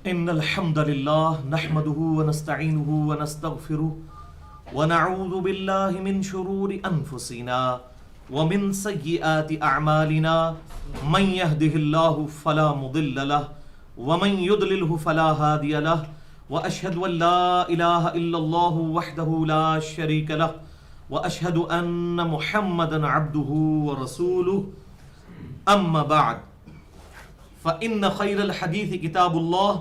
إن الحمد لله نحمده ونستعينه ونستغفره ونعوذ بالله من شرور أنفسنا ومن سيئات أعمالنا من يهده الله فلا مضل له ومن يضلله فلا هادي له وأشهد أن لا إله إلا الله وحده لا شريك له وأشهد أن محمدا عبده ورسوله أما بعد فإن خير الحديث كتاب الله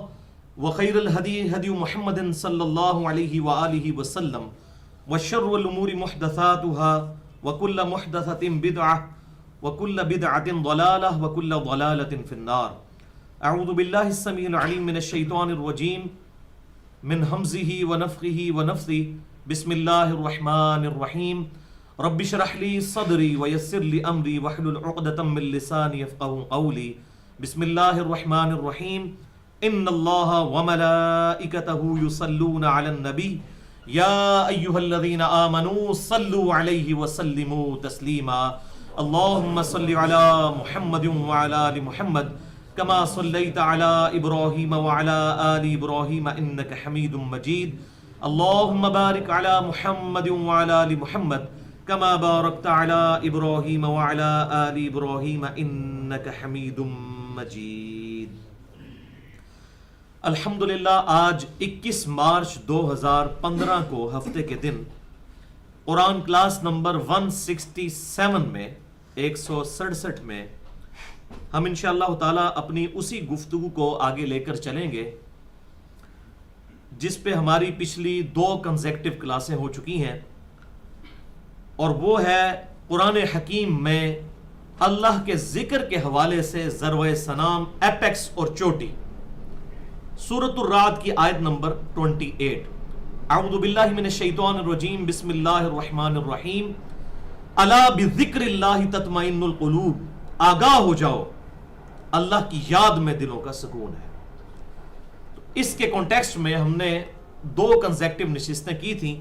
وخير الهدي هدي محمد صلى الله عليه وآله وسلم وشر الأمور محدثاتها وكل محدثة بدعة وكل بدعة ضلالة وكل ضلالة في النار. أعوذ بالله السميع العليم من الشيطان الرجيم من همزه ونفخه ونفثه. بسم الله الرحمن الرحيم. رب اشرح لي صدري ويسر لي أمري واحلل عقدة من لساني يفقهوا قولي. بسم الله الرحمن الرحيم. ان الله وملائكته يصلون على النبي يا ايها الذين آمنوا صلوا عليه وسلموا تسليما. اللهم صل على محمد وعلى آل محمد كما صليت على إبراهيم وعلى آل إبراهيم إنك حميد مجيد. اللهم بارك على محمد وعلى آل محمد كما باركت على إبراهيم وعلى آل إبراهيم إنك حميد مجید. الحمدللہ آج 21 مارچ 2015 کو ہفتے کے دن قرآن کلاس نمبر 167 میں 167 میں ہم انشاءاللہ تعالی اپنی اسی گفتگو کو آگے لے کر چلیں گے جس پہ ہماری پچھلی 2 کنزیکٹیو کلاسیں ہو چکی ہیں، اور وہ ہے قرآن حکیم میں اللہ کے ذکر کے حوالے سے ذروۂ سنام، ایپیکس اور چوٹی. سورۃ الرعد کی آیت نمبر 28. اعوذ باللہ من الشیطان الرجیم. بسم اللہ الرحمن الرحیم. الا بذکر اللہ تطمئن القلوب. آگاہ ہو جاؤ، اللہ کی یاد میں دلوں کا سکون ہے. تو اس کے کانٹیکسٹ میں ہم نے 2 کنزیکٹیو نشستیں کی تھیں.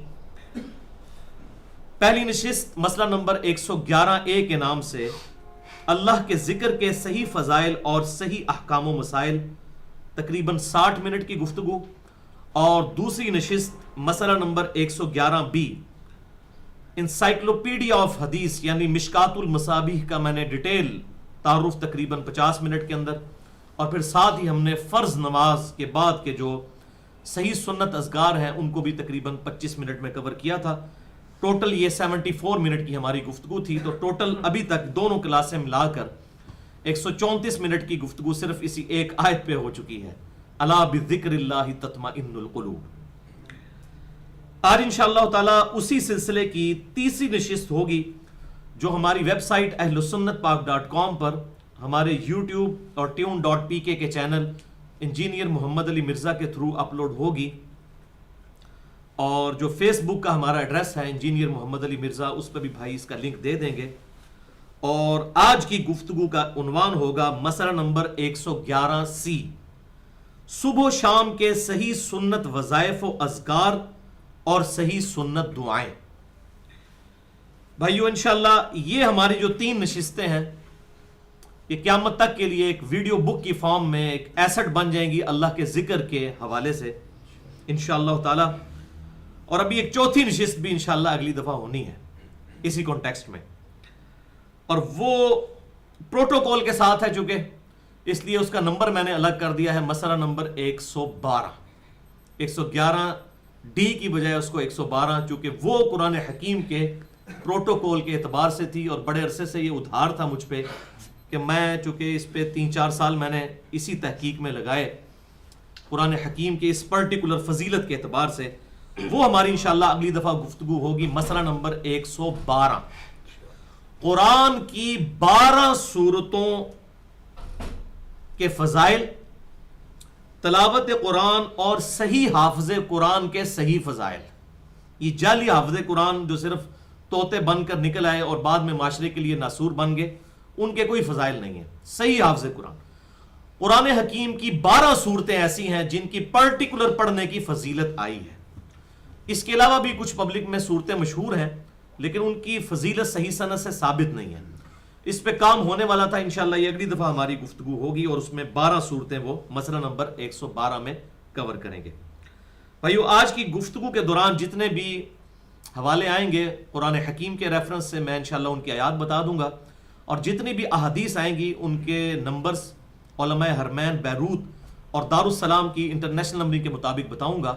پہلی نشست مسئلہ نمبر 111A کے نام سے اللہ کے ذکر کے صحیح فضائل اور صحیح احکام و مسائل، تقریباً 60 منٹ کی گفتگو، اور دوسری نشست مسئلہ نمبر 111B انسائکلوپیڈیا آف حدیث یعنی مشکات المصابیح کا میں نے ڈیٹیل تعارف تقریباً 50 منٹ کے اندر، اور پھر ساتھ ہی ہم نے فرض نماز کے بعد کے جو صحیح سنت اذکار ہیں ان کو بھی تقریباً 25 منٹ میں کور کیا تھا. ٹوٹل یہ 74 منٹ کی ہماری گفتگو تھی. تو ٹوٹل ابھی تک دونوں کلاسیں ملا کر 134 منٹ کی گفتگو صرف اسی ایک آیت پہ ہو چکی ہے. الا بذکر اللہ تطمئن القلوب. آج انشاءاللہ تعالی اسی سلسلے کی تیسری نشست ہوگی جو ہماری ویب سائٹ اہلسنتپاک.com پر، ہمارے یوٹیوب اور tune.pk کے چینل انجینئر محمد علی مرزا کے تھرو اپلوڈ ہوگی، اور جو فیس بک کا ہمارا ایڈریس ہے انجینئر محمد علی مرزا، اس پہ بھی بھائی اس کا لنک دے دیں گے. اور آج کی گفتگو کا عنوان ہوگا مسئلہ نمبر 111C، صبح و شام کے صحیح سنت وظائف و اذکار اور صحیح سنت دعائیں. بھائیو انشاءاللہ یہ ہماری جو 3 نشستیں ہیں یہ قیامت تک کے لیے ایک ویڈیو بک کی فارم میں ایک ایسٹ بن جائیں گی اللہ کے ذکر کے حوالے سے انشاءاللہ تعالی. اور ابھی ایک چوتھی نشست بھی انشاءاللہ اگلی دفعہ ہونی ہے اسی کانٹیکسٹ میں، اور وہ پروٹوکول کے ساتھ ہے چونکہ، اس لیے اس کا نمبر میں نے الگ کر دیا ہے مسئلہ نمبر 112. 111D کی بجائے اس کو 112، چونکہ وہ قرآن حکیم کے پروٹوکول کے اعتبار سے تھی، اور بڑے عرصے سے یہ ادھار تھا مجھ پہ کہ میں چونکہ اس پہ 3-4 سال میں نے اسی تحقیق میں لگائے قرآن حکیم کے اس پرٹیکولر فضیلت کے اعتبار سے. وہ ہماری انشاءاللہ اگلی دفعہ گفتگو ہوگی مسئلہ نمبر 112. قرآن کی 12 سورتوں کے فضائل، تلاوت قرآن اور صحیح حافظ قرآن کے صحیح فضائل. یہ جعلی حافظ قرآن جو صرف طوطے بن کر نکل آئے اور بعد میں معاشرے کے لیے ناسور بن گئے، ان کے کوئی فضائل نہیں ہیں. صحیح حافظ قرآن، قرآن حکیم کی 12 صورتیں ایسی ہیں جن کی پرٹیکولر پڑھنے کی فضیلت آئی ہے. اس کے علاوہ بھی کچھ پبلک میں صورتیں مشہور ہیں لیکن ان کی فضیلت صحیح سند سے ثابت نہیں ہے. اس پہ کام ہونے والا تھا. انشاءاللہ یہ اگلی دفعہ ہماری گفتگو ہوگی اور اس میں 12 صورتیں وہ مسئلہ نمبر 112 میں کور کریں گے. بھائیو آج کی گفتگو کے دوران جتنے بھی حوالے آئیں گے قرآن حکیم کے ریفرنس سے میں انشاءاللہ ان کی آیات بتا دوں گا, اور جتنی بھی احادیث آئیں گی ان کے نمبرز علماء حرمین بیروت اور دارالسلام کی انٹرنیشنل نمبرنگ کے مطابق بتاؤں گا,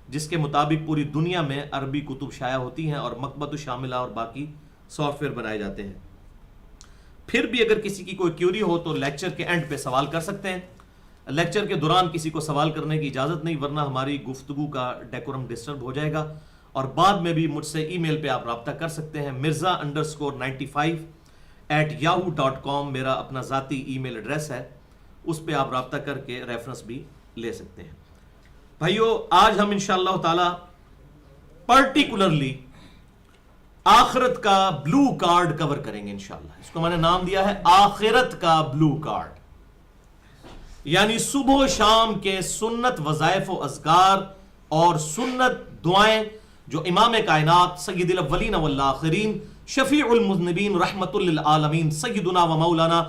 جس کے مطابق پوری دنیا میں عربی کتب شائع ہوتی ہیں اور مکتبۃ الشاملہ اور باقی سافٹ ویئر بنائے جاتے ہیں. پھر بھی اگر کسی کی کوئی کیوری ہو تو لیکچر کے اینڈ پہ سوال کر سکتے ہیں. لیکچر کے دوران کسی کو سوال کرنے کی اجازت نہیں, ورنہ ہماری گفتگو کا ڈیکورم ڈسٹرب ہو جائے گا. اور بعد میں بھی مجھ سے ای میل پہ آپ رابطہ کر سکتے ہیں. mirza_95@yahoo.com میرا اپنا ذاتی ای میل ایڈریس ہے, اس پہ آپ رابطہ کر کے ریفرنس بھی لے سکتے ہیں. بھائیو آج ہم انشاءاللہ تعالی پرٹیکولرلی آخرت کا بلو کارڈ کور کریں گے انشاءاللہ. اس کو میں نے نام دیا ہے آخرت کا بلو کارڈ, یعنی صبح و شام کے سنت وظائف و اذکار اور سنت دعائیں جو امام کائنات سید الاولین والآخرین شفیع المذنبین رحمت للعالمین سیدنا و مولانا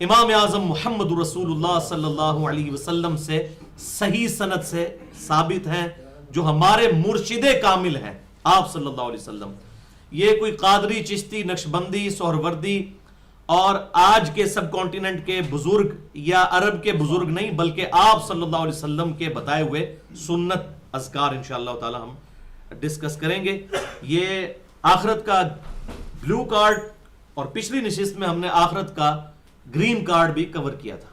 امام اعظم محمد رسول اللہ صلی اللہ علیہ وسلم سے صحیح سند سے ثابت ہیں, جو ہمارے مرشد کامل ہیں آپ صلی اللہ علیہ وسلم. یہ کوئی قادری, چشتی, نقشبندی, سہروردی اور آج کے سب کانٹیننٹ کے بزرگ یا عرب کے بزرگ نہیں, بلکہ آپ صلی اللہ علیہ وسلم کے بتائے ہوئے سنت اذکار انشاءاللہ تعالی ہم ڈسکس کریں گے. یہ آخرت کا بلو کارڈ, اور پچھلی نشست میں ہم نے آخرت کا گرین کارڈ بھی کور کیا تھا.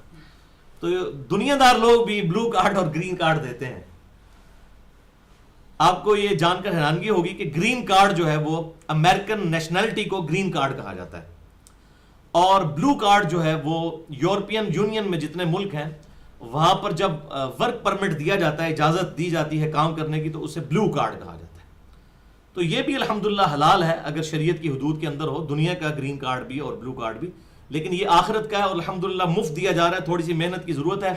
تو دنیا دار لوگ بھی بلو کارڈ اور گرین کارڈ دیتے ہیں. آپ کو یہ جان کر حیرانگی ہوگی کہ گرین کارڈ جو ہے وہ امریکن نیشنلٹی کو گرین کارڈ کہا جاتا ہے, اور بلو کارڈ جو ہے وہ یورپین یونین میں جتنے ملک ہیں وہاں پر جب ورک پرمٹ دیا جاتا ہے, اجازت دی جاتی ہے کام کرنے کی, تو اسے بلو کارڈ کہا جاتا ہے. تو یہ بھی الحمدللہ حلال ہے اگر شریعت کی حدود کے اندر ہو, دنیا کا گرین کارڈ بھی اور بلو کارڈ بھی, لیکن یہ آخرت کا ہے اور الحمدللہ مفت دیا جا رہا ہے. تھوڑی سی محنت کی ضرورت ہے,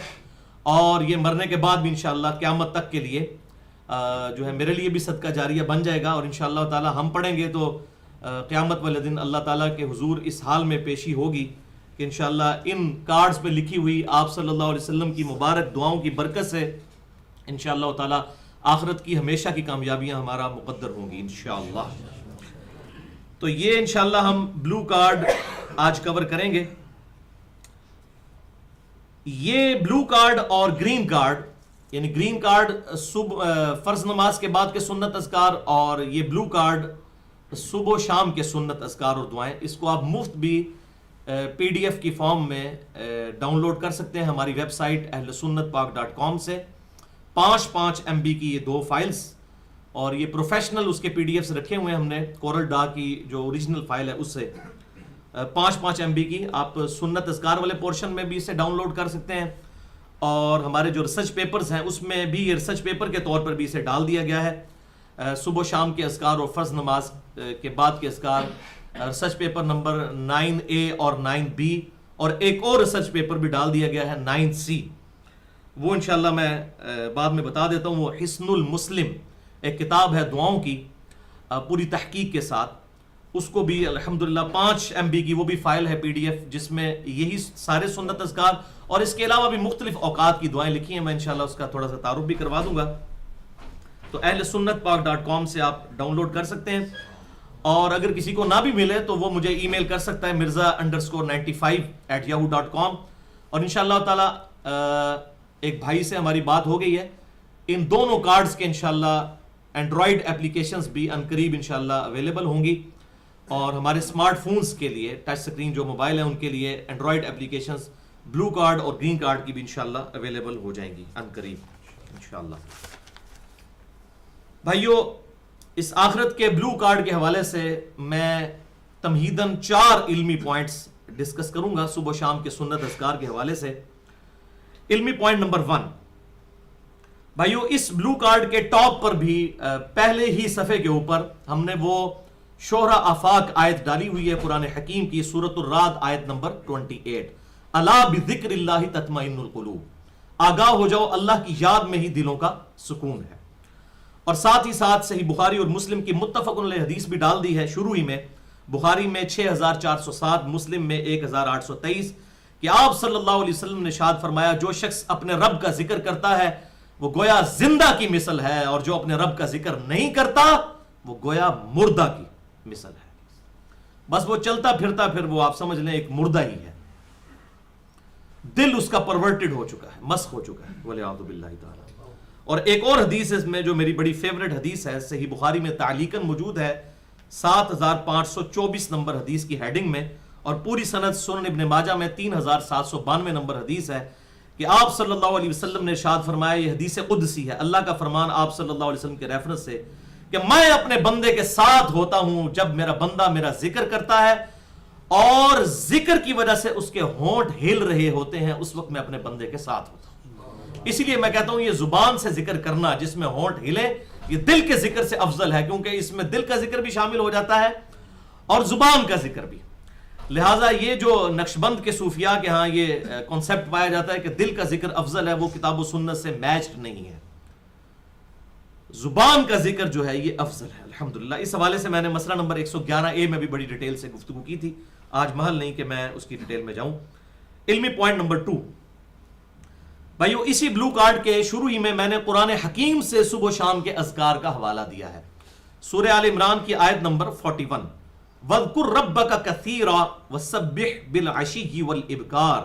اور یہ مرنے کے بعد بھی انشاءاللہ قیامت تک کے لیے جو ہے میرے لیے بھی صدقہ جاریہ بن جائے گا. اور انشاءاللہ تعالی ہم پڑھیں گے تو قیامت والے دن اللہ تعالیٰ کے حضور اس حال میں پیشی ہوگی کہ انشاءاللہ ان کارڈز پہ لکھی ہوئی آپ صلی اللہ علیہ وسلم کی مبارک دعاؤں کی برکت سے انشاءاللہ تعالیٰ آخرت کی ہمیشہ کی کامیابیاں ہمارا مقدر ہوں گی انشاءاللہ. تو یہ انشاءاللہ ہم بلو کارڈ آج کور کریں گے. یہ بلو کارڈ اور گرین کارڈ, یعنی گرین کارڈ فرض نماز کے بعد کے سنت اذکار, اور یہ بلو کارڈ صبح و شام کے سنت اذکار اور دعائیں. اس کو آپ مفت بھی PDF کی فارم میں ڈاؤن لوڈ کر سکتے ہیں ہماری ویب سائٹ ahlsunnatpak.com سے. 5 MB کی یہ 2 فائلز, اور یہ پروفیشنل اس کے PDFs رکھے ہوئے ہیں ہم نے, کورل ڈا کی جو اوریجنل فائل ہے اس سے 5 MB کی. آپ سنت اذکار والے پورشن میں بھی اسے ڈاؤن لوڈ کر سکتے ہیں, اور ہمارے جو ریسرچ پیپرز ہیں اس میں بھی یہ ریسرچ پیپر کے طور پر بھی اسے ڈال دیا گیا ہے. صبح و شام کے اذکار اور فرض نماز کے بعد کے اذکار, ریسرچ پیپر نمبر 9A اور 9B, اور ایک اور ریسرچ پیپر بھی ڈال دیا گیا ہے 9C. وہ انشاءاللہ میں بعد میں بتا دیتا ہوں. وہ حسن المسلم ایک کتاب ہے دعاؤں کی پوری تحقیق کے ساتھ, اس کو بھی الحمدللہ 5 MB کی وہ بھی فائل ہے PDF, جس میں یہی سارے سنت اذکار اور اس کے علاوہ بھی مختلف اوقات کی دعائیں لکھی ہیں. میں انشاءاللہ اس کا تھوڑا سا تعارف بھی کروا دوں گا. تو ahlsunnatpak.com سے آپ ڈاؤن لوڈ کر سکتے ہیں, اور اگر کسی کو نہ بھی ملے تو وہ مجھے ای میل کر سکتا ہے mirza_95@yahoo.com. اور انشاءاللہ تعالی ایک بھائی سے ہماری بات ہو گئی ہے, ان دونوں کارڈز کے انشاءاللہ اینڈرائڈ اپلیکیشنز بھی عنقریب انشاءاللہ اویلیبل ہوں گی, اور ہمارے اسمارٹ فونز کے لیے ٹچ سکرین جو موبائل ہیں ان کے لیے اینڈرائڈ اپلیکیشنز بلو کارڈ اور گرین کارڈ کی بھی انشاءاللہ اویلیبل ہو جائیں گی عنقریب انشاءاللہ. بھائیو اس آخرت کے بلو کارڈ کے حوالے سے میں تمہیداً 4 علمی پوائنٹس ڈسکس کروں گا صبح و شام کے سنت اذکار کے حوالے سے. علمی پوائنٹ نمبر 1, بھائیو اس بلو کارڈ کے ٹاپ پر بھی پہلے ہی صفحے کے اوپر ہم نے وہ شہرہ آفاق آیت ڈالی ہوئی ہے قرآن حکیم کی, سورۃ الرعد آیت نمبر 28. الا بذکر اللہ تطمئن القلوب, آگاہ ہو جاؤ اللہ کی یاد میں ہی دلوں کا سکون ہے. اور ساتھ ہی ساتھ صحیح بخاری اور مسلم کی متفق علیہ حدیث بھی ڈال دی ہے شروع ہی میں, بخاری میں 6407، مسلم میں 1823 کہ آپ صلی اللہ علیہ وسلم نے ارشاد فرمایا جو شخص اپنے رب کا ذکر کرتا ہے وہ گویا زندہ کی مثل ہے، اور جو اپنے رب کا ذکر نہیں کرتا وہ گویا مردہ کی مثل ہے. بس وہ چلتا پھرتا پھر وہ آپ سمجھ لیں ایک مردہ ہی ہے، دل اس کا پرورٹڈ ہو چکا ہے، مسخ ہو چکا ہے، والعیاذ باللہ تعالی. اور ایک اور حدیث اس میں جو میری بڑی فیورٹ حدیث ہے، صحیح بخاری میں تعلیقاً موجود ہے 7524 نمبر حدیث کی ہیڈنگ میں، اور پوری سند سنن ابن ماجہ میں 3792 نمبر حدیث ہے کہ آپ صلی اللہ علیہ وسلم نے ارشاد فرمایا، یہ حدیث قدسی ہے، اللہ کا فرمان آپ صلی اللہ علیہ وسلم کے ریفرنس سے، کہ میں اپنے بندے کے ساتھ ہوتا ہوں جب میرا بندہ میرا ذکر کرتا ہے اور ذکر کی وجہ سے اس کے ہونٹ ہل رہے ہوتے ہیں، اس وقت میں اپنے بندے کے ساتھ ہوتا ہوں. اسی لیے میں کہتا ہوں یہ زبان سے ذکر کرنا جس میں ہونٹ ہلے یہ دل کے ذکر سے افضل ہے، کیونکہ اس میں دل کا ذکر بھی شامل ہو جاتا ہے اور زبان کا ذکر بھی. لہٰذا یہ جو نقشبند کے صوفیاء کے ہاں یہ کانسیپٹ پایا جاتا ہے کہ دل کا ذکر افضل ہے، وہ کتاب و سنت سے میچڈ نہیں ہے. زبان کا ذکر جو ہے یہ افضل ہے الحمدللہ. اس حوالے سے میں نے مسئلہ نمبر 111A میں بھی بڑی ڈیٹیل سے گفتگو کی تھی، آج محل نہیں کہ میں اس کی ڈیٹیل میں جاؤں. علمی پوائنٹ نمبر 2 بھائیو، اسی بلو کارڈ کے شروع ہی میں نے قرآن حکیم سے صبح و شام کے اذکار کا حوالہ دیا ہے. سورہ آل عمران کی آیت نمبر 41، وَاذْكُرْ رَبَّكَ كَثِيرًا وَسَبِّحْ بِالْعَشِيِّ وَالْإِبْكَارِ،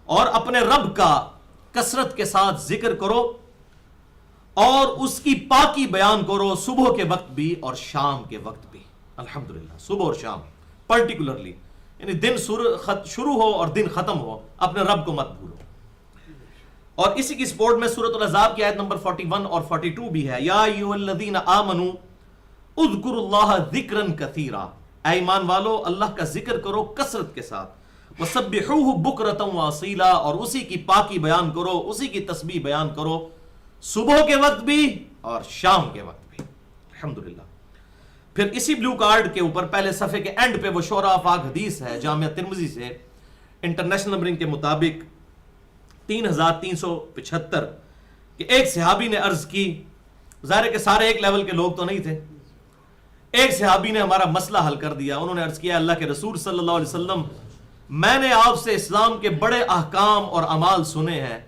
اور اپنے رب کا کثرت کے ساتھ ذکر کرو اور اس کی پاکی بیان کرو صبح کے وقت بھی اور شام کے وقت بھی. الحمدللہ صبح اور شام پرٹیکولرلی، یعنی دن شروع ہو اور دن ختم ہو، اپنے رب کو مت بھولو. اور اسی کی سپورٹ میں سورۃ الاحزاب کی آیت نمبر 41 اور 42 بھی ہے، یا ایھا الذین آمنوا اذکروا اللہ ذکرا کثیرا، اے ایمان والو اللہ کا ذکر کرو کثرت کے ساتھ، وسبحوہ بکرۃ واصیلا، اور اسی کی پاکی بیان کرو، اسی کی تسبیح بیان کرو صبح کے وقت بھی اور شام کے وقت بھی. الحمدللہ. پھر اسی بلو کارڈ کے اوپر پہلے صفحے کے اینڈ پہ وہ شعراء پاک حدیث ہے جامعہ ترمذی سے انٹرنیشنل نمبرنگ کے مطابق 3375 کہ ایک صحابی نے عرض کی، ظاہر ہے کہ سارے ایک لیول کے لوگ تو نہیں تھے، ایک صحابی نے ہمارا مسئلہ حل کر دیا. انہوں نے عرض کیا، اللہ کے رسول صلی اللہ علیہ وسلم، میں نے آپ سے اسلام کے بڑے احکام اور اعمال سنے ہیں،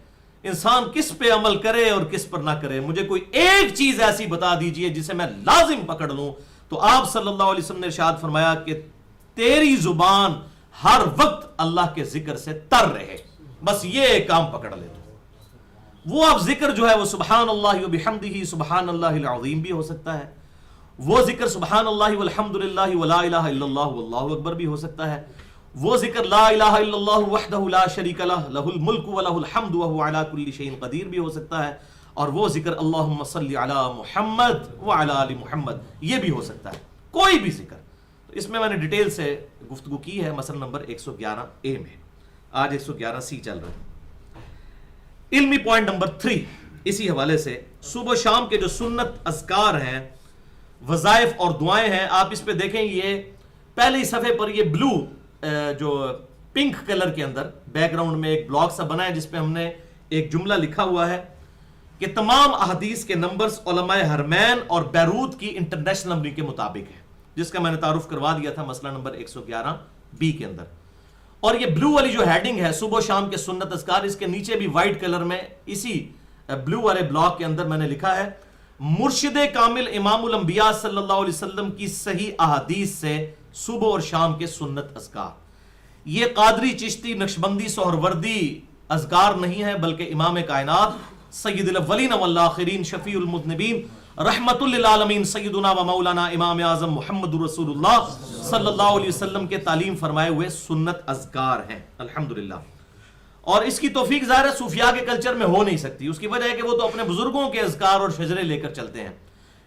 انسان کس پہ عمل کرے اور کس پر نہ کرے، مجھے کوئی ایک چیز ایسی بتا دیجئے جسے میں لازم پکڑ لوں. تو آپ صلی اللہ علیہ وسلم نے ارشاد فرمایا کہ تیری زبان ہر وقت اللہ کے ذکر سے تر رہے، بس یہ ایک کام پکڑ لے. تو وہ اب ذکر جو ہے وہ سبحان اللہ وبحمدہ سبحان اللہ العظیم بھی ہو سکتا ہے، وہ ذکر سبحان اللہ والحمدللہ ولا الہ الا اللہ واللہ اکبر بھی ہو سکتا ہے، وہ ذکر لا الہ الا اللہ وحدہ لا شریک لہ لہ الملک ولہ الحمد وہو علی کل شیء قدیر بھی ہو سکتا ہے، اور وہ ذکر اللہم صلی علی محمد وعلی آل محمد یہ بھی ہو سکتا ہے، کوئی بھی ذکر. اس میں نے ڈیٹیل سے گفتگو کی ہے مسئلہ نمبر 111A میں، آج 111C چل رہا ہے. علمی پوائنٹ نمبر 3 اسی حوالے سے، صبح و شام کے جو سنت اذکار ہیں، وظائف اور دعائیں ہیں، آپ اس پہ دیکھیں یہ پہلے صفحے پر یہ بلو جو پنک کلر کے اندر بیک گراؤنڈ میں ایک بلاک سا بنا ہے جس پہ ہم نے ایک جملہ لکھا ہوا ہے کہ تمام احادیث کے نمبرز علماء حرمین اور بیروت کی انٹرنیشنل نمبرنگ کے مطابق ہے، جس کا میں نے تعارف کروا دیا تھا مسئلہ نمبر 111B کے اندر. اور یہ بلو والی جو ہیڈنگ ہے صبح و شام کے سنت اذکار، اس کے نیچے بھی وائٹ کلر میں اسی بلو والے بلاک کے اندر میں نے لکھا ہے مرشد کامل امام الانبیاء صلی اللہ علیہ وسلم کی صحیح احادیث سے صبح اور شام کے سنت اذکار. یہ قادری، چشتی، نقشبندی، سہروردی اذکار نہیں ہے، بلکہ امام کائنات سید الاولین والآخرین شفیع المذنبین رحمت للعالمین سیدنا و مولانا امام اعظم محمد رسول اللہ صلی اللہ علیہ وسلم کے تعلیم فرمائے ہوئے سنت اذکار ہیں الحمدللہ. اور اس کی توفیق ظاہر ہے صوفیاء کے کلچر میں ہو نہیں سکتی، اس کی وجہ ہے کہ وہ تو اپنے بزرگوں کے اذکار اور شجرے لے کر چلتے ہیں.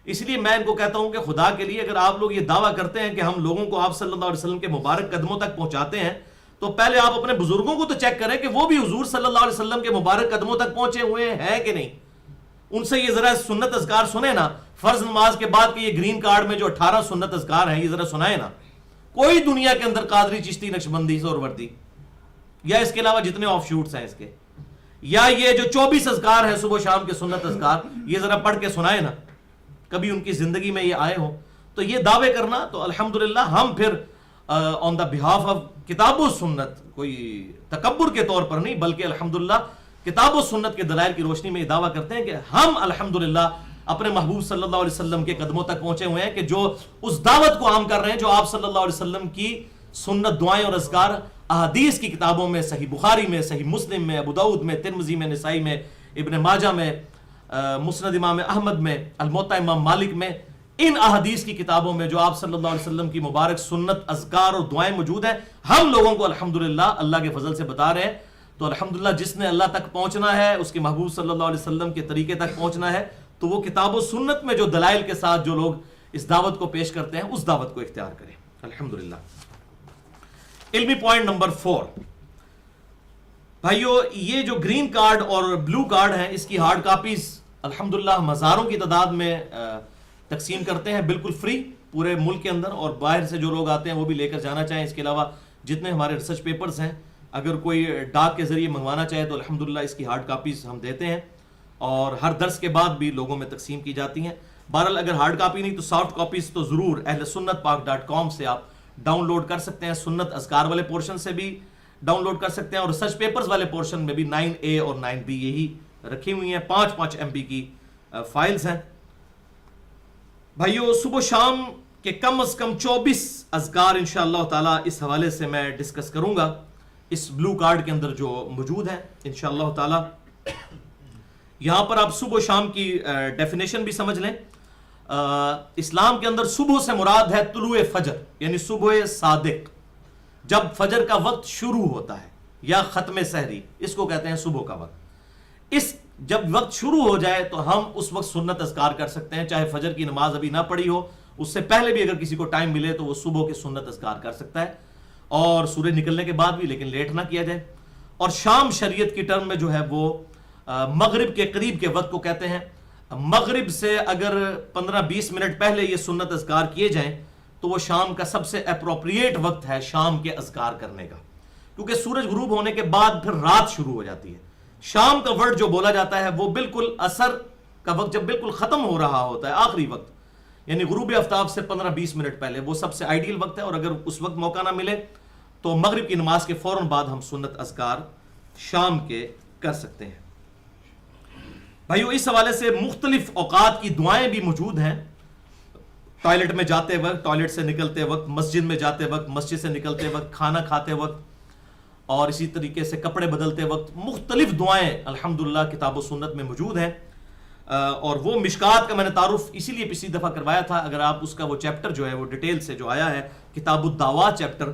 اس لیے میں ان کو کہتا ہوں کہ خدا کے لیے اگر آپ لوگ یہ دعویٰ کرتے ہیں کہ ہم لوگوں کو آپ صلی اللہ علیہ وسلم کے مبارک قدموں تک پہنچاتے ہیں، تو پہلے آپ اپنے بزرگوں کو تو چیک کریں کہ وہ بھی حضور صلی اللہ علیہ وسلم کے مبارک قدموں تک پہنچے ہوئے ہیں کہ نہیں. ان سے یہ ذرا سنت اذکار سنیں نا، فرض نماز کے بعد کے یہ گرین کارڈ میں جو 18 سنت اذکار ہیں یہ ذرا سنائیں نا. کوئی دنیا کے اندر قادری، چشتی، نقشبندی، سہروردی یا اس کے علاوہ جتنے آف شوٹس ہیں اس کے، یا یہ جو 24 اذکار ہیں صبح شام کے سنت اذکار، یہ ذرا پڑھ کے سنائیں نا، کبھی ان کی زندگی میں یہ آئے ہوں. تو یہ دعوے کرنا تو الحمدللہ ہم پھر آن دا بہاف آف کتاب و سنت، کوئی تکبر کے طور پر نہیں، بلکہ الحمدللہ کتاب و سنت کے دلائل کی روشنی میں یہ دعویٰ کرتے ہیں کہ ہم الحمدللہ اپنے محبوب صلی اللہ علیہ وسلم کے قدموں تک پہنچے ہوئے ہیں کہ جو اس دعوت کو عام کر رہے ہیں جو آپ صلی اللہ علیہ وسلم کی سنت، دعائیں اور اذکار احادیث کی کتابوں میں، صحیح بخاری میں، صحیح مسلم میں، ابو داؤد میں، ترمذی میں، نسائی میں، ابن ماجہ میں، مسند امام احمد میں، الموطا امام مالک میں، ان احادیث کی کتابوں میں جو آپ صلی اللہ علیہ وسلم کی مبارک سنت، اذکار اور دعائیں موجود ہیں، ہم لوگوں کو الحمدللہ اللہ کے فضل سے بتا رہے ہیں۔ تو الحمدللہ جس نے اللہ تک پہنچنا ہے، اس کے محبوب صلی اللہ علیہ وسلم کے طریقے تک پہنچنا ہے، تو وہ کتاب و سنت میں جو دلائل کے ساتھ جو لوگ اس دعوت کو پیش کرتے ہیں اس دعوت کو اختیار کریں الحمدللہ۔ علمی پوائنٹ نمبر 4 بھائیو، یہ جو گرین کارڈ اور بلو کارڈ ہیں اس کی ہارڈ کاپیز الحمدللہ ہم ہزاروں کی تعداد میں تقسیم کرتے ہیں بالکل فری پورے ملک کے اندر، اور باہر سے جو لوگ آتے ہیں وہ بھی لے کر جانا چاہیں۔ اس کے علاوہ جتنے ہمارے ریسرچ پیپرز ہیں اگر کوئی ڈاک کے ذریعے منگوانا چاہے تو الحمدللہ اس کی ہارڈ کاپیز ہم دیتے ہیں، اور ہر درس کے بعد بھی لوگوں میں تقسیم کی جاتی ہیں۔ بہرحال اگر ہارڈ کاپی نہیں تو سافٹ کاپیز تو ضرور ahlsunnatpak.com سے آپ ڈاؤن لوڈ کر سکتے ہیں۔ سنت اذکار والے پورشن سے بھی ڈاؤن لوڈ کر سکتے ہیں، اور ریسرچ پیپرز والے پورشن میں بھی 9A اور 9B یہی رکھی ہوئی ہیں، 5 MB کی فائلز ہیں۔ بھائیو، صبح و شام کے کم از کم 24 اذکار انشاءاللہ تعالی اس حوالے سے میں ڈسکس کروں گا اس بلو کارڈ کے اندر جو موجود ہیں انشاءاللہ تعالی۔ یہاں پر آپ صبح و شام کی ڈیفینیشن بھی سمجھ لیں۔ اسلام کے اندر صبح سے مراد ہے طلوع فجر، یعنی صبح صادق، جب فجر کا وقت شروع ہوتا ہے، یا ختم سحری، اس کو کہتے ہیں صبح کا وقت۔ اس جب وقت شروع ہو جائے تو ہم اس وقت سنت اذکار کر سکتے ہیں، چاہے فجر کی نماز ابھی نہ پڑھی ہو، اس سے پہلے بھی اگر کسی کو ٹائم ملے تو وہ صبح کے سنت اذکار کر سکتا ہے، اور سورج نکلنے کے بعد بھی، لیکن لیٹ نہ کیا جائے۔ اور شام شریعت کی ٹرم میں جو ہے وہ مغرب کے قریب کے وقت کو کہتے ہیں۔ مغرب سے اگر 15-20 منٹ پہلے یہ سنت اذکار کیے جائیں تو وہ شام کا سب سے اپروپریٹ وقت ہے شام کے اذکار کرنے کا، کیونکہ سورج غروب ہونے کے بعد پھر رات شروع ہو جاتی ہے۔ شام کا ورڈ جو بولا جاتا ہے وہ بالکل عصر کا وقت جب بالکل ختم ہو رہا ہوتا ہے، آخری وقت، یعنی غروب آفتاب سے 15-20 منٹ پہلے، وہ سب سے آئیڈیل وقت ہے۔ اور اگر اس وقت موقع نہ ملے تو مغرب کی نماز کے فوراً بعد ہم سنت اذکار شام کے کر سکتے ہیں۔ بھائیو، اس حوالے سے مختلف اوقات کی دعائیں بھی موجود ہیں۔ ٹوائلٹ میں جاتے وقت، ٹوائلٹ سے نکلتے وقت، مسجد میں جاتے وقت، مسجد سے نکلتے وقت، کھانا کھاتے وقت، اور اسی طریقے سے کپڑے بدلتے وقت مختلف دعائیں الحمدللہ کتاب و سنت میں موجود ہیں۔ اور وہ مشکات کا میں نے تعارف اسی لیے پچھلی دفعہ کروایا تھا، اگر آپ اس کا وہ چیپٹر جو ہے وہ ڈیٹیل سے جو آیا ہے، کتاب الدعوات چیپٹر،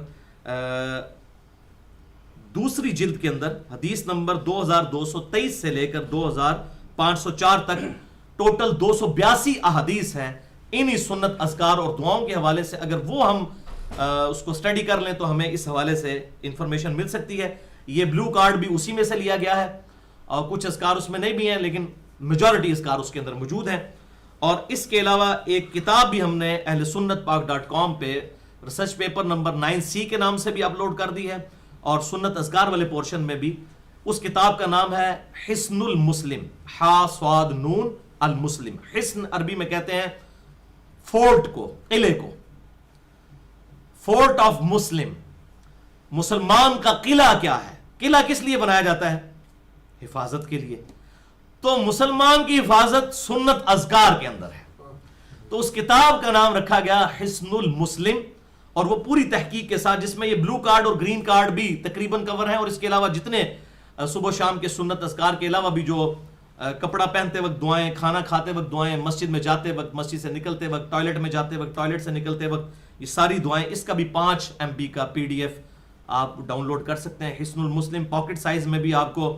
دوسری جلد کے اندر حدیث نمبر 2223 سے لے کر 2504 تک ٹوٹل 282 احادیث ہیں انہی سنت اذکار اور دعاؤں کے حوالے سے۔ اگر وہ ہم اس کو سٹڈی کر لیں تو ہمیں اس حوالے سے انفارمیشن مل سکتی ہے۔ یہ بلو کارڈ بھی اسی میں سے لیا گیا ہے، اور کچھ اذکار اس میں نہیں بھی ہیں لیکن میجورٹی اذکار اس کے اندر موجود ہیں۔ اور اس کے علاوہ ایک کتاب بھی ہم نے ahlsunnatpak.com پہ ریسرچ پیپر نمبر 9C کے نام سے بھی اپلوڈ کر دی ہے، اور سنت اذکار والے پورشن میں بھی۔ اس کتاب کا نام ہے حصن المسلم، ہا صاد نون المسلم۔ حصن عربی میں کہتے ہیں فورٹ کو، قلعے کو، فورٹ آف مسلم۔ مسلمان کا قلعہ کیا ہے؟ قلعہ کس لیے بنایا جاتا ہے؟ حفاظت کے لیے۔ تو مسلمان کی حفاظت سنت اذکار کے اندر ہے، تو اس کتاب کا نام رکھا گیا حصن المسلم، اور وہ پوری تحقیق کے ساتھ، جس میں یہ بلو کارڈ اور گرین کارڈ بھی تقریباً کور ہیں، اور اس کے علاوہ جتنے صبح و شام کے سنت اذکار کے علاوہ بھی جو کپڑا پہنتے وقت دعائیں، کھانا کھاتے وقت دعائیں، مسجد میں جاتے وقت، مسجد سے نکلتے وقت، ٹوائلٹ میں جاتے وقت، ٹوائلٹ سے نکلتے وقت، یہ ساری دعائیں، اس کا بھی 5 MB کا PDF آپ ڈاؤن لوڈ کر سکتے ہیں۔ حصن المسلم پاکٹ سائز میں بھی آپ کو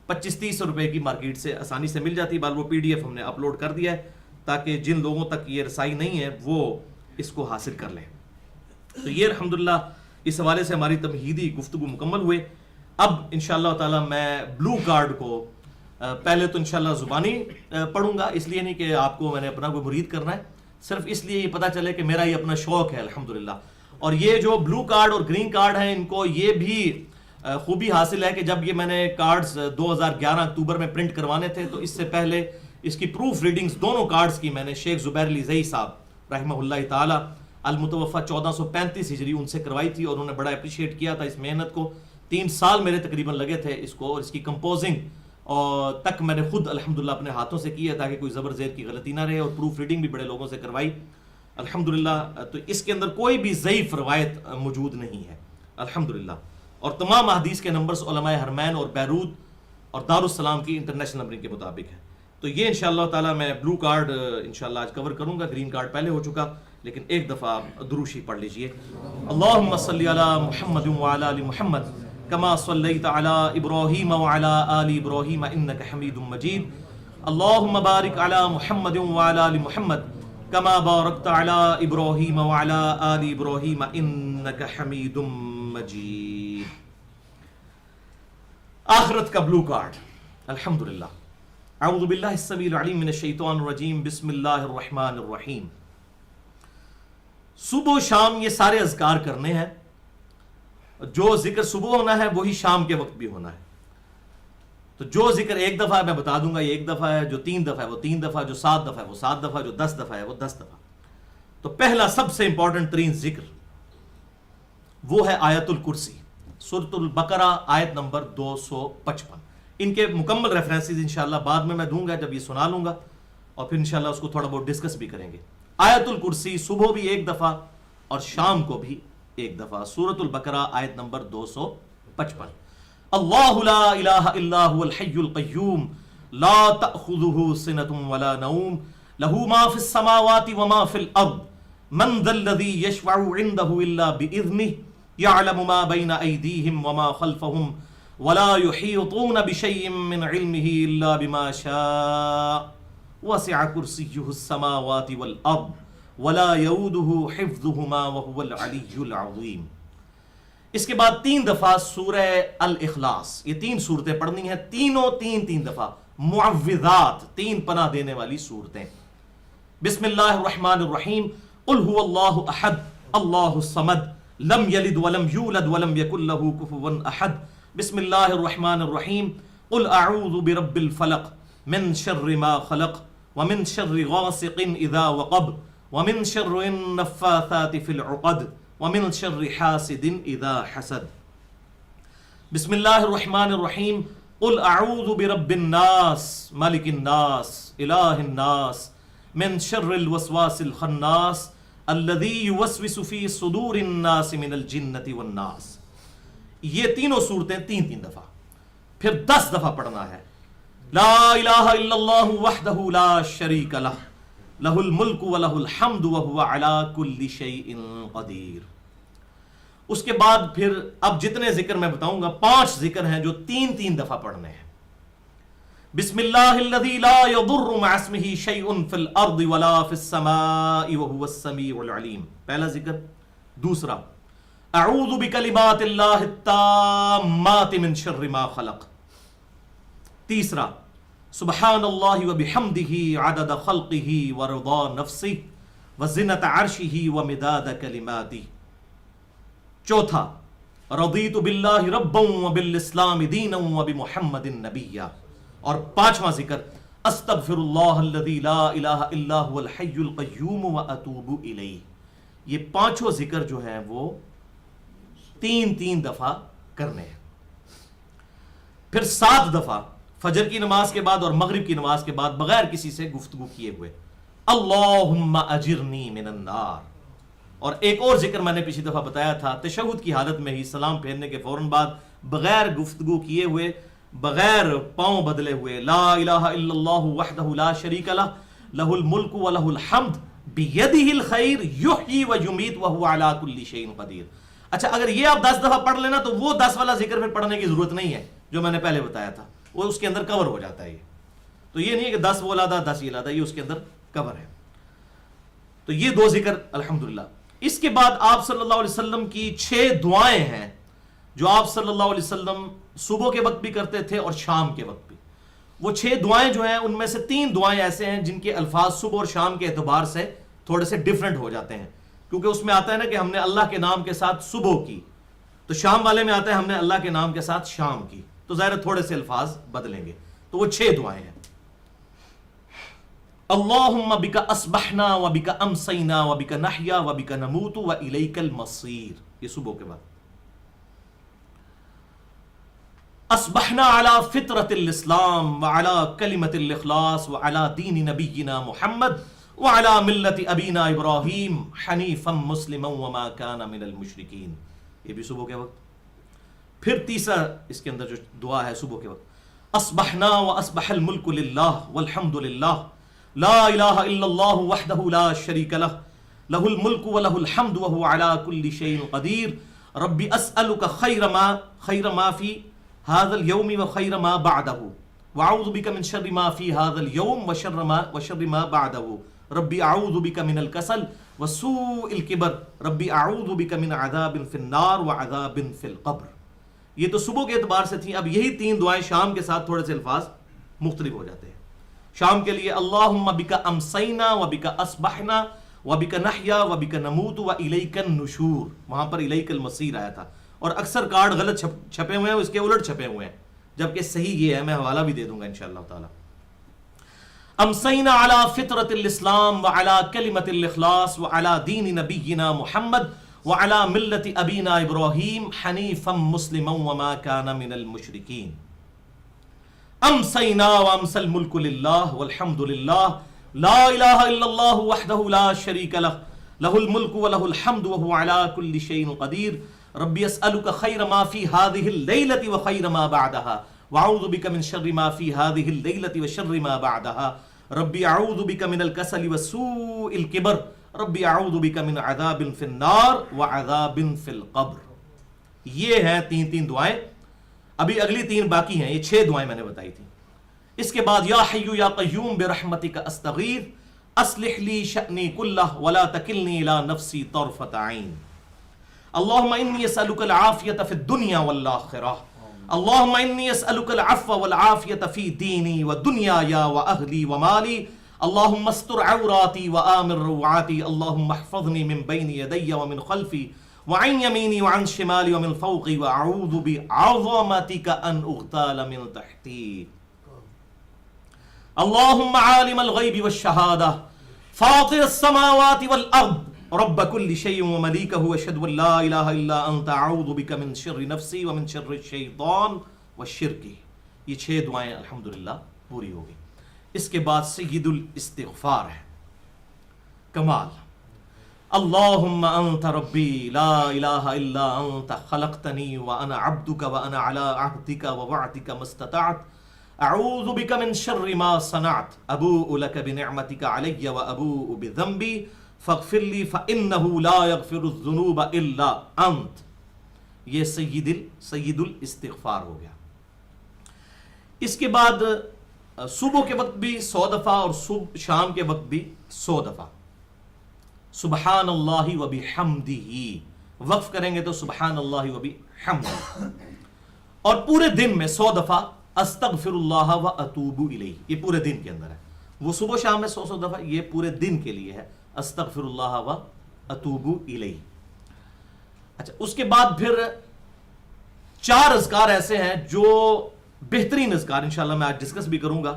25-30 روپے کی مارکیٹ سے آسانی سے مل جاتی ہے، بال وہ PDF ہم نے اپلوڈ کر دیا ہے تاکہ جن لوگوں تک یہ رسائی نہیں ہے وہ اس کو حاصل کر لیں۔ تو یہ الحمدللہ اس حوالے سے ہماری تمہیدی گفتگو مکمل ہوئے۔ اب انشاءاللہ تعالی میں بلو کارڈ کو پہلے تو انشاءاللہ زبانی پڑھوں گا، اس لیے نہیں کہ آپ کو میں نے اپنا کوئی مرید کرنا ہے، صرف اس لیے یہ پتہ چلے کہ میرا یہ اپنا شوق ہے الحمدللہ۔ اور یہ جو بلو کارڈ اور گرین کارڈ ہیں، ان کو یہ بھی خوبی حاصل ہے کہ جب یہ میں نے کارڈز 2011 اکتوبر میں پرنٹ کروانے تھے تو اس سے پہلے اس کی پروف ریڈنگز دونوں کارڈز کی میں نے شیخ زبیر علی زئی صاحب رحمہ اللہ تعالی المتوفا 1435 ہجری ان سے کروائی تھی، اور انہوں نے بڑا اپریشیٹ کیا تھا اس محنت کو. 3 سال میرے تقریباً لگے تھے اس کو، اور اس کی کمپوزنگ اور تک میں نے خود الحمدللہ اپنے ہاتھوں سے کی ہے تاکہ کوئی زبر زیر کی غلطی نہ رہے، اور پروف ریڈنگ بھی بڑے لوگوں سے کروائی الحمدللہ. تو اس کے اندر کوئی بھی ضعیف روایت موجود نہیں ہے الحمدللہ، اور تمام احادیث کے نمبرز علماء حرمین اور بیروت اور دارالسلام کی انٹرنیشنل نمبرنگ کے مطابق ہے. تو یہ انشاءاللہ تعالی میں بلو کارڈ انشاءاللہ آج کور کروں گا، گرین کارڈ پہلے ہو چکا، لیکن ایک دفعہ دروشی پڑھ لیجئے. اللہم صلی علی محمد وعلی آل محمد کما صلیت علی ابراہیم وعلی آل ابراہیم انک حمید مجید. اللہم بارک علی محمد وعلی آل محمد کما بارکت علی ابراہیم وعلی آل ابراہیم انک حمید مجید. آخرت کا بلو کارڈ الحمدللہ. اعوذ باللہ السمیع العلیم من الشیطان الرجیم، بسم اللہ الرحمن الرحیم. صبح و شام یہ سارے اذکار کرنے ہیں. جو ذکر صبح ہونا ہے وہی شام کے وقت بھی ہونا ہے. تو جو ذکر ایک دفعہ میں بتا دوں گا یہ ایک دفعہ ہے، جو 3 دفعہ ہے وہ 3 دفعہ، جو 7 دفعہ ہے وہ 7 دفعہ، جو 10 دفعہ ہے وہ 10 دفعہ. تو پہلا سب سے امپورٹنٹ ترین ذکر وہ ہے آیت الکرسی، سورۃ البقرہ آیت نمبر 255. ان کے مکمل ریفرنسز انشاءاللہ بعد میں دوں گا جب یہ سنا لوں گا، اور پھر انشاءاللہ اس کو تھوڑا بہت ڈسکس بھی کریں گے. آیت الکرسی صبح بھی ایک دفعہ اور شام کو بھی ایک دفعہ. سورۃ البقرہ آیت نمبر 255. اللہ لا الہ الا هو الحی القیوم لا تأخذہ سنۃ ولا نوم لہ ما فی السماوات وما فی الارض من ذا الذی یشفع عندہ الا بإذنہ یعلم ما بین ایدیہم وما خلفہم ولا یحیطون بشیء من علمہ الا بما شاء وسع کرسیہ السماوات والارض ولا یؤودہ حفظہما وہو العلی العظیم. اس کے بعد 3 دفعہ سورہ الاخلاص. یہ 3 صورتیں پڑھنی ہیں، تینوں 3 دفعہ معوذات، 3 پناہ دینے والی صورتیں. بسم اللہ الرحمن الرحیم. قل هو اللہ احد اللہ الصمد لم یلد ولم یولد ولم یکن له کفوا احد. بسم اللہ الرحمن الرحیم. قل اعوذ برب الفلق من شر ما خلق ومن شر غاسق اذا وقب ومن شر النفاثات في العقد ومن شر حاسد اذا حسد. بسم اللہ الرحمن الرحیم. قل اعوذ برب الناس ملک الناس الہ الناس من شر الوسواس الخناس الذی یوسوس فی صدور الناس من الجنۃ والناس. یہ تینوں صورتیں 3 دفعہ، پھر 10 دفعہ پڑھنا ہے. لا الہ الا اللہ وحدہ لا شریک لہ لہ الملک ولہ الحمد وہو علی کل شیء قدیر. اس کے بعد پھر اب جتنے ذکر میں بتاؤں گا 5 ذکر ہیں جو 3 دفعہ پڑھنے ہیں. بسم اللہ الذی لا یضر مع اسمہ شیء فی الارض ولا فی السماء وہو السمیع العلیم. پہلا ذکر. دوسرا اعوذ بکلمات اللہ التامات من شر ما خلق. تیسرا سبحان اللہ وبحمدہ عدد خلقہ ورضا نفسہ وزنۃ عرشہ ومداد کلماتہ. چوتھا رضیت باللہ ربا وبالاسلام دینا وبمحمد نبیا. اور 5واں ذکر استغفر اللہ الذی لا الہ الا هو الحی القیوم واتوب الیہ. یہ 5 ذکر جو ہیں وہ 3 دفعہ کرنے ہیں. پھر 7 دفعہ فجر کی نماز کے بعد اور مغرب کی نماز کے بعد بغیر کسی سے گفتگو کیے ہوئے اللہم اجرنی من النار. اور ایک اور ذکر میں نے پچھلی دفعہ بتایا تھا، تشہد کی حالت میں ہی سلام پھیرنے کے فوراً بعد بغیر گفتگو کیے ہوئے، بغیر پاؤں بدلے ہوئے لا الہ الا اللہ وحدہ لا شریک لہ لہ الملک ولہ الحمد بیدہ الخیر یحیی ویمیت وہو علی کل شیء قدیر. اچھا اگر یہ آپ 10 دفعہ پڑھ لینا تو وہ 10 والا ذکر پھر پڑھنے کی ضرورت نہیں ہے جو میں نے پہلے بتایا تھا، وہ اس کے اندر کور ہو جاتا ہے. یہ تو یہ نہیں ہے کہ 10 وہ لادا 10 یہ لادا، یہ اس کے اندر کور ہے. تو یہ 2 ذکر الحمدللہ. اس کے بعد آپ صلی اللہ علیہ وسلم کی 6 دعائیں ہیں جو آپ صلی اللہ علیہ وسلم صبح کے وقت بھی کرتے تھے اور شام کے وقت بھی. وہ 6 دعائیں جو ہیں ان میں سے 3 دعائیں ایسے ہیں جن کے الفاظ صبح اور شام کے اعتبار سے تھوڑے سے ڈیفرنٹ ہو جاتے ہیں، کیونکہ اس میں آتا ہے نا کہ ہم نے اللہ کے نام کے ساتھ صبح کی، تو شام والے میں آتا ہے ہم نے اللہ کے نام کے ساتھ شام کی، تو ظاہر تھوڑے سے الفاظ بدلیں گے. تو وہ 6 دعائیں ہیں. اللہم بک اصبحنا و بک امسینا و بک نحیا و بک نموت و الیک المصیر. یہ صبح کے بعد. اصبحنا علی فطرت الاسلام و علی کلمت الاخلاص و علی دین نبینا محمد و علی ملت ابینا ابراہیم حنیفا مسلما وما کان من المشرکین. یہ بھی صبح کے وقت. پھر تیسرا اس کے اندر جو دعا ہے صبح کے وقت، اصبحنا و اصبح الملک للہ والحمد للہ لا الہ الا اللہ وحدہ لا شریک لہ لہ الملک و لہ الحمد وہو علی کل شیء قدیر ربی اسألک خیر ما فی هذا اليوم وخیر ما بعدہ واعوذ بک من شر ما فی هذا اليوم وشر ما بعدہ ربی اعوذ بک من الکسل وسوء الکبر ربی اعوذ بک من عذاب فی النار وعذاب فی القبر. یہ تو صبح کے اعتبار سے تھیں. اب یہی تین دعائیں شام کے ساتھ تھوڑے سے الفاظ مختلف ہو جاتے ہیں. شام کے لیے اللہم بک امسینا و بک اصبحنا و بک نحیا و بک نموت و الیک النشور. وہاں پر الیک المصیر آیا تھا اور اکثر کارڈ غلط چھپے ہوئے ہیں، اس کے الٹ چھپے ہوئے ہیں، جبکہ صحیح یہ ہے. میں حوالہ بھی دے دوں گا انشاءاللہ تعالی. امسینا علی فطرت الاسلام و علی کلمت الاخلاص و علی دین نبینا محمد وعلى ملت ابینا ابراہیم حنیفا مسلما وما کان من المشرکین. امسینا وامسی الملک للہ والحمد للہ لا الہ الا اللہ وحدہ لا شریک لہ لہ الملک ولہ الحمد وہو علی کل شیء قدیر ربی اسألک خیر ما فی هذه اللیلۃ وخیر ما بعدها واعوذ بک من شر ما فی هذه اللیلۃ وشر ما بعدها ربی اعوذ بک من الکسل وسوء الکبر ربی اعوذ بک من عذاب فی النار وعذاب فی القبر. یہ ہیں تین دعائیں. ابھی اگلی تین باقی ہیں. یہ 6 دعائیں میں نے بتائی تھی. اس کے بعد یا حی یا قیوم برحمتک استغیث اصلح لی شأنی کلہ ولا تکلنی الی نفسی طرفۃ عین. اللہم انی اسألک العافیۃ فی الدنیا والآخرہ. اللہم انی اسألک العفو والعافیۃ فی دینی ودنیایا واہلی ومالی. اللہم استر عوراتی وآمن روعاتی. اللہم احفظنی من بین یدی ومن خلفی وعن یمینی وعن شمالی ومن فوقی واعوذ بعظمتک ان اغتال من تحتی. اللہم عالم الغیب والشہادہ فاطر السماوات والارض رب کل شیء وملیکہ اشہد ان لا الہ الا انت اعوذ بک من شر نفسی ومن شر الشیطان والشرک. یہ 6 دعائیں الحمدللہ پوری ہو گئی. اس کے بعد سید الاستغفار ہے. کمال. اللہم انت ربی لا الہ الا انت خلقتنی وانا عبدک وانا علی عہدک ووعدک ما استطعت اعوذ بک من شر ما صنعت ابوء لک بنعمتک علی وابوء بذنبی فاغفر لی فانہ لا یغفر الذنوب الا انت. یہ سید الاستغفار ہو گیا. اس کے بعد صبح کے وقت بھی 100 دفعہ اور شام کے وقت بھی 100 دفعہ سبحان اللہ و بحمدہ. وقف کریں گے تو سبحان اللہ و بحمدہ. اور پورے دن میں 100 دفعہ استغفر اللہ و اتوب الیہ. یہ پورے دن کے اندر ہے. وہ صبح شام میں 100 دفعہ، یہ پورے دن کے لیے ہے استغفر اللہ و اتوب الیہ. اچھا، اس کے بعد پھر 4 اذکار ایسے ہیں جو بہترین اذکار انشاءاللہ میں آج ڈسکس بھی کروں گا.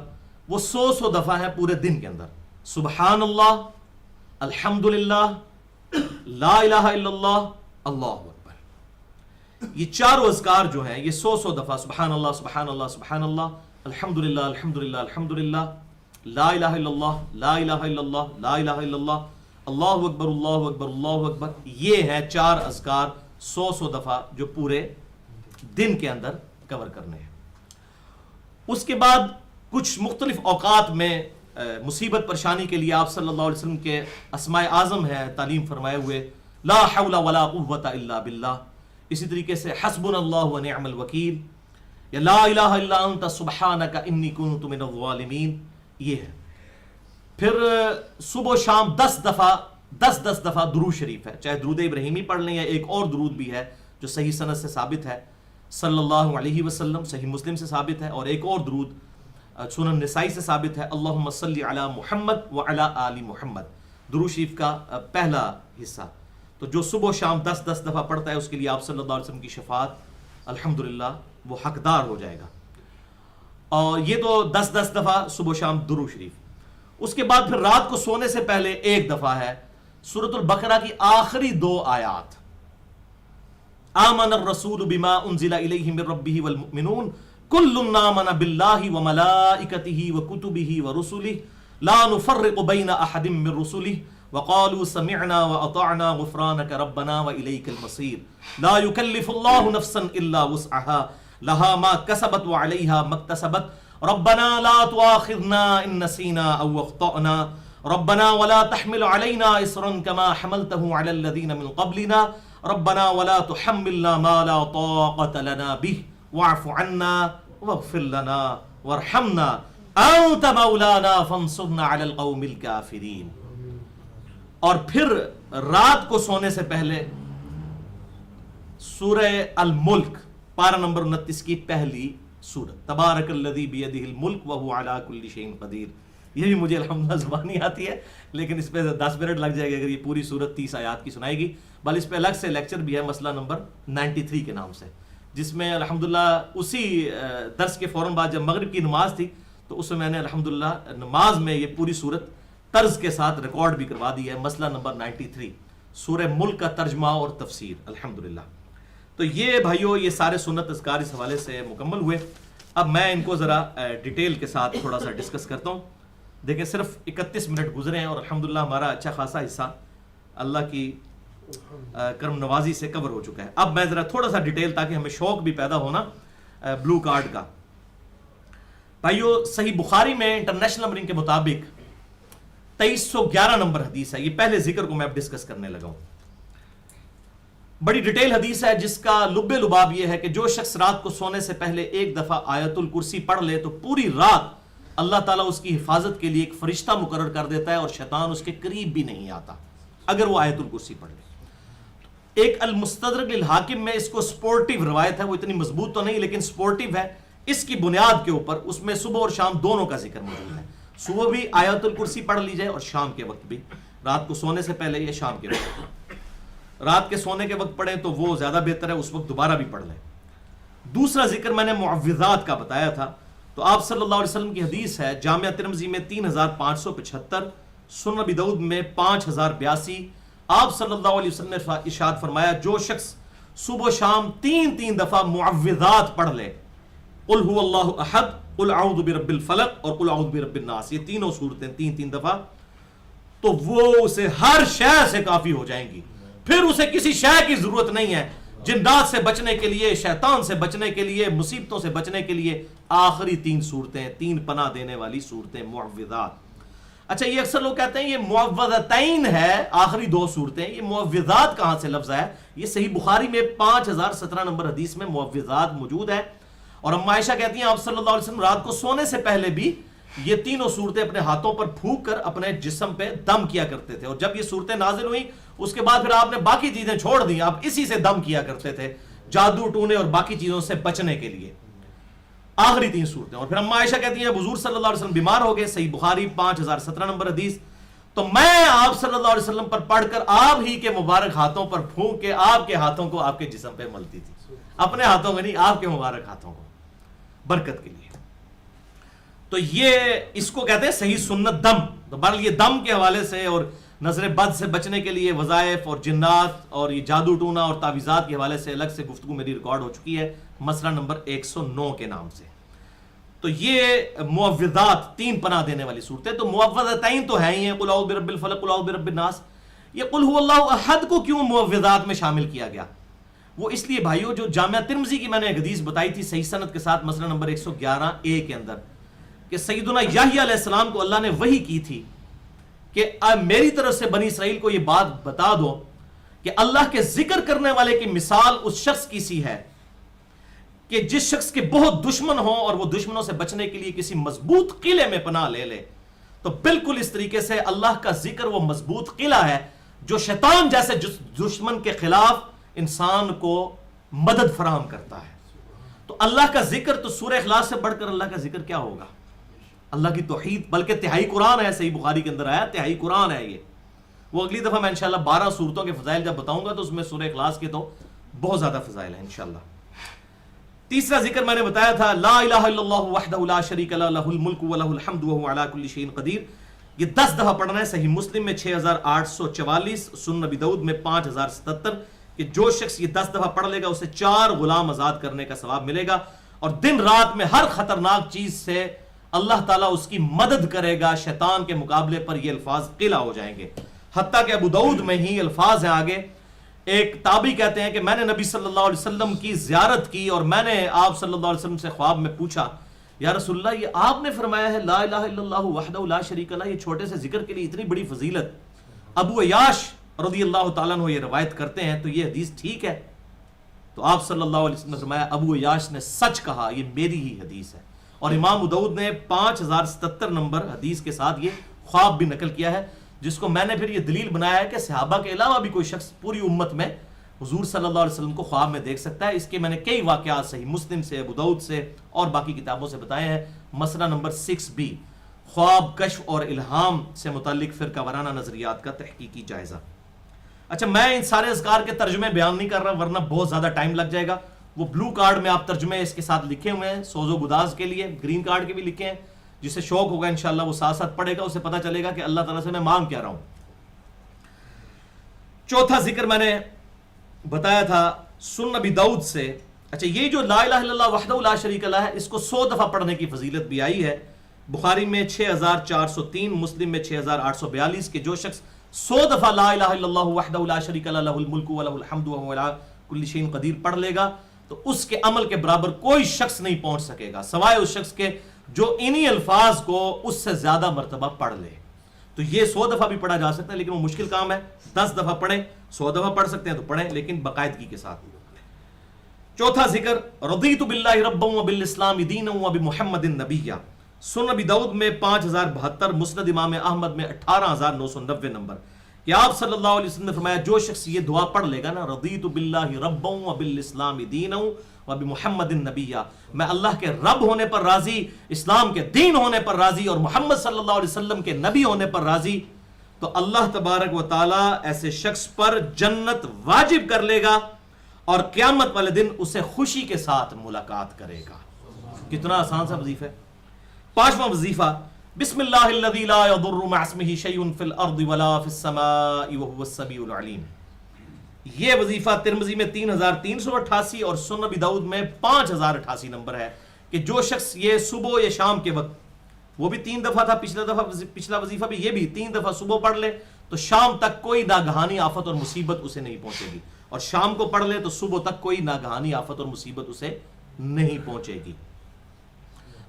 وہ 100 دفعہ ہیں پورے دن کے اندر. سبحان اللہ، الحمدللہ، لا الہ الا اللہ، اللہ اکبر. یہ 4 اذکار جو ہیں یہ 100 دفعہ سبحان اللہ سبحان اللہ سبحان اللہ، الحمدللہ الحمدللہ الحمدللہ، لا الہ الا اللہ لا الہ الا اللہ لا الہ الا اللہ، اللہ اکبر اللہ اکبر اللہ اکبر. یہ ہیں 4 اذکار 100 دفعہ جو پورے دن کے اندر کور کرنے ہیں. اس کے بعد کچھ مختلف اوقات میں مصیبت پریشانی کے لیے آپ صلی اللہ علیہ وسلم کے اسماء اعظم ہیں تعلیم فرمائے ہوئے، لا حول ولا قوت الا باللہ. اسی طریقے سے حسبنا اللہ و نعم الوکیل یا لا الہ الا انت سبحانک انی کنت من الظالمین. یہ ہے. پھر صبح و شام 10 دفعہ درود شریف ہے، چاہے درود ابراہیمی پڑھ لیں یا ایک اور درود بھی ہے جو صحیح سند سے ثابت ہے صلی اللہ علیہ وسلم، صحیح مسلم سے ثابت ہے، اور ایک اور درود سنن نسائی سے ثابت ہے، اللہم صلی علی محمد وعلی آل محمد. درود شریف کا پہلا حصہ. تو جو صبح و شام 10 دفعہ پڑھتا ہے اس کے لیے آپ صلی اللہ علیہ وسلم کی شفاعت الحمدللہ وہ حقدار ہو جائے گا. اور یہ تو 10 دفعہ صبح و شام درود شریف. اس کے بعد پھر رات کو سونے سے پہلے ایک دفعہ ہے سورۃ البقرہ کی آخری 2 آیات، آمن الرسول بما انزل الیہ من ربہ والمؤمنون کل آمن باللہ وملائکتہ وکتبہ ورسلہ لا نفرق بین احد من رسلہ وقالوا سمعنا واطعنا غفرانک ربنا والیک المصیر لا یکلف اللہ نفسا الا وسعها لها ما کسبت وعلیہا ما اکتسبت ربنا لا تؤاخذنا ان نسینا او اخطأنا ربنا ولا تحمل علينا إصرا كما حملته على الذين من قبلنا ربنا ولا تحملنا ما لا طاقة لنا به واعف عنا واغفر لنا وارحمنا أنت مولانا فانصرنا على القوم الكافرين. اور پھر رات کو سونے سے پہلے سورہ الملک پارہ نمبر 29 کی پہلی سورت، تبارک الذی بیدہ الملک وہو علی کل شیء قدیر. یہ بھی مجھے الحمدللہ زبانی آتی ہے لیکن اس پہ 10 منٹ لگ جائے گا اگر یہ پوری سورت 30 آیات کی سنائے گی. بل اس پہ الگ سے لیکچر بھی ہے مسئلہ نمبر 93 کے نام سے، جس میں الحمدللہ اسی درس کے فوراً بعد جب مغرب کی نماز تھی تو اس میں میں نے الحمدللہ نماز میں یہ پوری سورت طرز کے ساتھ ریکارڈ بھی کروا دی ہے. مسئلہ نمبر 93 سورہ ملک کا ترجمہ اور تفسیر الحمدللہ. تو یہ بھائیو یہ سارے سنت اذکار اس حوالے سے مکمل ہوئے. اب میں ان کو ذرا ڈیٹیل کے ساتھ تھوڑا سا ڈسکس کرتا ہوں. دیکھیں صرف 31 منٹ گزرے ہیں اور الحمدللہ ہمارا اچھا خاصا حصہ اللہ کی کرم نوازی سے کور ہو چکا ہے. اب میں ذرا تھوڑا سا ڈیٹیل تاکہ ہمیں شوق بھی پیدا ہونا بلو کارڈ کا. بھائیو صحیح بخاری میں انٹرنیشنل نمبرنگ کے مطابق 2311 نمبر حدیث ہے. یہ پہلے ذکر کو میں اب ڈسکس کرنے لگا ہوں. بڑی ڈیٹیل حدیث ہے جس کا لب لباب یہ ہے کہ جو شخص رات کو سونے سے پہلے ایک دفعہ آیت الکرسی پڑھ لے تو پوری رات اللہ تعالیٰ اس کی حفاظت کے لیے ایک فرشتہ مقرر کر دیتا ہے اور شیطان اس کے قریب بھی نہیں آتا اگر وہ آیت الکرسی پڑھ لے. ایک المستدرک للحاکم میں اس کو سپورٹیو روایت ہے، وہ اتنی مضبوط تو نہیں لیکن سپورٹیو ہے. اس کی بنیاد کے اوپر اس میں صبح اور شام دونوں کا ذکر موجود ہے. صبح بھی آیت الکرسی پڑھ لی جائے اور شام کے وقت بھی، رات کو سونے سے پہلے یا شام کے وقت. رات کے سونے کے وقت پڑھیں تو وہ زیادہ بہتر ہے، اس وقت دوبارہ بھی پڑھ لیں. دوسرا ذکر میں نے معوذات کا بتایا تھا. تو آپ صلی اللہ علیہ وسلم کی حدیث ہے جامعہ ترمذی میں 3575، سنن ابی داؤد میں 5082. آپ صلی اللہ علیہ وسلم نے ارشاد فرمایا جو شخص صبح و شام 3 دفعہ معوذات پڑھ لے، قل هو اللہ احد، قل اعوذ برب الفلق اور قل اعوذ برب الناس، یہ تینوں صورتیں 3 دفعہ، تو وہ اسے ہر شے سے کافی ہو جائیں گی. پھر اسے کسی شے کی ضرورت نہیں ہے. جنات سے بچنے کے لیے، شیطان سے بچنے کے لیے، مصیبتوں سے بچنے کے لیے آخری 3 صورتیں، 3 پناہ دینے والی صورتیں معوذات. اچھا یہ اکثر لوگ کہتے ہیں یہ معوذتین ہے آخری 2 صورتیں، یہ معوذات کہاں سے لفظ ہے؟ یہ صحیح بخاری میں 5017 نمبر حدیث میں معوذات موجود ہے. اور ام عائشہ کہتی ہیں آپ صلی اللہ علیہ وسلم رات کو سونے سے پہلے بھی یہ تینوں صورتیں اپنے ہاتھوں پر پھونک کر اپنے جسم پہ دم کیا کرتے تھے. اور جب یہ صورتیں نازل ہوئیں اس کے بعد پھر آپ نے باقی چیزیں چھوڑ دیں، آپ اسی سے دم کیا کرتے تھے جادو ٹونے اور باقی چیزوں سے بچنے کے لیے. آخری 3 صورتیں. اور پھر ام عائشہ کہتی ہیں حضور صلی اللہ علیہ وسلم بیمار ہو گئے، صحیح بخاری 5017 نمبر حدیث، تو میں آپ صلی اللہ علیہ وسلم پر پڑھ کر آپ ہی کے مبارک ہاتھوں پر پھونک کے آپ کے ہاتھوں کو آپ کے جسم پہ ملتی تھی. اپنے ہاتھوں کو نہیں، آپ کے مبارک ہاتھوں کو، برکت کے لیے. تو یہ اس کو کہتے ہیں صحیح سنت دم. تو بہرحال یہ دم کے حوالے سے اور نظر بد سے بچنے کے لیے وظائف اور جنات اور یہ جادو ٹونا اور تعویذات کے حوالے سے الگ سے گفتگو میری ریکارڈ ہو چکی ہے مسئلہ نمبر 109 کے نام سے. تو یہ معوذات 3 پناہ دینے والی صورتیں. تو معوذتین تو ہیں ہی ہیں، قل اعوذ برب الفلق قل اعوذ برب الناس. یہ قل هو اللہ احد کو کیوں معوذات میں شامل کیا گیا؟ وہ اس لیے بھائیو جو جامعہ ترمذی کی میں نے ایک حدیث بتائی تھی صحیح سند کے ساتھ مسئلہ نمبر 111A کے اندر کہ سیدنا یحییٰ علیہ السلام کو اللہ نے وحی کی تھی کہ میری طرف سے بنی اسرائیل کو یہ بات بتا دو کہ اللہ کے ذکر کرنے والے کی مثال اس شخص کی سی ہے کہ جس شخص کے بہت دشمن ہوں اور وہ دشمنوں سے بچنے کے لیے کسی مضبوط قلعے میں پناہ لے لے. تو بالکل اس طریقے سے اللہ کا ذکر وہ مضبوط قلعہ ہے جو شیطان جیسے دشمن کے خلاف انسان کو مدد فراہم کرتا ہے. تو اللہ کا ذکر تو سورہ اخلاص سے بڑھ کر اللہ کا ذکر کیا ہوگا؟ اللہ کی توحید، بلکہ تہائی قرآن ہے. صحیح بخاری کے اندر آیا تہائی قرآن ہے یہ. وہ اگلی دفعہ میں انشاءاللہ 12 صورتوں کے فضائل جب بتاؤں گا تو اس میں سورہ اخلاص کے تو بہت زیادہ فضائل ہیں انشاءاللہ. تیسرا ذکر میں نے بتایا تھا لا الہ الا اللہ وحدہ لا شریک لہ لہ الملک ولہ الحمد وہو علی کل شیء قدیر. یہ 10 دفعہ پڑھنا ہے. صحیح مسلم میں 6844, سنن نبی داؤد میں 5077 کہ جو شخص یہ 10 دفعہ پڑھ لے گا اسے 4 غلام آزاد کرنے کا ثواب ملے گا, اور دن رات میں ہر خطرناک چیز سے اللہ تعالیٰ اس کی مدد کرے گا. شیطان کے مقابلے پر یہ الفاظ قلعہ ہو جائیں گے. حتیٰ کہ ابو داؤد میں ہی الفاظ ہیں آگے, ایک تابعی کہتے ہیں کہ میں نے نبی صلی اللہ علیہ وسلم کی زیارت کی اور میں نے آپ صلی اللہ علیہ وسلم سے خواب میں پوچھا, یا رسول اللہ یہ آپ نے فرمایا ہے لا الہ الا اللہ وحدہ لا شریک لہ, یہ چھوٹے سے ذکر کے لیے اتنی بڑی فضیلت. ابو عیاش رضی اللہ تعالیٰ عنہ یہ روایت کرتے ہیں, تو یہ حدیث ٹھیک ہے؟ تو آپ صلی اللہ علیہ وسلم نے فرمایا ابو عیاش نے سچ کہا, یہ میری ہی حدیث ہے. اور امام ابو داؤد نے 5077 نمبر حدیث کے ساتھ یہ خواب بھی نقل کیا ہے, جس کو میں نے پھر یہ دلیل بنایا ہے کہ صحابہ کے علاوہ بھی کوئی شخص پوری امت میں حضور صلی اللہ علیہ وسلم کو خواب میں دیکھ سکتا ہے. اس کے میں نے کئی واقعات صحیح مسلم سے, ابو داؤد سے اور باقی کتابوں سے بتائے ہیں. مسئلہ نمبر 6B, خواب, کشف اور الہام سے متعلق فرقہ وارانہ نظریات کا تحقیقی جائزہ. اچھا, میں ان سارے اذکار کے ترجمے بیان نہیں کر رہا ورنہ بہت زیادہ ٹائم لگ جائے گا. وہ بلو کارڈ میں آپ ترجمے اس کے ساتھ لکھے ہوئے ہیں سوز و گداز کے لیے, گرین کارڈ کے بھی لکھے ہیں. جسے شوق ہوگا انشاءاللہ وہ ساتھ ساتھ پڑھے گا, اسے پتہ چلے گا کہ اللہ تعالیٰ سے میں مانگ کیا رہا ہوں. چوتھا ذکر میں نے بتایا تھا سنن نبی داؤد سے. اچھا, یہ جو لا الہ الا اللہ وحدہ لا شریک لہ ہے, اس کو 100 دفعہ پڑھنے کی فضیلت بھی آئی ہے. بخاری میں 6403, مسلم میں 6842 کہ جو شخص 100 دفعہ لا الہ الا اللہ وحدہ لا شریک لہ لہ الملک و لہ الحمد وهو علی کل شیء قدیر پڑھ لے گا تو اس کے عمل کے برابر کوئی شخص نہیں پہنچ سکے گا سوائے اس شخص کے جو انہی الفاظ کو اس سے زیادہ مرتبہ پڑھ لے. تو یہ 100 دفعہ بھی پڑھا جا سکتا ہے, لیکن وہ مشکل کام ہے. 10 دفعہ پڑھیں, 100 دفعہ پڑھ سکتے ہیں تو پڑھیں, لیکن باقاعدگی کے ساتھ. چوتھا ذکر رضیت باللہ ربا وبالاسلام دینا وبمحمد نبیا, سنن نبی داؤد میں 5072, مسند امام احمد میں 18990 نمبر کہ آپ صلی اللہ علیہ وسلم نے فرمایا جو شخص یہ دعا پڑھ لے گا نا, رضیت باللہ ربا وبالاسلام دینا وبمحمد نبیا, میں اللہ کے رب ہونے پر راضی, اسلام کے دین ہونے پر راضی اور محمد صلی اللہ علیہ وسلم کے نبی ہونے پر راضی, تو اللہ تبارک و تعالی ایسے شخص پر جنت واجب کر لے گا اور قیامت والے دن اسے خوشی کے ساتھ ملاقات کرے گا. کتنا آسان سا وظیفہ ہے. 5واں وظیفہ, بسم اللہ الذی لا یضر مع اسمہ شیء فی الارض ولا فی السماء وهو السمیع العلیم. یہ وظیفہ ترمذی میں 3388 اور سنن نبی داؤد میں 5088 نمبر ہے کہ جو شخص یہ صبح یا شام کے وقت, وہ بھی 3 دفعہ تھا پچھلا وظیفہ بھی, یہ بھی 3 دفعہ صبح پڑھ لے تو شام تک کوئی ناگہانی آفت اور مصیبت اسے نہیں پہنچے گی, اور شام کو پڑھ لے تو صبح تک کوئی ناگہانی آفت اور مصیبت اسے نہیں پہنچے گی.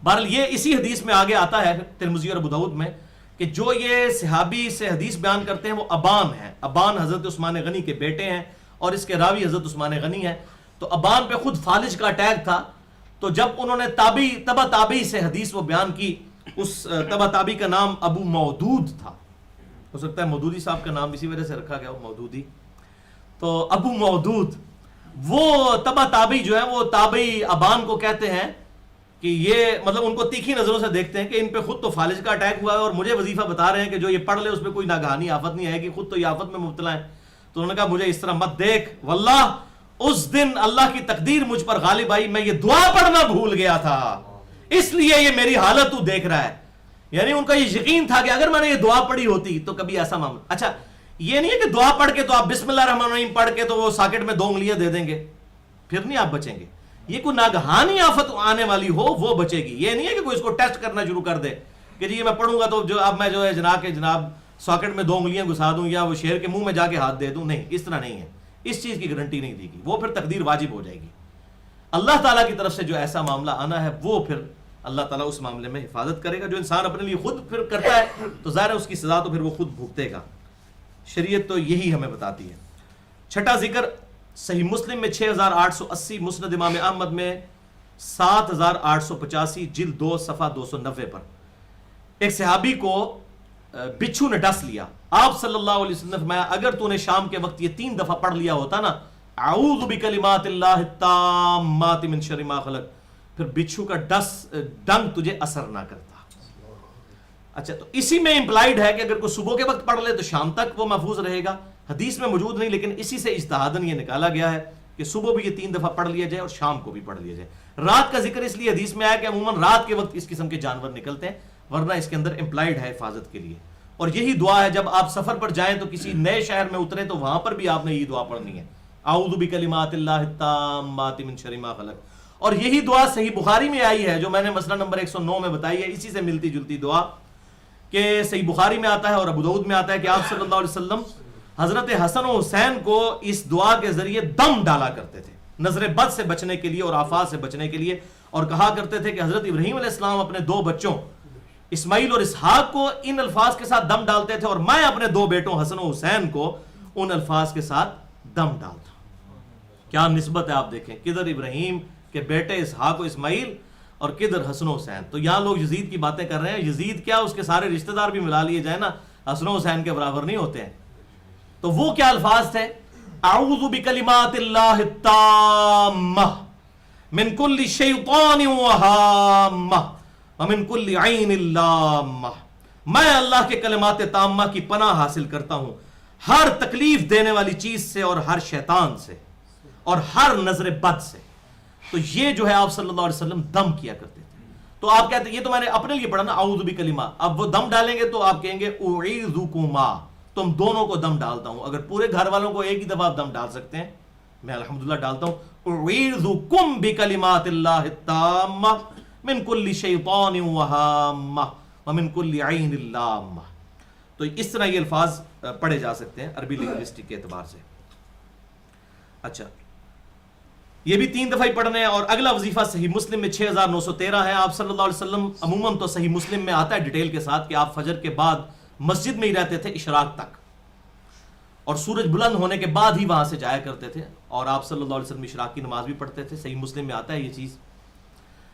بہرحال یہ اسی حدیث میں آگے آتا ہے ترمذی اور ابو داؤد میں کہ جو یہ صحابی سے حدیث بیان کرتے ہیں وہ ابان ہیں. ابان حضرت عثمان غنی کے بیٹے ہیں اور اس کے راوی حضرت عثمان غنی ہیں. تو ابان پہ خود فالج کا اٹیک تھا, تو جب انہوں نے تبع تابعی سے حدیث وہ بیان کی, اس تبع تابعی کا نام ابو مودود تھا. ہو سکتا ہے مودودی صاحب کا نام اسی وجہ سے رکھا گیا, مودودی. تو ابو مودود وہ تبع تابعی جو ہے وہ تابعی ابان کو کہتے ہیں کہ یہ مطلب ان کو تیکھی نظروں سے دیکھتے ہیں کہ ان پہ خود تو فالج کا اٹیک ہوا ہے اور مجھے وظیفہ بتا رہے ہیں کہ جو یہ پڑھ لے اس پہ کوئی ناگہانی آفت نہیں آئے گی, خود تو یہ آفت میں مبتلا ہے. تو انہوں نے کہا مجھے اس طرح مت دیکھ, واللہ اس دن اللہ کی تقدیر مجھ پر غالب آئی, میں یہ دعا پڑھنا بھول گیا تھا اس لیے یہ میری حالت تو دیکھ رہا ہے. یعنی ان کا یہ یقین تھا کہ اگر میں نے یہ دعا پڑھی ہوتی تو کبھی ایسا معاملہ. اچھا, یہ نہیں ہے کہ دعا پڑھ کے تو آپ بسم اللہ الرحمن الرحیم پڑھ کے تو وہ ساکٹ میں 2 انگلیاں دے دیں گے, پھر نہیں آپ بچیں گے. یہ کوئی ناگہانی آفت آنے والی ہو وہ بچے گی. یہ نہیں ہے کہ کوئی اس کو ٹیسٹ کرنا شروع کر دے کہ جی میں پڑھوں گا تو جو اب میں جو ہے جناب ساکٹ میں 2 انگلیاں گھسا دوں یا وہ شیر کے منہ میں جا کے ہاتھ دے دوں. نہیں, اس طرح نہیں ہے, اس چیز کی گارنٹی نہیں دی گی, وہ پھر تقدیر واجب ہو جائے گی. اللہ تعالیٰ کی طرف سے جو ایسا معاملہ آنا ہے وہ پھر اللہ تعالیٰ اس معاملے میں حفاظت کرے گا. جو انسان اپنے لیے خود پھر کرتا ہے تو ظاہر ہے اس کی سزا تو پھر وہ خود بھگتے گا. شریعت تو یہی ہمیں بتاتی ہے. چھٹا ذکر صحیح مسلم میں 6880, مسند امام احمد میں 7885, جلد 2 صفحہ 290 پر ایک صحابی کو بچھو نے ڈس لیا. آپ صلی اللہ علیہ وسلم نے فرمایا اگر تو نے شام کے وقت یہ 3 دفعہ پڑھ لیا ہوتا نا, اعوذ بکلمات اللہ التامات من شر ما خلق, پھر بچھو کا ڈنگ تجھے اثر نہ کرتا. اچھا, تو اسی میں امپلائیڈ ہے کہ اگر کوئی صبح کے وقت پڑھ لے تو شام تک وہ محفوظ رہے گا. حدیث میں موجود نہیں, لیکن اسی سے اجتہاداً یہ نکالا گیا ہے کہ صبح بھی یہ 3 دفعہ پڑھ لیا جائے اور شام کو بھی پڑھ لیا جائے. رات کا ذکر اس لیے حدیث میں آیا کہ عموماً رات کے وقت اس قسم کے جانور نکلتے ہیں, ورنہ اس کے اندر امپلائیڈ ہے حفاظت کے لیے. اور یہی دعا ہے جب آپ سفر پر جائیں تو کسی نئے شہر میں اترے تو وہاں پر بھی آپ نے یہی دعا پڑھنی ہے، اعوذ بکلمات اللہ التامات من شر ما خلق. اور یہی دعا صحیح بخاری میں آئی ہے جو میں نے مسئلہ نمبر 109 میں بتائی ہے، اسی سے ملتی جلتی دعا کہ صحیح بخاری میں آتا ہے اور ابو داؤد میں آتا ہے کہ آپ صلی اللہ علیہ وسلم حضرت حسن و حسین کو اس دعا کے ذریعے دم ڈالا کرتے تھے نظر بد سے بچنے کے لیے اور آفات سے بچنے کے لیے، اور کہا کرتے تھے کہ حضرت ابراہیم علیہ السلام اپنے 2 بچوں اسماعیل اور اسحاق کو ان الفاظ کے ساتھ دم ڈالتے تھے، اور میں اپنے 2 بیٹوں حسن و حسین کو ان الفاظ کے ساتھ دم ڈالتا. کیا نسبت ہے آپ دیکھیں، کدھر ابراہیم کے بیٹے اسحاق و اسماعیل اور کدھر حسن و حسین. تو یہاں لوگ یزید کی باتیں کر رہے ہیں، یزید کیا اس کے سارے رشتہ دار بھی ملا لیے جائیں نا، حسن و حسین کے برابر نہیں ہوتے ہیں. تو وہ کیا الفاظ تھے؟ اعوذ بکلمات اللہ التامہ من کل شیطان وہامہ ومن کل عین لامہ. میں اللہ کے کلمات تامہ کی پناہ حاصل کرتا ہوں ہر تکلیف دینے والی چیز سے اور ہر شیطان سے اور ہر نظر بد سے. تو یہ جو ہے آپ صلی اللہ علیہ وسلم دم کیا کرتے تھے. تو آپ کہتے ہیں یہ تو میں نے اپنے لیے پڑھا نا اعوذ بکلمہ، اب وہ دم ڈالیں گے تو آپ کہیں گے اعیذکما، تم دونوں کو دم ڈالتا ہوں. اگر پورے گھر والوں کو ایک ہی دفعہ آپ دم ڈال سکتے ہیں، میں الحمدللہ ڈالتا ہوں اعیذکم بکلمات اللہ التامہ من کل شیطان وہامہ ومن کل عین لامہ. تو اس طرح یہ الفاظ پڑھے جا سکتے ہیں عربی لنگوسٹک کے اعتبار سے. اچھا، یہ بھی 3 دفعہ ہی پڑھنے ہیں. اور اگلا وظیفہ صحیح مسلم میں 6913 ہے. آپ صلی اللہ علیہ وسلم عموماً تو صحیح مسلم میں آتا ہے ڈیٹیل کے ساتھ کہ آپ فجر کے بعد مسجد میں ہی رہتے تھے اشراق تک، اور سورج بلند ہونے کے بعد ہی وہاں سے جایا کرتے تھے، اور آپ صلی اللہ علیہ وسلم اشراق کی نماز بھی پڑھتے تھے. صحیح مسلم میں آتا ہے یہ چیز.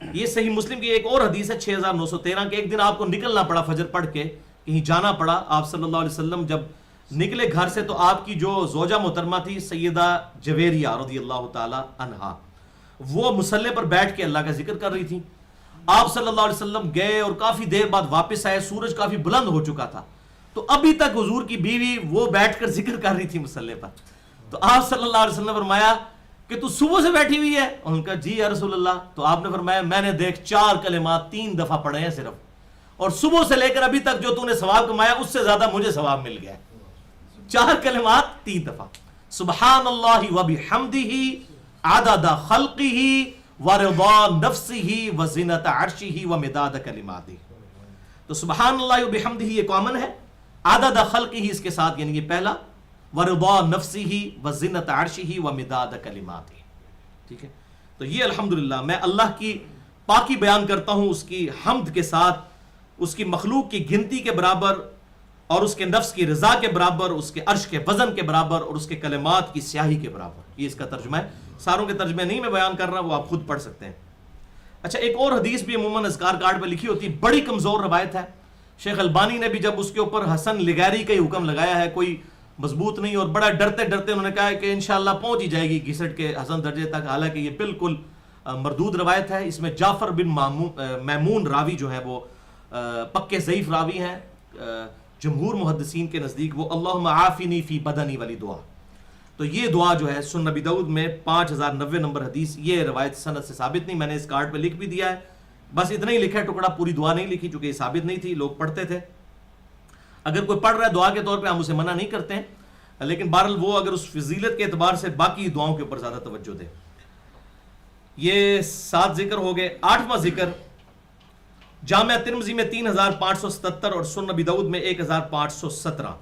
یہ صحیح مسلم کی ایک اور حدیث ہے 6913 کہ ایک دن آپ کو نکلنا پڑا فجر پڑھ کے، کہیں جانا پڑا. آپ صلی اللہ علیہ وسلم جب نکلے گھر سے تو آپ کی جو زوجہ محترمہ تھی سیدہ جویریہ رضی اللہ تعالی عنہا، وہ مصلی پر بیٹھ کے اللہ کا ذکر کر رہی تھی. آپ صلی اللہ علیہ وسلم گئے اور کافی دیر بعد واپس آئے، سورج کافی بلند ہو چکا تھا. تو ابھی تک حضور کی بیوی وہ بیٹھ کر ذکر کر رہی تھی مصلی پر. تو آپ صلی اللہ علیہ وسلم نے فرمایا کہ تو صبح سے بیٹھی ہوئی ہے؟ ان کا جی یا رسول اللہ. تو آپ نے فرمایا میں نے دیکھ 4 کلمات 3 دفعہ پڑھے ہیں صرف، اور صبح سے لے کر ابھی تک جو تو نے ثواب کمایا اس سے زیادہ مجھے ثواب مل گیا. 4 کلمات 3 دفعہ، سبحان اللہ وبحمدہ عدد خلقہ ورضا نفسہ وزنۃ عرشہ ومداد کلماتہ. تو سبحان اللہ وبحمدہ یہ کامن ہے، عدد خلقہ اس کے ساتھ یعنی یہ پہلا، ورضا نفسہ وزنۃ عرشہ ومداد کلماتہ. ٹھیک ہے، تو یہ الحمدللہ میں اللہ کی پاکی بیان کرتا ہوں اس کی حمد کے ساتھ، اس کی مخلوق کی گنتی کے برابر اور اس کے نفس کی رضا کے برابر، اس کے عرش کے وزن کے برابر اور اس کے کلمات کی سیاہی کے برابر. یہ اس کا ترجمہ ہے، ساروں کے ترجمے نہیں میں بیان کر رہا، وہ آپ خود پڑھ سکتے ہیں. اچھا، ایک اور حدیث بھی عموماً اذکار کارڈ پہ لکھی ہوتی، بڑی کمزور روایت ہے. شیخ البانی نے بھی جب اس کے اوپر حسن لغیری کا ہی حکم لگایا ہے، کوئی مضبوط نہیں، اور بڑا ڈرتے ڈرتے انہوں نے کہا ہے کہ انشاءاللہ پہنچ ہی جائے گی گھسٹ کے حسن درجے تک، حالانکہ یہ بالکل مردود روایت ہے. اس میں جعفر بن میمون راوی جو ہے وہ پکے ضعیف راوی ہیں. جمہور محدثین کے نزدیک وہ اللہم عافنی فی بدنی والی دعا، تو یہ دعا جو ہے سنن نبی داؤد میں 5090 نمبر حدیث، یہ روایت سند سے ثابت نہیں. میں نے اس کارڈ پہ لکھ بھی دیا ہے، بس اتنا ہی لکھا ہے ٹکڑا، پوری دعا نہیں لکھی چونکہ یہ ثابت نہیں تھی، لوگ پڑھتے تھے. اگر کوئی پڑھ رہا ہے دعا کے طور پہ ہم اسے منع نہیں کرتے ہیں، لیکن بہرحال وہ اگر اس فضیلت کے اعتبار سے باقی دعاؤں کے اوپر زیادہ توجہ دے. یہ 7 ذکر ہو گئے. 8واں ذکر جامعہ ترمذی میں 3577 اور سنن نبی داؤد میں 1517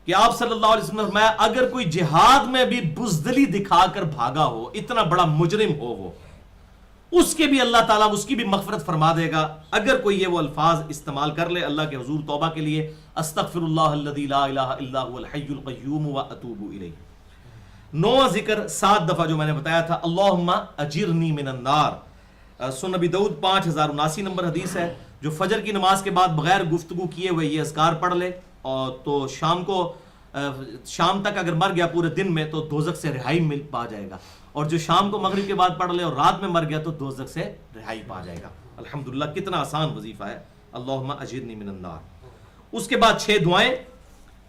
کہ آپ صلی اللہ علیہ وسلم نے فرمایا اگر کوئی جہاد میں بھی بزدلی دکھا کر بھاگا ہو، اتنا بڑا مجرم ہو وہ، اس کے بھی اللہ تعالیٰ اس کی بھی مغفرت فرما دے گا اگر کوئی یہ وہ الفاظ استعمال کر لے اللہ کے حضور توبہ کے لیے، استغفر اللہ الذی لا الہ الا هو الحی القیوم واتوب الیہ. 9واں ذکر 7 دفعہ جو میں نے بتایا تھا، اللہم اجرنی من النار. سنن نبی داؤد 5079 نمبر حدیث ہے. جو فجر کی نماز کے بعد بغیر گفتگو کیے ہوئے یہ اذکار پڑھ لے اور تو شام تک اگر مر گیا پورے دن میں تو دوزخ سے رہائی مل پا جائے گا، اور جو شام کو مغرب کے بعد پڑھ لے اور رات میں مر گیا تو دوزخ سے رہائی پا جائے گا. الحمدللہ کتنا آسان وظیفہ ہے، اللہم اجرنی من النار. اس کے بعد 6 دعائیں.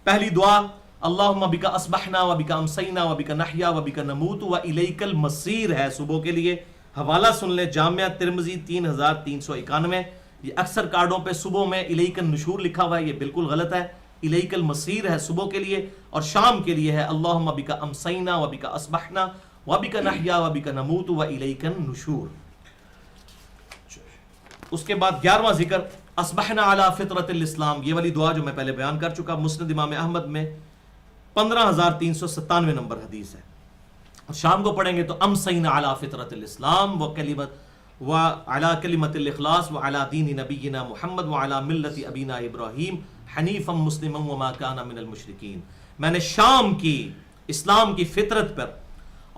پہلی دعا اللہم بک اصبحنا و بک امسینا و بک نحیا و بک نموت و الیک المصیر ہے صبح کے لیے. حوالہ سن لیں جامعہ ترمذی 3391. یہ اکثر کارڈوں پہ صبح میں الیک النشور لکھا ہوا ہے، یہ بالکل غلط ہے، الیک المصیر ہے صبح کے لیے، اور شام کے لیے ہے اللہم بک امسینا و بک اصبحنا و بک نحیا و بک نموت و الیک النشور۔ اس کے بعد 11واں ذکر اصبحنا علی فطرت الاسلام، یہ والی دعا جو میں پہلے بیان کر چکا، مسند امام احمد میں 15397 نمبر حدیث ہے، اور شام کو پڑھیں گے تو امسینا علی فطرت الاسلام وعلی کلمت الاخلاص وعلی دین نبینا محمد وعلی ملت ابینا ابراہیم حنیفا مسلما وما کان من المشرکین، میں نے شام کی اسلام کی فطرت پر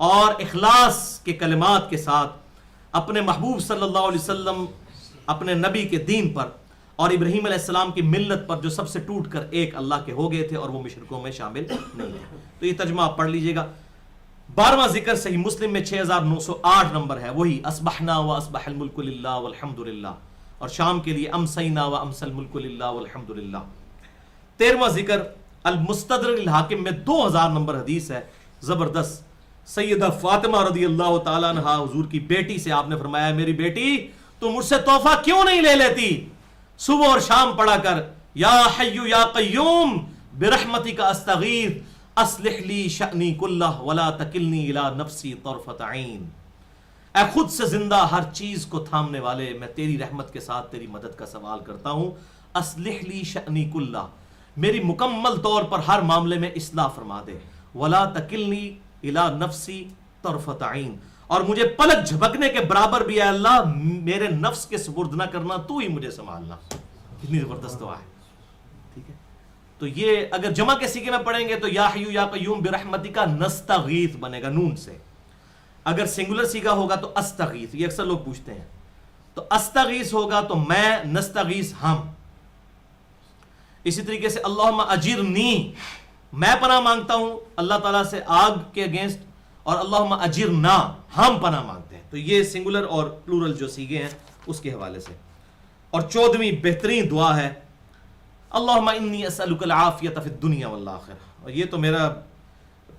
اور اخلاص کے کلمات کے ساتھ اپنے محبوب صلی اللہ علیہ وسلم اپنے نبی کے دین پر اور ابراہیم علیہ السلام کی ملت پر جو سب سے ٹوٹ کر ایک اللہ کے ہو گئے تھے اور وہ مشرکوں میں شامل نہیں ہے۔ تو یہ ترجمہ آپ پڑھ لیجئے گا۔ 12واں ذکر صحیح مسلم میں 6908 نمبر ہے، وہی اصبحنا و اصبح الملک للہ والحمد للہ، اور شام کے لیے امسینا و امسى الملک للہ والحمد للہ۔ 13واں ذکر المستدرک الحاکم میں 2000 نمبر حدیث ہے، زبردست۔ سیدہ فاطمہ رضی اللہ تعالیٰ عنہ حضور کی بیٹی سے آپ نے فرمایا میری بیٹی تو مجھ سے تحفہ کیوں نہیں لے لیتی، صبح اور شام پڑھا کر یا حی یا قیوم برحمتک استغیث اصلح لی شأنی کلہ ولا تکلنی الی نفسی طرفۃ عین، اے خود سے زندہ ہر چیز کو تھامنے والے، میں تیری رحمت کے ساتھ تیری مدد کا سوال کرتا ہوں، اصلح لی شأنی کلہ، میری مکمل طور پر ہر معاملے میں اصلاح فرما دے، ولا تکلنی الی نفسی طرفۃ عین، اور مجھے پلک جھپکنے کے برابر بھی اے اللہ میرے نفس کے سپرد نہ کرنا، تو ہی مجھے سنبھالنا۔ کتنی زبردست دعا ہے، ٹھیک ہے۔ تو یہ اگر جمع کے سیغے میں پڑھیں گے تو یا حیو یا قیوم برحمتک نستغیث بنے گا نون سے، اگر سنگولر سیغہ ہوگا تو استغیث، یہ اکثر لوگ پوچھتے ہیں، تو استغیث ہوگا تو میں، نستغیث ہم۔ اسی طریقے سے اللہم اجرنی، میں پناہ مانگتا ہوں اللہ تعالیٰ سے آگ کے اگینسٹ، اور اللہم اجرنا ہم پناہ مانگتے ہیں۔ تو یہ سنگولر اور پلورل جو سیغے ہیں اس کے حوالے سے۔ اور 14ویں بہترین دعا ہے اللہم انی اسألک العافیۃ فی الدنیا والآخرہ، اور یہ تو میرا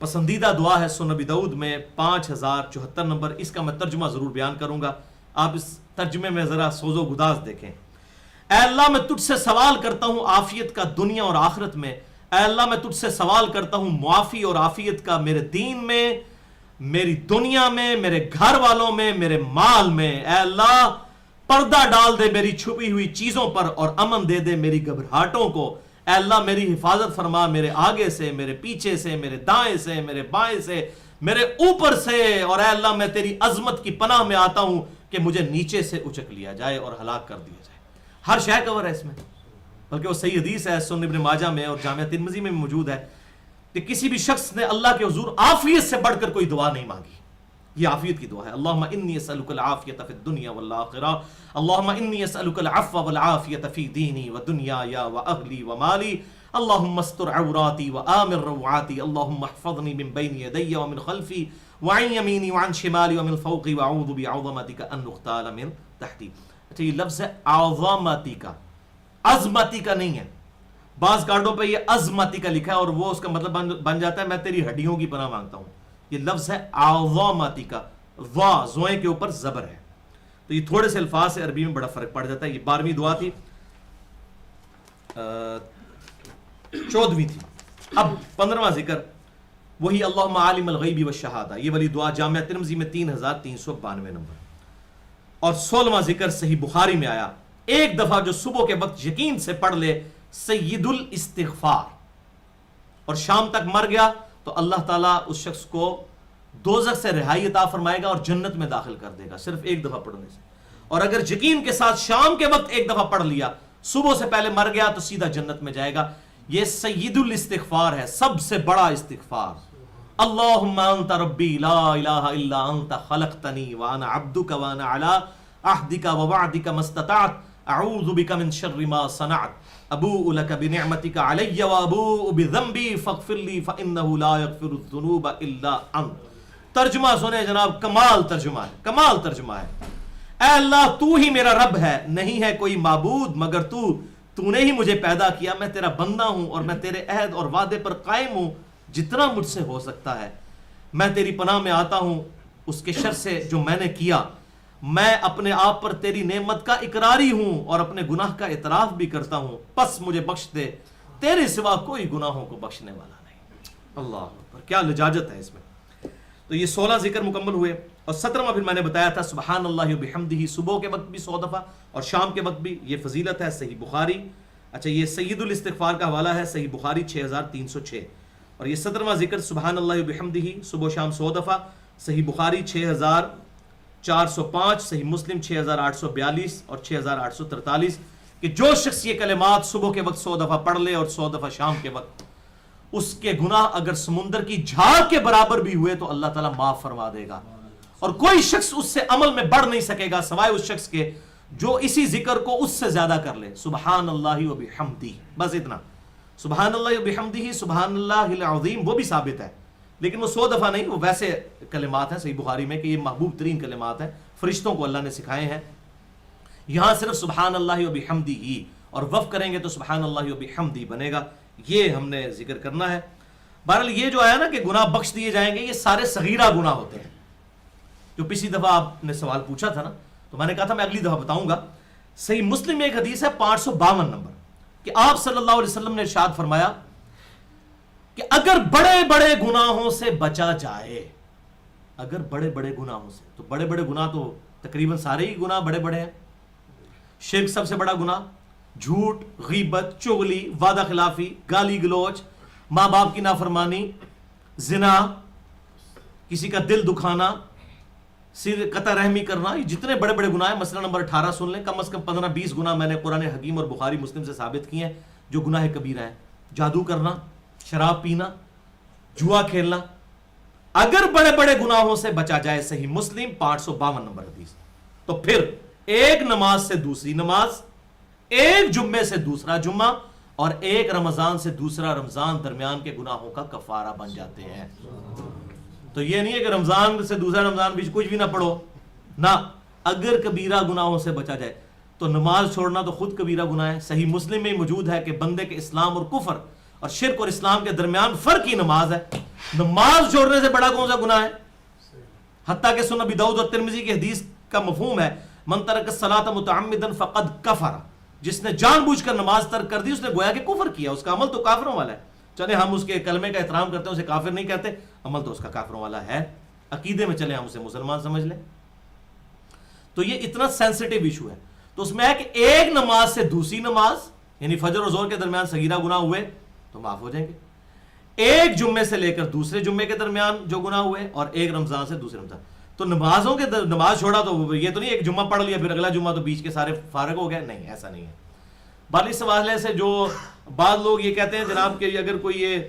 پسندیدہ دعا ہے، سنن ابی داؤد میں 5074 نمبر، اس کا میں ترجمہ ضرور بیان کروں گا، آپ اس ترجمے میں ذرا سوز و گداز دیکھیں۔ اے اللہ میں تجھ سے سوال کرتا ہوں عافیت کا دنیا اور آخرت میں، اے اللہ میں تجھ سے سوال کرتا ہوں معافی اور عافیت کا میرے دین میں، میری دنیا میں، میرے گھر والوں میں، میرے مال میں، اے اللہ پردہ ڈال دے میری چھپی ہوئی چیزوں پر اور امن دے دے میری گھبراہٹوں کو، اے اللہ میری حفاظت فرما میرے آگے سے، میرے پیچھے سے، میرے دائیں سے، میرے بائیں سے، میرے اوپر سے، اور اے اللہ میں تیری عظمت کی پناہ میں آتا ہوں کہ مجھے نیچے سے اچک لیا جائے اور ہلاک کر دیا جائے۔ ہر شے کور ہے اس میں، بلکہ وہ صحیح حدیث ہے سنن ابن ماجہ میں اور جامعہ ترمذی میں موجود ہے کہ کسی بھی شخص نے اللہ کے حضور عافیت سے بڑھ کر کوئی دعا نہیں مانگی، یہ عافیت کی دعا ہے۔ اللہم انی اسألک العافیۃ فی الدنیا والآخرہ، اللہم انی اسألک العفو والعافیۃ فی دینی ودنیایا واہلی ومالی، اللہم استر عوراتی وآمن روعاتی، اللہم احفظنی من بین یدی ومن خلفی وعن یمینی وعن شمالی ومن فوقی واعوذ بعظمتک ان اغتال من تحتی۔ اچھا یہ لفظ ہے عظمتی کا، عظمتی کا نہیں ہے، بعض کارڈوں پہ یہ عظمتی کا لکھا ہے اور وہ اس کا مطلب بن جاتا ہے میں تیری ہڈیوں کی پناہ مانگتا ہوں، یہ لفظ ہے عظمتی کا، وا زوئیں کے اوپر زبر ہے، تو یہ تھوڑے سے الفاظ سے عربی میں بڑا فرق پڑ جاتا ہے۔ یہ 12ویں دعا تھی، 14ویں تھی۔ اب 15واں ذکر وہی اللہم عالم الغیب والشہادہ، یہ والی دعا جامعہ ترمذی میں 3392 نمبر، اور 16واں ذکر صحیح بخاری میں آیا، ایک دفعہ جو صبح کے وقت یقین سے پڑھ لے سید الاستغفار اور شام تک مر گیا تو اللہ تعالیٰ اس شخص کو دوزخ سے رہائی عطا فرمائے گا اور جنت میں داخل کر دے گا صرف ایک دفعہ پڑھنے سے، اور اگر یقین کے ساتھ شام کے وقت ایک دفعہ پڑھ لیا صبح سے پہلے مر گیا تو سیدھا جنت میں جائے گا۔ یہ سید الاستغفار ہے، سب سے بڑا استغفار۔ اللہم انت ربی لا الہ الا انت خلقتنی وانا عبدک وانا علی عہدک ووعدک ما استطعت اعوذ بک من شر ما صنعت ابوء لک بنعمتک علی وابوء بذنبی فاغفر لی فانہ لا یغفر الذنوب الا انت۔ ترجمہ سنیں جناب، کمال ترجمہ ہے، کمال ترجمہ ہے۔ اے اللہ تو ہی میرا رب ہے، نہیں ہے کوئی معبود مگر تو نے ہی مجھے پیدا کیا، میں تیرا بندہ ہوں اور میں تیرے عہد اور وعدے پر قائم ہوں جتنا مجھ سے ہو سکتا ہے، میں تیری پناہ میں آتا ہوں اس کے شر سے جو میں نے کیا، میں اپنے آپ پر تیری نعمت کا اقراری ہوں اور اپنے گناہ کا اعتراف بھی کرتا ہوں، پس مجھے بخش دے، تیرے سوا کوئی گناہوں کو بخشنے والا نہیں۔ اللہ اکبر، کیا لجاجت ہے اس میں۔ تو یہ 16 ذکر مکمل ہوئے، اور 17واں پھر میں نے بتایا تھا سبحان اللہ و بحمدہ، صبح کے وقت بھی 100 دفعہ اور شام کے وقت بھی، یہ فضیلت ہے، صحیح بخاری۔ اچھا، یہ سید الاستغفار کا حوالہ ہے، صحیح بخاری 6306۔ اور یہ 17واں ذکر سبحان اللہ و بحمدہ صبح و شام 100 دفعہ، صحیح بخاری 6405، صحیح مسلم 6842 اور 6843، کہ جو شخص یہ کلمات صبح کے وقت 100 دفعہ پڑھ لے اور 100 دفعہ شام کے وقت، اس کے گناہ اگر سمندر کی جھاگ کے برابر بھی ہوئے تو اللہ تعالیٰ معاف فرما دے گا، اور کوئی شخص اس سے عمل میں بڑھ نہیں سکے گا سوائے اس شخص کے جو اسی ذکر کو اس سے زیادہ کر لے، سبحان اللہ و بحمدہ، بس اتنا، سبحان اللہ و بحمدہ، سبحان اللہ العظیم، وہ بھی ثابت ہے لیکن وہ 100 دفعہ نہیں، وہ ویسے کلمات ہیں صحیح بخاری میں کہ یہ محبوب ترین کلمات ہیں، فرشتوں کو اللہ نے سکھائے ہیں۔ یہاں صرف سبحان اللہ و بحمدہ ہی، اور وقف کریں گے تو سبحان اللہ و بحمدہ بنے گا، یہ ہم نے ذکر کرنا ہے۔ بہرحال یہ جو ہے نا کہ گناہ بخش دیے جائیں گے، یہ سارے صغیرہ گناہ ہوتے ہیں، جو پچھلی دفعہ آپ نے سوال پوچھا تھا نا، تو میں نے کہا تھا میں اگلی دفعہ بتاؤں گا۔ صحیح مسلم میں ایک حدیث ہے 552 نمبر، کہ آپ صلی اللہ علیہ وسلم نے ارشاد فرمایا کہ اگر بڑے بڑے گناہوں سے بچا جائے، اگر بڑے بڑے گناہوں سے، تو بڑے بڑے گناہ تو تقریباً سارے ہی گناہ بڑے بڑے ہیں۔ شرک سب سے بڑا گناہ، جھوٹ، غیبت، چغلی، وعدہ خلافی، گالی گلوچ، ماں باپ کی نافرمانی، زنا، کسی کا دل دکھانا، قطع رحمی کرنا، یہ جتنے بڑے بڑے گناہ ہیں، مسئلہ نمبر 18 سن لیں، کم از کم 15-20 گناہ میں نے قرآن حکیم اور بخاری مسلم سے ثابت کیے ہیں جو گناہ کبیرہ ہیں۔ جادو کرنا، شراب پینا، جوا کھیلنا، اگر بڑے بڑے گناہوں سے بچا جائے، صحیح مسلم 552 نمبر حدیث، تو پھر ایک نماز سے دوسری نماز، ایک جمعے سے دوسرا جمعہ، اور ایک رمضان سے دوسرا رمضان درمیان کے گناہوں کا کفارہ بن جاتے ہیں۔ تو یہ نہیں ہے کہ رمضان سے دوسرا رمضان بیچ کچھ بھی نہ پڑھو، نہ، اگر کبیرہ گناہوں سے بچا جائے تو نماز چھوڑنا تو خود کبیرہ گناہ ہے۔ صحیح مسلم میں موجود ہے کہ بندے کے اسلام اور کفر اور شرک اور اسلام کے درمیان فرق ہی نماز ہے، نماز چھوڑنے سے بڑا کون سا گناہ ہے؟ حتیٰ کہ سنن ابی داؤد اور ترمذی کی حدیث کا مفہوم ہے من ترک الصلاۃ متعمدا فقد کفر، جس نے جان بوجھ کر نماز ترک کر دی اس نے گویا کہ کفر کیا، اس کا عمل تو کافروں والا ہے۔ چلے ہم اس کے کلمے کا احترام کرتے ہیں، اسے کافر نہیں کہتے، عمل تو اس کا کافروں والا ہے، عقیدے میں چلے ہم اسے مسلمان سمجھ لیں۔ تو یہ اتنا سینسٹیو ایشو ہے، تو اس میں ہے کہ ایک نماز سے دوسری نماز، یعنی فجر اور ظہر کے درمیان صغیرہ گناہ ہوئے تو معاف ہو جائیں گے، ایک جمعے سے لے کر دوسرے جمعے کے درمیان جو گناہ ہوئے، اور ایک رمضان سے دوسرے رمضان۔ تو نمازوں کے نماز چھوڑا تو یہ تو نہیں ایک جمعہ پڑھ لیا پھر اگلا جمعہ تو بیچ کے سارے فارغ ہو گئے، نہیں، ایسا نہیں ہے۔ بالی سوالے سے جو بعض لوگ یہ کہتے ہیں جناب کہ اگر کوئی یہ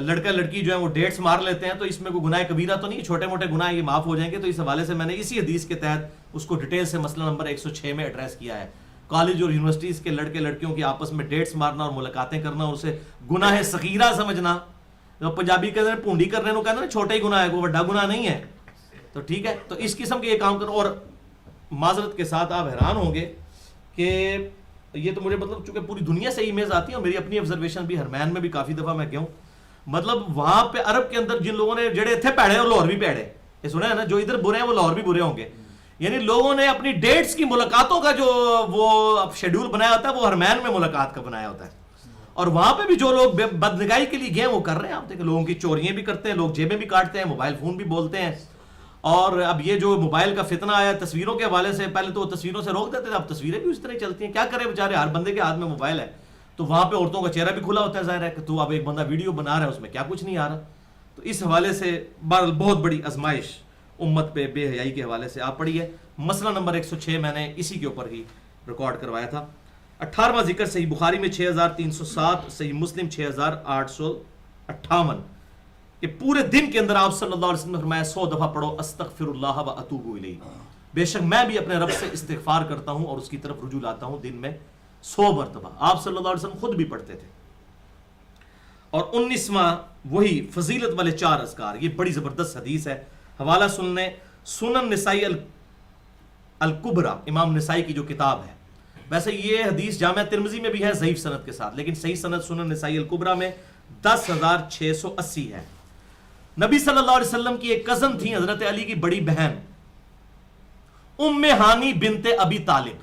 لڑکا لڑکی جو ہے وہ ڈیٹس مار لیتے ہیں تو اس میں کوئی گناہ کبیرہ تو نہیں، چھوٹے موٹے گناہ یہ معاف ہو جائیں گے، تو اس حوالے سے میں نے اسی حدیث کے تحت اس کو ڈیٹیل سے مسئلہ نمبر 106 میں ایڈریس کیا ہے۔ کالج اور یونیورسٹیز کے لڑکے لڑکیوں کی آپس میں ڈیٹس مارنا اور ملاقاتیں کرنا اور اسے گناہ صغیرہ سمجھنا، پنجابی کہتے ہیں پونڈی کرنے کو کہتے ہیں چھوٹا ہی گناہ ہے، کوئی بڑا گناہ نہیں ہے، تو ٹھیک ہے، تو اس قسم کے یہ کام کرو۔ اور معذرت کے ساتھ آپ حیران ہوں گے کہ یہ تو مجھے مطلب چونکہ پوری دنیا سے ای میلز آتی ہیں اور میری اپنی آبزرویشن بھی حرمین میں بھی کافی دفعہ میں گیا ہوں، مطلب وہاں پہ عرب کے اندر جن لوگوں نے جڑے تھے پیڑے اور لاہور بھی پیڑے، یہ سنا ہے نا، جو ادھر برے ہیں وہ لاہور بھی برے ہوں گے، یعنی لوگوں نے اپنی ڈیٹس کی ملاقاتوں کا جو وہ شیڈول بنایا ہوتا ہے وہ حرمین میں ملاقات کا بنایا ہوتا ہے، اور وہاں پہ بھی جو لوگ بدنگاہی کے لیے گئے وہ کر رہے ہیں۔ آپ دیکھیں لوگوں کی چوریاں بھی کرتے ہیں، لوگ جیبیں بھی کاٹتے ہیں، موبائل فون بھی بولتے ہیں، اور اب یہ جو موبائل کا فتنہ آیا تصویروں کے حوالے سے، پہلے تو وہ تصویروں سے روک دیتے تھے، اب تصویریں بھی اس طرح چلتی ہیں، کیا کرے بیچارے، ہر بندے کے ہاتھ میں موبائل ہے، تو وہاں پہ عورتوں کا چہرہ بھی کھلا ہوتا ہے، ظاہر ہے کہ تو اب ایک بندہ ویڈیو بنا رہا ہے اس میں کیا کچھ نہیں آ رہا، تو اس حوالے سے بہت بڑی آزمائش امت پہ بے حیائی کے حوالے سے آپ پڑھی ہے۔ مسئلہ نمبر 106 میں نے اسی کے اوپر ہی ریکارڈ کروایا تھا۔ 18واں ذکر صحیح بخاری میں 6307، صحیح مسلم 6858، کہ پورے دن کے اندر آپ صلی اللہ علیہ وسلم نے فرمایا 100 دفعہ پڑھو استغفر اللہ و اتوب الیہ، بے شک میں بھی اپنے رب سے استغفار کرتا ہوں اور اس کی طرف رجوع لاتا ہوں، دن میں 100 مرتبہ آپ صلی اللہ علیہ وسلم خود بھی پڑھتے تھے۔ اور 19واں وہی فضیلت والے 4 اذکار، یہ بڑی زبردست حدیث ہے، حوالہ سننے سنن نسائی الکبریٰ، امام نسائی کی جو کتاب ہے، ویسے یہ حدیث جامعہ ترمذی میں بھی ہے ضعیف سند کے ساتھ، لیکن صحیح سند سنن نسائی الکبریٰ میں 10680 ہے۔ نبی صلی اللہ علیہ وسلم کی ایک کزن تھی حضرت علی کی بڑی بہن، ام ہانی بنت ابی طالب،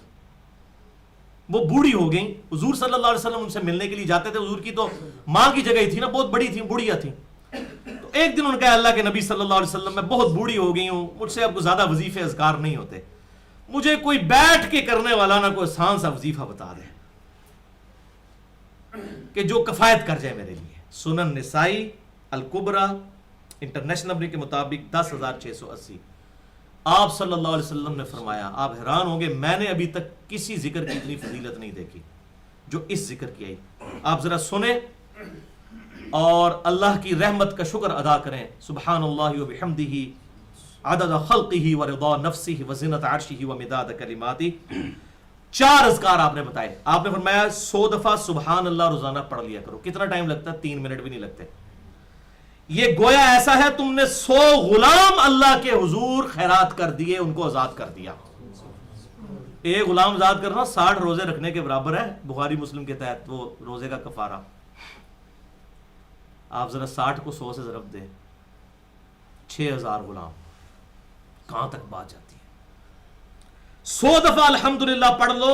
وہ بوڑھی ہو گئی، حضور صلی اللہ علیہ وسلم ان سے ملنے کے لیے جاتے تھے، حضور کی تو ماں کی جگہ ہی تھی نا، بہت بڑی تھی، بڑھیا تھی. تو ایک دن ان کا اللہ کے نبی صلی اللہ علیہ وسلم میں بہت بوڑھی ہو گئی ہوں، مجھ سے اب کو زیادہ وظیفے اذکار نہیں ہوتے، مجھے کوئی بیٹھ کے کرنے والا نہ کوئی آسان سا وظیفہ بتا دے کہ جو کفایت کر جائے میرے لیے. سنن نسائی الکبرى انٹرنیشنل نمبر کے مطابق 10,680. آپ صلی اللہ علیہ وسلم نے فرمایا، آپ حیران ہوں گے، میں نے ابھی تک کسی ذکر کی اتنی فضیلت نہیں دیکھی جو اس ذکر کی آئی. آپ ذرا سنیں اور اللہ کی رحمت کا شکر ادا کریں. سبحان اللہ وبحمدہ عدد خلقہ ورضا نفسہ وزنۃ عرشہ ومداد کلماتہ. 4 اذکار آپ نے بتائے. آپ نے فرمایا 100 دفعہ سبحان اللہ روزانہ پڑھ لیا کرو. کتنا ٹائم لگتا ہے؟ 3 منٹ بھی نہیں لگتے. یہ گویا ایسا ہے تم نے 100 غلام اللہ کے حضور خیرات کر دیے، ان کو آزاد کر دیا. ایک غلام آزاد کرنا 60 روزے رکھنے کے برابر ہے بخاری مسلم کے تحت وہ روزے کا کفارہ. آپ ذرا 60 کو 100 سے ضرب دیں، 6000 غلام. کہاں تک بات جاتی ہے؟ 100 دفعہ الحمدللہ پڑھ لو،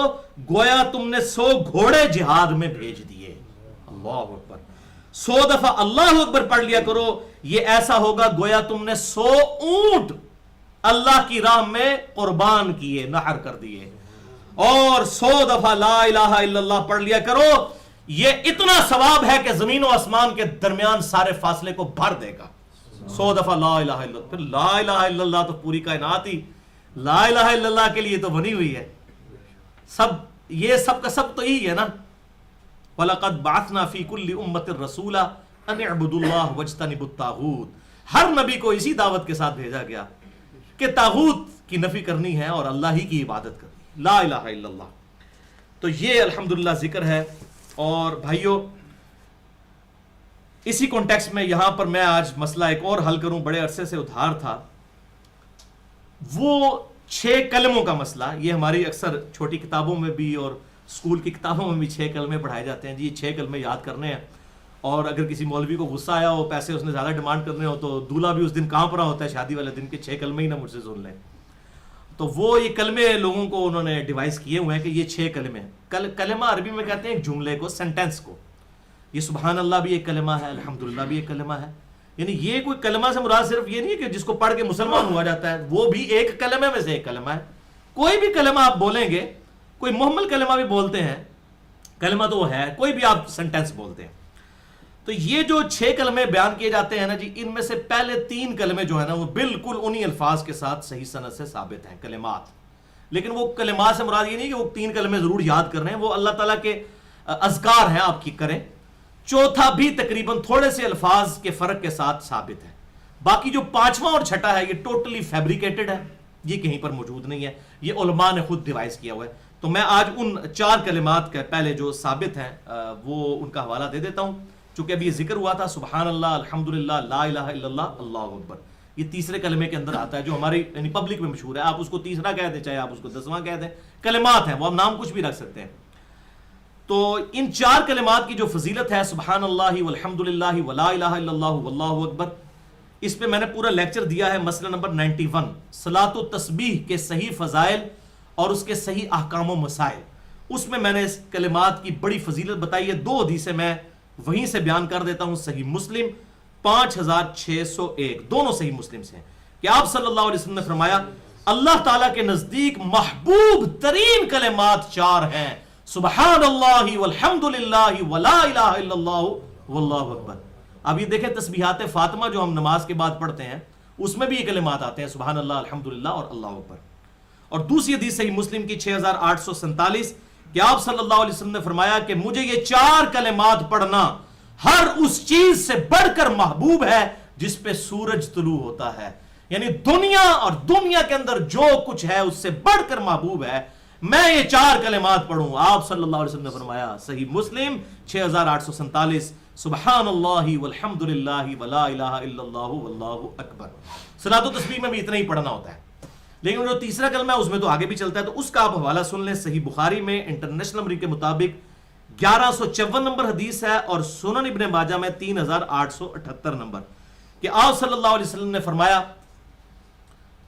گویا تم نے 100 گھوڑے جہاد میں بھیج دیے. اللہ اکبر. 100 دفعہ اللہ اکبر پڑھ لیا کرو، یہ ایسا ہوگا گویا تم نے 100 اونٹ اللہ کی راہ میں قربان کیے، نحر کر دیے. اور 100 دفعہ لا الہ الا اللہ پڑھ لیا کرو، یہ اتنا ثواب ہے کہ زمین و آسمان کے درمیان سارے فاصلے کو بھر دے گا. 100 دفعہ لا الہ الا اللہ. پھر لا الہ الا اللہ تو پوری کائنات ہی لا الہ الا اللہ کے لیے تو بنی ہوئی ہے. سب یہ سب کا سب تو یہی ہے نا. وَلَقَدْ بَعَثْنَا فِي كُلِّ أُمَّةٍ رَسُولًا أَنِ اعْبُدُوا اللَّهَ وَاجْتَنِبُوا الطَّاغُوتَ. ہر نبی کو اسی دعوت کے ساتھ بھیجا گیا کہ طاغوت کی نفی کرنی ہے اور اللہ ہی کی عبادت کرنی ہے. لا الہ الا اللہ. تو یہ الحمدللہ ذکر ہے. اور بھائیو اسی کانٹیکسٹ میں یہاں پر میں آج مسئلہ ایک اور حل کروں، بڑے عرصے سے ادھار تھا، وہ 6 کلموں کا مسئلہ. یہ ہماری اکثر چھوٹی کتابوں میں بھی اور اسکول کی کتابوں میں بھی 6 کلمے پڑھائے جاتے ہیں. جی یہ 6 کلمے یاد کرنے ہیں، اور اگر کسی مولوی کو غصہ آیا ہو، پیسے اس نے زیادہ ڈیمانڈ کرنے ہو، تو دولہا بھی اس دن کانپ رہا ہوتا ہے شادی والے دن کے 6 کلمے ہی نہ مجھ سے سن لیں. تو وہ یہ کلمے لوگوں کو انہوں نے ڈیوائز کیے ہوئے ہیں کہ یہ 6 کلمے ہیں. کلمہ عربی میں کہتے ہیں ایک جملے کو، سینٹینس کو. یہ سبحان اللہ بھی ایک کلمہ ہے، الحمدللہ بھی ایک کلمہ ہے. یعنی یہ کوئی کلمہ سے مراد صرف یہ نہیں ہے کہ جس کو پڑھ کے مسلمان ہوا جاتا ہے، وہ بھی ایک کلمے میں سے ایک کلمہ ہے. کوئی بھی کلمہ آپ بولیں گے، کوئی محمل کلمہ بھی بولتے ہیں، کلمہ تو وہ ہے، کوئی بھی آپ سینٹینس بولتے ہیں. تو یہ جو 6 کلمے بیان کیے جاتے ہیں نا جی، ان میں سے پہلے 3 کلمے جو ہیں نا وہ بالکل انہی الفاظ کے ساتھ صحیح سند سے ثابت ہیں، کلمات. لیکن وہ کلمات سے مراد یہ نہیں کہ وہ 3 کلمے ضرور یاد کر رہے ہیں، وہ اللہ تعالیٰ کے اذکار ہیں، آپ کی کریں. چوتھا بھی تقریباً تھوڑے سے الفاظ کے فرق کے ساتھ ثابت ہے. باقی جو 5واں اور 6ٹھا ہے یہ ٹوٹلی فیبریکیٹڈ ہے، یہ کہیں پر موجود نہیں ہے، یہ علماء نے خود ڈیوائز کیا ہوا ہے. تو میں آج ان 4 کلمات کے پہلے جو ثابت ہیں وہ ان کا حوالہ دے دیتا ہوں. چونکہ ابھی یہ ذکر ہوا تھا سبحان اللہ، الحمدللہ، لا الہ الا اللہ، اللہ اکبر. یہ تیسرے کلمے کے اندر آتا ہے جو ہماری یعنی پبلک میں مشہور ہے. آپ اس کو تیسرا کہہ دیں، چاہے آپ اس کو 10واں کہہ دیں، کلمات ہیں وہ، آپ نام کچھ بھی رکھ سکتے ہیں. تو ان 4 کلمات کی جو فضیلت ہے، سبحان اللہ والحمدللہ ولا الہ الا اللہ واللہ اکبر، اس پہ میں نے پورا لیکچر دیا ہے. مسئلہ نمبر 91 صلاۃ و تسبیح کے صحیح فضائل اور اس کے صحیح احکام و مسائل. اس میں نے اس کلمات کی بڑی فضیلت بتائی ہے. 2 حدیثیں میں وہیں سے بیان کر دیتا ہوں. صحیح مسلم 5601، دونوں صحیح مسلم سے ہیں کہ آپ صلی اللہ علیہ وسلم نے فرمایا اللہ تعالیٰ کے نزدیک محبوب ترین کلمات 4 ہیں، سبحان اللہ والحمدللہ ولا الہ الا اللہ واللہ اکبر. اب یہ دیکھیں تسبیحات فاطمہ جو ہم نماز کے بعد پڑھتے ہیں اس میں بھی یہ کلمات آتے ہیں، سبحان اللہ، الحمدللہ اور اللہ اکبر. اور دوسری حدیث صحیح مسلم کی 6847 کہ آپ صلی اللہ علیہ وسلم نے فرمایا کہ مجھے یہ 4 کلمات پڑھنا ہر اس چیز سے بڑھ کر محبوب ہے جس پہ سورج طلوع ہوتا ہے. یعنی دنیا اور دنیا کے اندر جو کچھ ہے اس سے بڑھ کر محبوب ہے میں یہ 4 کلمات پڑھوں. آپ صلی اللہ علیہ وسلم نے فرمایا، صحیح مسلم 6847، سبحان اللہ والحمدللہ ولا الہ الا اللہ واللہ اکبر. صلاۃ و تسبیح میں بھی اتنا ہی پڑھنا ہوتا ہے. لیکن جو تیسرا کلمہ ہے اس میں تو آگے بھی چلتا ہے، تو اس کا آپ حوالہ سن لیں. صحیح بخاری میں انٹرنیشنل نمبر کے مطابق 1154 نمبر حدیث ہے، اور سنن ابن ماجہ میں 3878 نمبر کہ آپ صلی اللہ علیہ وسلم نے فرمایا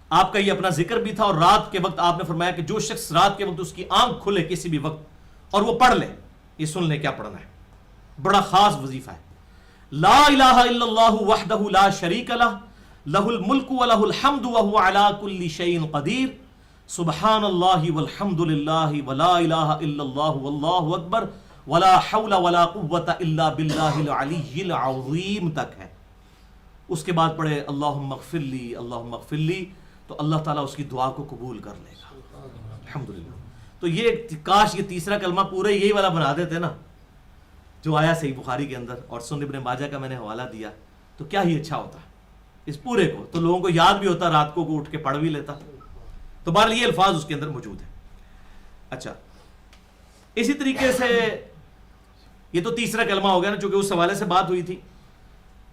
آپ کا یہ اپنا ذکر بھی تھا، اور رات کے وقت آپ نے فرمایا کہ جو شخص رات کے وقت اس کی آنکھ کھلے کسی بھی وقت اور وہ پڑھ لے، یہ سن لے کیا پڑھنا ہے، بڑا خاص وظیفہ ہے. لا الہ الا اللہ وحدہ لا شریک لہ لہ الملک ولہ الحمد وہو علی کل شیء قدیر سبحان اللہ والحمد للہ ولا الہ الا اللہ واللہ اکبر ولا حول ولا قوة الا باللہ العلی العظیم تک ہے. اس کے بعد پڑھے اللہم اغفر لی اللہم اغفر لی، تو اللہ تعالیٰ اس کی دعا کو قبول کر لے گا. الحمدللہ. تو یہ کاش یہ تیسرا کلمہ پورے یہی والا بنا دیتے نا جو آیا صحیح بخاری کے اندر، اور سنن ابن ماجہ کا میں نے حوالہ دیا، تو کیا ہی اچھا ہوتا اس پورے کو، تو لوگوں کو یاد بھی ہوتا، رات کو اٹھ کے پڑھ بھی لیتا. تو بہرحال یہ الفاظ اس کے اندر موجود ہیں. اچھا، اسی طریقے سے یہ تو تیسرا کلمہ ہو گیا نا، چونکہ اس حوالے سے بات ہوئی تھی.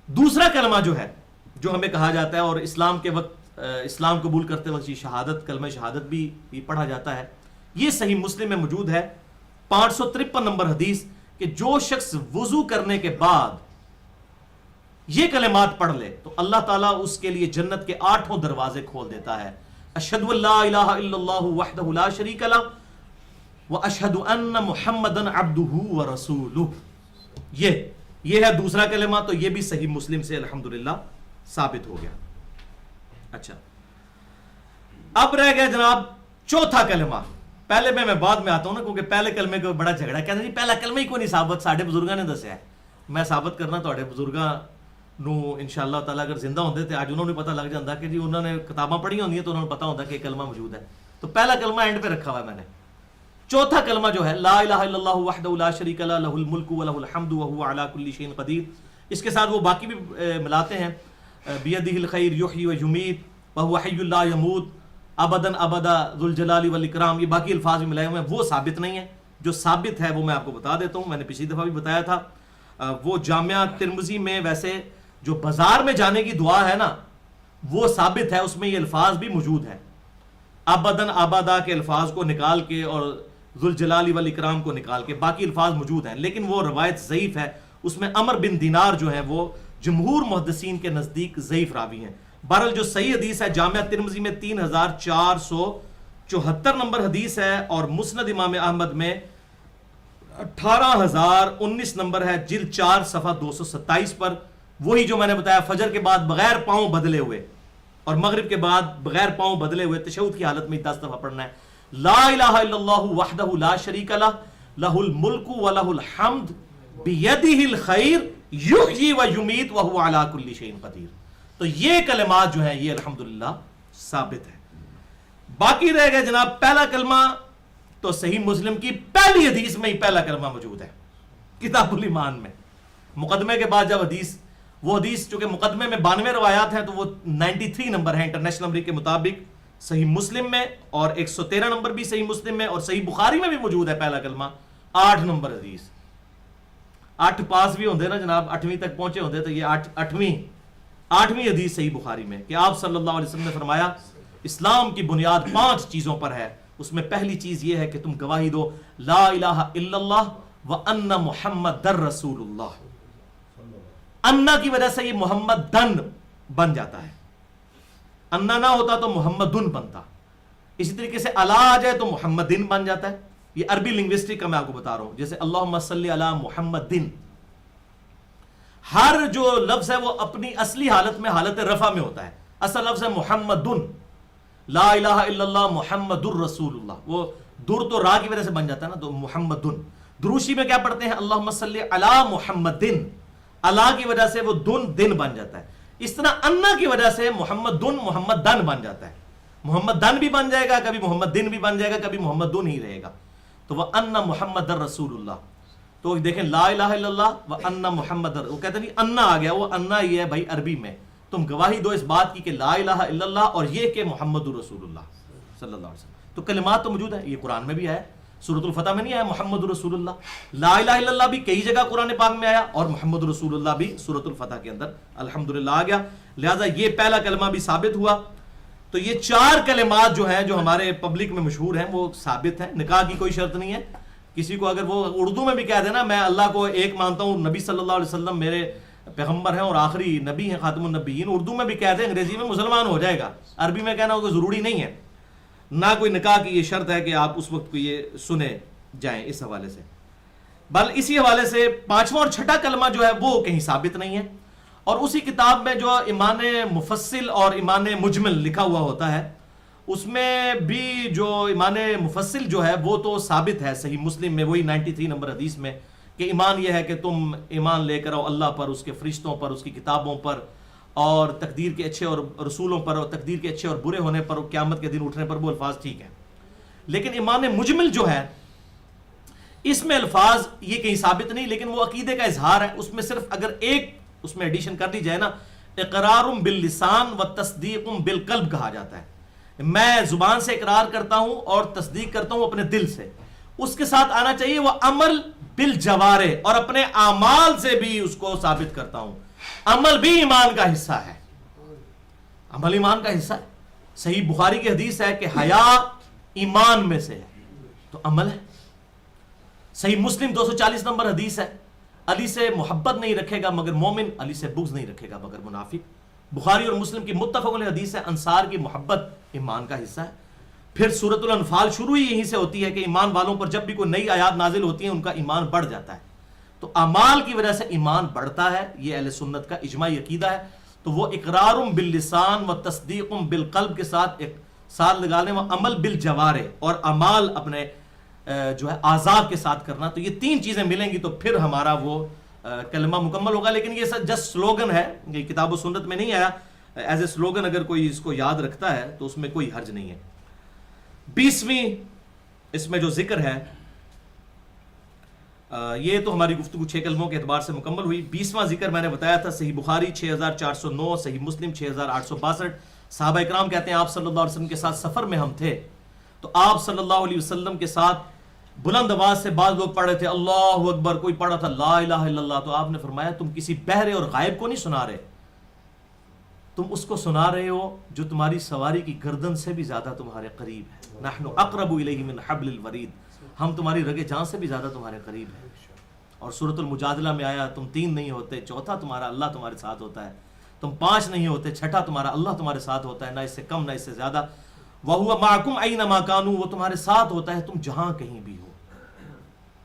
دوسرا کلمہ جو ہے جو ہمیں کہا جاتا ہے، اور اسلام کے وقت اسلام قبول کرتے وقت یہ شہادت، کلمہ شہادت بھی پڑھا جاتا ہے. یہ صحیح مسلم میں موجود ہے 553 نمبر حدیث کہ جو شخص وضو کرنے کے بعد یہ کلمات پڑھ لے تو اللہ تعالیٰ اس کے لیے جنت کے 8 دروازے کھول دیتا ہے. اشہد ان لا الہ الا اللہ وحدہ لا شریک لہ واشہد ان محمدًا عبدہ ورسولہ. یہ ہے دوسرا کلمہ، تو یہ بھی صحیح مسلم سے الحمدللہ ثابت ہو گیا. اچھا، اب رہ گیا جناب چوتھا کلمہ. پہلے میں بعد میں آتا ہوں نا، کیونکہ پہلے کلمے کو بڑا جھگڑا ہے، کہتے ہیں جی پہلا کلمہ ہی کوئی نہیں ثابت، ساڈے بزرگاں نے دسیا ہے. میں ثابت کرنا تواڈے بزرگاں نو انشاءاللہ تعالیٰ اگر زندہ ہوندے تھے، آج انہوں نے پتہ لگ جاتا کہ جی انہوں نے کتاباں پڑھی ہوندی ہیں تو انہوں نے پتہ ہوتا کہ یہ کلمہ موجود ہے. تو پہلا کلمہ اینڈ پہ رکھا ہوا ہے میں نے. چوتھا کلمہ جو ہے لا الہ الا اللہ وحدہ لا شریک لہ لہ الملک ولہ الحمد وہو علی کل شیء قدیر. اس کے ساتھ وہ باقی بھی ملاتے ہیں، بیدہ الخیر یحیی ویمیت وہو حی لا یموت ابدا ابدا ذو الجلال والاکرام. یہ باقی الفاظ بھی ملائے ہوئے ہیں، وہ ثابت نہیں ہے. جو ثابت ہے وہ میں آپ کو بتا دیتا ہوں، میں نے پچھلی دفعہ بھی بتایا تھا. وہ جامعہ ترمذی میں ویسے جو بازار میں جانے کی دعا ہے نا وہ ثابت ہے، اس میں یہ الفاظ بھی موجود ہیں. ابدن ابدا کے الفاظ کو نکال کے اور ذوالجلال والاکرام کو نکال کے باقی الفاظ موجود ہیں، لیکن وہ روایت ضعیف ہے. اس میں عمر بن دینار جو ہیں وہ جمہور محدثین کے نزدیک ضعیف راوی ہیں. بہرحال جو صحیح حدیث ہے جامعہ ترمذی میں 3474 نمبر حدیث ہے، اور مسند امام احمد میں 18019 نمبر ہے، جلد 4 صفحہ 227 پر. وہی جو میں نے بتایا، فجر کے بعد بغیر پاؤں بدلے ہوئے اور مغرب کے بعد بغیر پاؤں بدلے ہوئے تشہد کی حالت میں 10 دفعہ پڑھنا ہے. لا الہ الا اللہ وحدہ لا شریک لہ لہ الملک ولہ الحمد بیدہ الخیر یحیی ویمیت وہو علی کل شیء قدیر. تو یہ کلمات جو ہیں یہ الحمدللہ ثابت ہے. باقی رہ گئے جناب پہلا کلمہ، تو صحیح مسلم کی پہلی حدیث میں ہی پہلا کلمہ موجود ہے کتاب الایمان میں. مقدمے کے بعد جب حدیث، وہ حدیث چونکہ مقدمے میں 92 روایات ہیں تو وہ 93 نمبر ہیں انٹرنیشنل نمبر کے مطابق صحیح مسلم میں، اور 113 نمبر بھی صحیح مسلم میں، اور صحیح بخاری میں بھی موجود ہے پہلا کلمہ 8 نمبر حدیث. 8 پاس بھی ہوندے نا جناب، 8ویں تک پہنچے ہوندے تو یہ 8ویں حدیث صحیح بخاری میں کہ آپ صلی اللہ علیہ وسلم نے فرمایا اسلام کی بنیاد 5 چیزوں پر ہے. اس میں پہلی چیز یہ ہے کہ تم گواہی دو لا الہ الا اللہ وان محمد رسول اللہ. انا کی وجہ سے یہ محمد دن بن جاتا ہے، انا نہ ہوتا تو محمد دن بنتا. اسی طریقے سے الا آ جائے تو محمد دن بن جاتا ہے. یہ عربی لنگوسٹک کا میں آپ کو بتا رہا ہوں. جیسے اللہم صلی علی محمد دن، ہر جو لفظ ہے وہ اپنی اصلی حالت میں حالت رفع میں ہوتا ہے. اصل لفظ ہے محمد دن، لا الہ الا اللہ محمد الرسول اللہ. وہ در تو را کی وجہ سے بن جاتا ہے نا، تو محمد دن. دروشی میں کیا پڑھتے ہیں اللہم صلی علی محمد دن، اللہ کی وجہ سے وہ دن بن جاتا ہے. اس طرح انا کی وجہ سے محمد دن محمد دن بن جاتا ہے. محمد دن بھی بن جائے گا، کبھی محمد دن بھی بن جائے گا، کبھی محمد دن ہی رہے گا. تو وہ انا محمد رسول اللہ. تو دیکھیں لا الہ الا اللہ و انا محمد، وہ کہتے ہیں انا آ گیا، وہ انا یہ ہے بھائی عربی میں تم گواہی دو اس بات کی کہ لا الہ الا اللہ، اور یہ کہ محمد رسول اللہ صلی اللہ علیہ وسلم. تو کلمات تو موجود ہیں، یہ قرآن میں بھی ہے، سورۃ الفتح میں نہیں آیا محمد رسول اللہ. لا الہ الا اللہ بھی کئی جگہ قرآن پاک میں آیا، اور محمد رسول اللہ بھی سورۃ الفتح کے اندر الحمدللہ آ گیا. لہٰذا یہ پہلا کلمہ بھی ثابت ہوا. تو یہ 4 کلمات جو ہیں جو ہمارے پبلک میں مشہور ہیں وہ ثابت ہیں. نکاح کی کوئی شرط نہیں ہے. کسی کو اگر وہ اردو میں بھی کہہ دینا میں اللہ کو ایک مانتا ہوں، نبی صلی اللہ علیہ وسلم میرے پیغمبر ہیں اور آخری نبی ہیں، خاتم النبیین. اردو میں بھی کہتے ہیں، انگریزی میں مسلمان ہو جائے گا، عربی میں کہنا کوئی ضروری نہیں ہے. نہ کوئی نکاح کی یہ شرط ہے کہ آپ اس وقت کو یہ سنے جائیں اس حوالے سے. بل اسی حوالے سے پانچواں اور چھٹا کلمہ جو ہے وہ کہیں ثابت نہیں ہے. اور اسی کتاب میں جو ایمان مفصل اور ایمان مجمل لکھا ہوا ہوتا ہے، اس میں بھی جو ایمان مفصل جو ہے وہ تو ثابت ہے صحیح مسلم میں، وہی 93 نمبر حدیث میں، کہ ایمان یہ ہے کہ تم ایمان لے کر آؤ اللہ پر، اس کے فرشتوں پر، اس کی کتابوں پر، اور تقدیر کے اچھے اور رسولوں پر، اور تقدیر کے اچھے اور برے ہونے پر، اور قیامت کے دن اٹھنے پر. وہ الفاظ ٹھیک ہیں. لیکن ایمان مجمل جو ہے اس میں الفاظ یہ کہیں ثابت نہیں، لیکن وہ عقیدے کا اظہار ہے. اس میں صرف اگر ایک اس میں ایڈیشن کر دی جائے نا، اقرار باللسان و تصدیق بالقلب کہا جاتا ہے. میں زبان سے اقرار کرتا ہوں اور تصدیق کرتا ہوں اپنے دل سے. اس کے ساتھ آنا چاہیے وہ عمل بالجوارح، اور اپنے اعمال سے بھی اس کو ثابت کرتا ہوں. عمل بھی ایمان کا حصہ ہے، عمل ایمان کا حصہ ہے. صحیح بخاری کی حدیث ہے کہ حیا ایمان میں سے ہے، تو عمل ہے. صحیح مسلم 240 نمبر حدیث ہے، علی سے محبت نہیں رکھے گا مگر مومن، علی سے بغض نہیں رکھے گا مگر منافق. بخاری اور مسلم کی متفق علیہ حدیث ہے، انصار کی محبت ایمان کا حصہ ہے. پھر سورۃ الانفال شروع ہی یہیں سے ہوتی ہے کہ ایمان والوں پر جب بھی کوئی نئی آیات نازل ہوتی ہیں ان کا ایمان بڑھ جاتا ہے. تو اعمال کی وجہ سے ایمان بڑھتا ہے، یہ اہل سنت کا اجماعی عقیدہ ہے. تو وہ اقرار باللسان و تصدیق بالقلب کے ساتھ ایک ساتھ لگا لیں، وہ عمل بالجوارح اور اعمال اپنے جو ہے اعضاء کے ساتھ کرنا. تو یہ تین چیزیں ملیں گی تو پھر ہمارا وہ کلمہ مکمل ہوگا. لیکن یہ جسٹ سلوگن ہے، یہ کتاب و سنت میں نہیں آیا. ایز اے سلوگن اگر کوئی اس کو یاد رکھتا ہے تو اس میں کوئی حرج نہیں ہے. 20ویں اس میں جو ذکر ہے، یہ تو ہماری گفتگو 6 کلموں کے اعتبار سے مکمل ہوئی. 20واں ذکر میں نے بتایا تھا، صحیح بخاری 6409، صحیح مسلم 6862. صحابہ اکرام کہتے ہیں آپ صلی اللہ علیہ وسلم کے ساتھ سفر میں ہم تھے تو آپ صلی اللہ علیہ وسلم کے ساتھ بلند آواز سے بعض لوگ پڑھ رہے تھے اللہ اکبر، کوئی پڑھ رہا تھا لا الہ الا اللہ. تو آپ نے فرمایا تم کسی بہرے اور غائب کو نہیں سنا رہے، تم اس کو سنا رہے ہو جو تمہاری سواری کی گردن سے بھی زیادہ تمہارے قریب ہے. نحن اقرب الیہ من حبل الورید، ہم تمہاری رگ جان سے بھی زیادہ تمہارے قریب ہیں. اور سورۃ المجادلہ میں آیا تم 3 نہیں ہوتے، چوتھا تمہارا اللہ تمہارے ساتھ ہوتا ہے. تم 5 نہیں ہوتے، چھٹا تمہارا اللہ تمہارے ساتھ ہوتا ہے، نہ اس سے کم نہ اس سے زیادہ. وَهُوَ مَعَكُمْ أَيْنَمَا كَانُوا، وہ تمہارے ساتھ ہوتا ہے تم جہاں کہیں بھی ہو.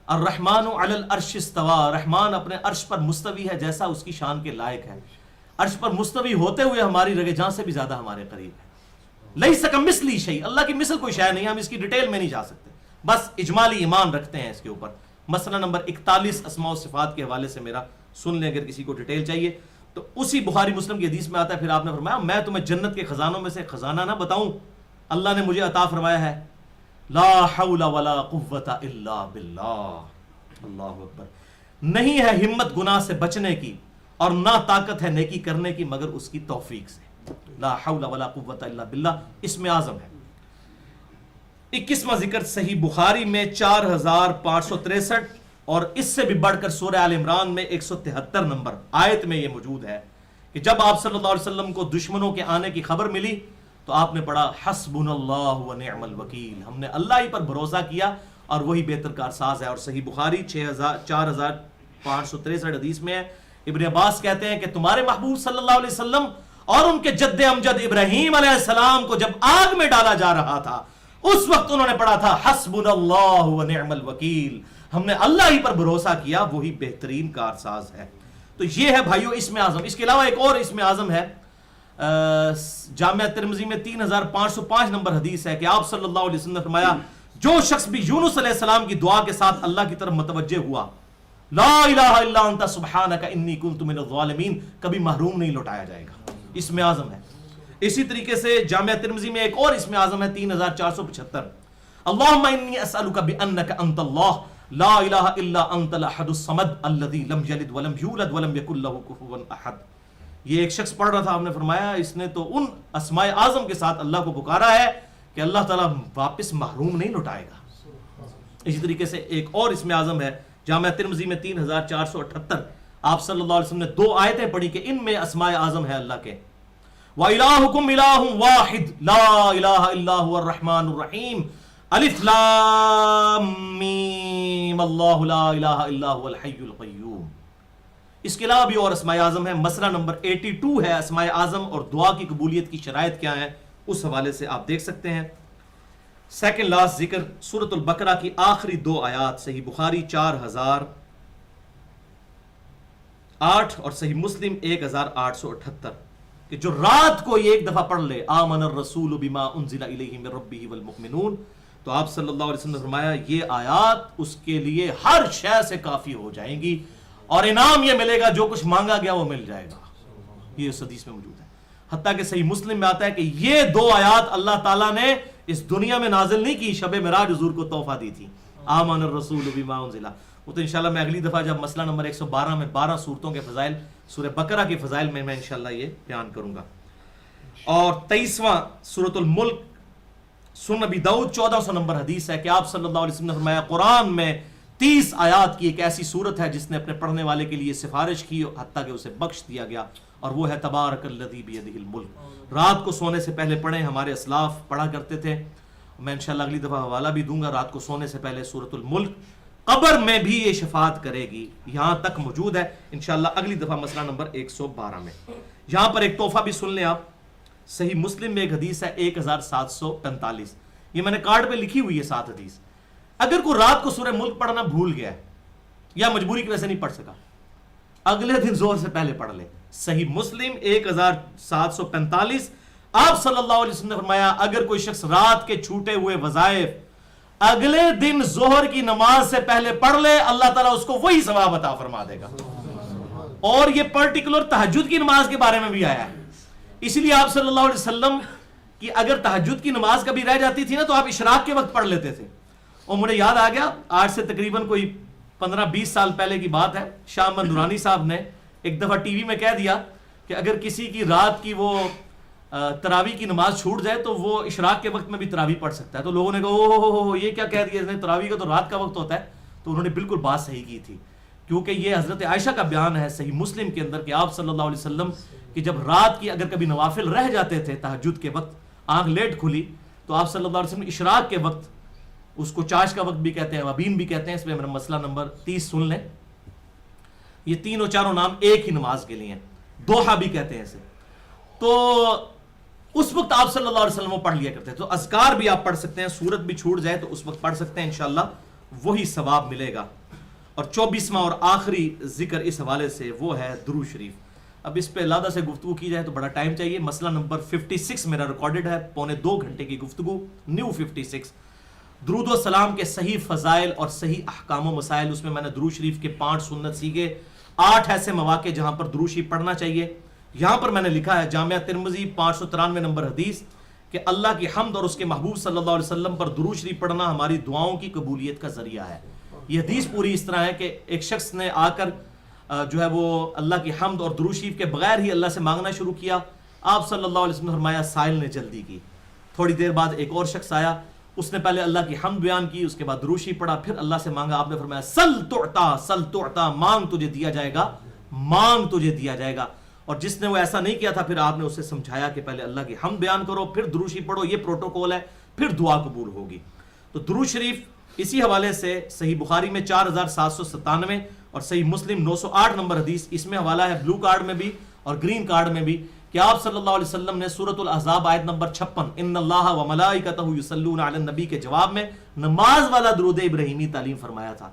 الرحمن علی العرش استوى، رحمان اپنے عرش پر مستوی ہے جیسا اس کی شان کے لائق ہے. عرش پر مستوی ہوتے ہوئے ہماری رگ جان سے بھی زیادہ ہمارے قریب ہے. لیس کمثلہ شیء، اللہ کی مثل کوئی شے نہیں. ہم اس کی ڈیٹیل میں نہیں جا سکتے، بس اجمالی ایمان رکھتے ہیں اس کے اوپر. مسئلہ نمبر 41 اسماء و صفات کے حوالے سے میرا سن لیں اگر کسی کو ڈیٹیل چاہیے. تو اسی بخاری مسلم کی حدیث میں آتا ہے، پھر آپ نے فرمایا میں تمہیں جنت کے خزانوں میں سے خزانہ نہ بتاؤں اللہ نے مجھے عطا فرمایا ہے، لا حول ولا قوت الا باللہ. اللہ اکبر. نہیں ہے ہمت گناہ سے بچنے کی اور نہ طاقت ہے نیکی کرنے کی مگر اس کی توفیق سے. لا حول ولا قوت الا باللہ اسم اعظم ہے. 21واں ذکر صحیح بخاری میں 4563 اور اس سے بھی بڑھ کر سورہ آل عمران میں 173 نمبر آیت میں یہ موجود ہے کہ جب آپ صلی اللہ علیہ وسلم کو دشمنوں کے آنے کی خبر ملی تو آپ نے پڑھا حسبنا اللہ و نعم الوکیل، ہم نے اللہ ہی پر بھروسہ کیا اور وہی بہتر کارساز ہے. اور صحیح بخاری 4563 حدیث میں ہے، ابن عباس کہتے ہیں کہ تمہارے محبوب صلی اللہ علیہ وسلم اور ان کے جد امجد ابراہیم علیہ السلام کو جب آگ میں ڈالا جا رہا تھا اس وقت انہوں نے پڑھا تھا حسبنا اللہ و نعم الوکیل، ہم نے اللہ ہی پر بھروسہ کیا وہی بہترین کارساز ہے. تو یہ ہے بھائیو اسم اعظم. اس کے علاوہ ایک اور اسم اعظم ہے، جامعہ ترمذی میں 3505 نمبر حدیث ہے کہ آپ صلی اللہ علیہ وسلم نے فرمایا جو شخص بھی یونس علیہ السلام کی دعا کے ساتھ اللہ کی طرف متوجہ ہوا، لا الہ الا انت سبحانک انی کنت من الظالمین، کبھی محروم نہیں لوٹایا جائے گا. اسم اعظم ہے. اسی طریقے سے جامعہ ترمذی میں ایک اور اسم اعظم ہے 3475، اللہم انی اسألک بانک انت اللہ لا الہ الا انت الاحد الصمد الذی لم یلد ولم یولد ولم یکن لہ کفوا احد. یہ ایک شخص پڑھ رہا تھا، آپ نے فرمایا اس نے تو ان اسماء اعظم کے ساتھ اللہ کو پکارا ہے کہ اللہ تعالیٰ واپس محروم نہیں لوٹائے گا. اسی طریقے سے ایک اور اسم اعظم ہے جامعہ ترمذی میں 3478، آپ صلی اللہ علیہ وسلم نے 2 آیتیں پڑھی کہ ان میں اسماء اعظم ہے اللہ کے. وَإِلَٰهُكُمْ إِلَٰهٌ وَاحِدٌ لَا إِلَٰهَ إِلَّا هُوَ الرَّحْمَٰنُ الرَّحِيمُ الف لام میم اللہ لا الہ الا هو الحی القیوم. اس کے علاوہ بھی اور اسماء اعظم ہے. مسئلہ نمبر 82 ہے اسماء اعظم اور دعا کی قبولیت کی شرائط کیا ہیں، اس حوالے سے آپ دیکھ سکتے ہیں. سیکنڈ لاسٹ ذکر سورۃ البقرہ کی آخری 2 آیات، صحیح بخاری 4008 اور صحیح مسلم 1878، کہ جو رات کو یہ ایک دفعہ پڑھ لے آمن الرسول بما انزل الیہ من ربہ والمؤمنون، تو آپ صلی اللہ علیہ وسلم نے فرمایا یہ آیات اس کے لیے ہر شے سے کافی ہو جائیں گی، اور انعام یہ ملے گا جو کچھ مانگا گیا وہ مل جائے گا. یہ اس حدیث میں موجود ہے. حتیٰ کہ صحیح مسلم میں آتا ہے کہ یہ 2 آیات اللہ تعالیٰ نے اس دنیا میں نازل نہیں کی، شب معراج حضور کو تحفہ دی تھی. آمن الرسول بما انزل، وہ تو انشاءاللہ میں اگلی دفعہ جب مسئلہ نمبر 112 میں 12 صورتوں کے فضائل، سورہ بقرہ کے فضائل میں انشاءاللہ یہ بیان کروں گا. اور 23واں سورۃ الملک، سنن ابی داؤد 1400 نمبر حدیث ہے کہ آپ صلی اللہ علیہ وسلم نے فرمایا قرآن میں 30 آیات کی ایک ایسی صورت ہے جس نے اپنے پڑھنے والے کے لیے سفارش کی حتیٰ کہ اسے بخش دیا گیا، اور وہ ہے تبارک الذی بیدہ الملک. رات کو سونے سے پہلے پڑھیں، ہمارے اسلاف پڑھا کرتے تھے. میں انشاءاللہ اگلی دفعہ حوالہ بھی دوں گا. رات کو سونے سے پہلے سورۃ الملک، قبر میں بھی یہ شفاعت کرے گی، یہاں تک موجود ہے. انشاءاللہ اگلی دفعہ مسئلہ نمبر 112 میں. یہاں پر ایک تحفہ بھی سن لیں آپ. صحیح مسلم میں ایک حدیث ہے 1745، یہ میں نے کارڈ پہ لکھی ہوئی ہے 7 حدیث. اگر کوئی رات کو سورہ ملک پڑھنا بھول گیا ہے یا مجبوری کی وجہ سے نہیں پڑھ سکا، اگلے دن زہر سے پہلے پڑھ لے. صحیح مسلم 1745، آپ صلی اللہ علیہ وسلم نے فرمایا اگر کوئی شخص رات کے چھوٹے ہوئے وظائف اگلے دن ظہر کی نماز سے پہلے پڑھ لے، اللہ تعالیٰ اس کو وہی ثواب عطا فرما دے گا. اور یہ پرٹیکولر تہجد کی نماز کے بارے میں بھی آیا ہے. اس لیے آپ صلی اللہ علیہ وسلم کی اگر تہجد کی نماز کبھی رہ جاتی تھی نا تو آپ اشراق کے وقت پڑھ لیتے تھے. اور مجھے یاد آ گیا، آج سے تقریباً کوئی 15-20 سال پہلے کی بات ہے، شاہ احمد نورانی صاحب نے ایک دفعہ ٹی وی میں کہہ دیا کہ اگر کسی کی رات کی وہ تراویح کی نماز چھوٹ جائے تو وہ اشراق کے وقت میں بھی تراویح پڑھ سکتا ہے. تو لوگوں نے کہا اوہ یہ کیا کہہ دیا اس نے، تراویح کا تو رات کا وقت ہوتا ہے. تو انہوں نے بالکل بات صحیح کی تھی، کیونکہ یہ حضرت عائشہ کا بیان ہے صحیح مسلم کے اندر کہ آپ صلی اللہ علیہ وسلم کہ جب رات کی اگر کبھی نوافل رہ جاتے تھے تہجد کے وقت، آنکھ لیٹ کھلی تو آپ صلی اللہ علیہ وسلم اشراق کے وقت، اس کو چاش کا وقت بھی کہتے ہیں، وابین بھی کہتے ہیں، اس میں میرا مسئلہ نمبر 30 سن لیں. یہ تینوں چاروں نام ایک ہی نماز کے لیے ہیں، دوحہ بھی کہتے ہیں اسے. تو اس وقت آپ صلی اللہ علیہ وسلم وہ پڑھ لیا کرتے ہیں. تو اذکار بھی آپ پڑھ سکتے ہیں، سورت بھی چھوٹ جائے تو اس وقت پڑھ سکتے ہیں، انشاءاللہ وہی ثواب ملے گا. اور 24واں اور آخری ذکر اس حوالے سے وہ ہے درود شریف. اب اس پہ علادہ سے گفتگو کی جائے تو بڑا ٹائم چاہیے. مسئلہ نمبر 56 میرا ریکارڈڈ ہے، 1.25 گھنٹے کی گفتگو، نیو 56. درود و سلام کے صحیح فضائل اور صحیح احکام و مسائل. اس میں میں نے درود شریف کے 5 سنت سیکھے، 8 ایسے مواقع جہاں پر درود شریف پڑھنا چاہیے. یہاں پر میں نے لکھا ہے جامعہ ترمذی 593 نمبر حدیث کہ اللہ کی حمد اور اس کے محبوب صلی اللہ علیہ وسلم پر درود شریف پڑھنا ہماری دعاؤں کی قبولیت کا ذریعہ ہے. یہ حدیث پوری اس طرح ہے کہ ایک شخص نے آ کر جو ہے وہ اللہ کی حمد اور درود شریف کے بغیر ہی اللہ سے مانگنا شروع کیا. آپ صلی اللہ علیہ وسلم نے فرمایا سائل نے جلدی کی. تھوڑی دیر بعد ایک اور شخص آیا، اس نے پہلے اللہ کی حمد بیان کی، اس کے بعد درود شریف پڑھا، پھر اللہ سے مانگا. آپ نے فرمایا سل تعطا، سل تعطا، مانگ تجھے دیا جائے گا، مانگ تجھے دیا جائے گا. اور جس نے وہ ایسا نہیں کیا تھا پھر آپ نے اسے سمجھایا کہ پہلے اللہ کی حمد بیان کرو، پھر درود شریف پڑھو، یہ پروٹوکول ہے، پھر دعا قبول ہوگی. تو درود شریف اسی حوالے سے صحیح بخاری میں 4797 اور صحیح مسلم 908 نمبر حدیث، اس میں حوالہ ہے بلو کارڈ میں بھی اور گرین کارڈ میں بھی، کہ آپ صلی اللہ علیہ وسلم نے سورۃ الاحزاب آیت نمبر 56 ان اللہ و ملائکتہ یصلون علی النبی کے جواب میں نماز والا درود ابراہیمی تعلیم فرمایا تھا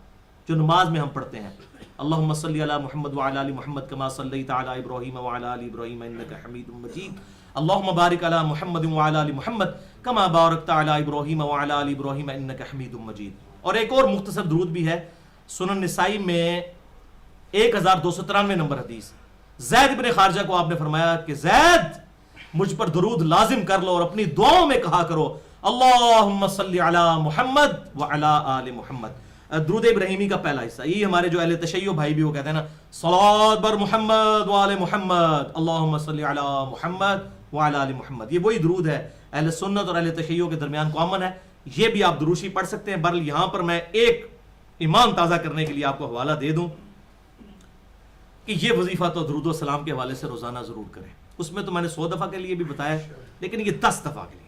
جو نماز میں ہم پڑھتے ہیں. اللہم صلی علی محمد وعلی آل محمد کما صلیت علی ابراہیم وعلی آل ابراہیم انک حمید مجید. اللہم بارک علی محمد وعلی آل محمد کما بارکت علی ابراہیم وعلی آل ابراہیم انک حمید مجید. اور ایک اور مختصر درود بھی ہے سنن نسائی میں 1293 نمبر حدیث. زید بن خارجہ کو آپ نے فرمایا کہ زید مجھ پر درود لازم کر لو اور اپنی دعاؤں میں کہا کرو اللہم صلی علی محمد وعلی آل محمد. درود ابراہیمی کا پہلا حصہ، یہ ہمارے جو اہل تشیع بھائی بھی وہ کہتے ہیں نا صلوات بر محمد وآل محمد اللہم صلی علی محمد وعلی آل محمد، یہ وہی درود ہے اہل سنت اور اہل تشیع کے درمیان کامن ہے. یہ بھی آپ دروشی پڑھ سکتے ہیں. بہرحال یہاں پر میں ایک ایمان تازہ کرنے کے لیے آپ کو حوالہ دے دوں کہ یہ وظیفہ تو درود و سلام کے حوالے سے روزانہ ضرور کریں. اس میں تو میں نے 100 دفعہ کے لیے بھی بتایا لیکن یہ 10 دفعہ کے لیے.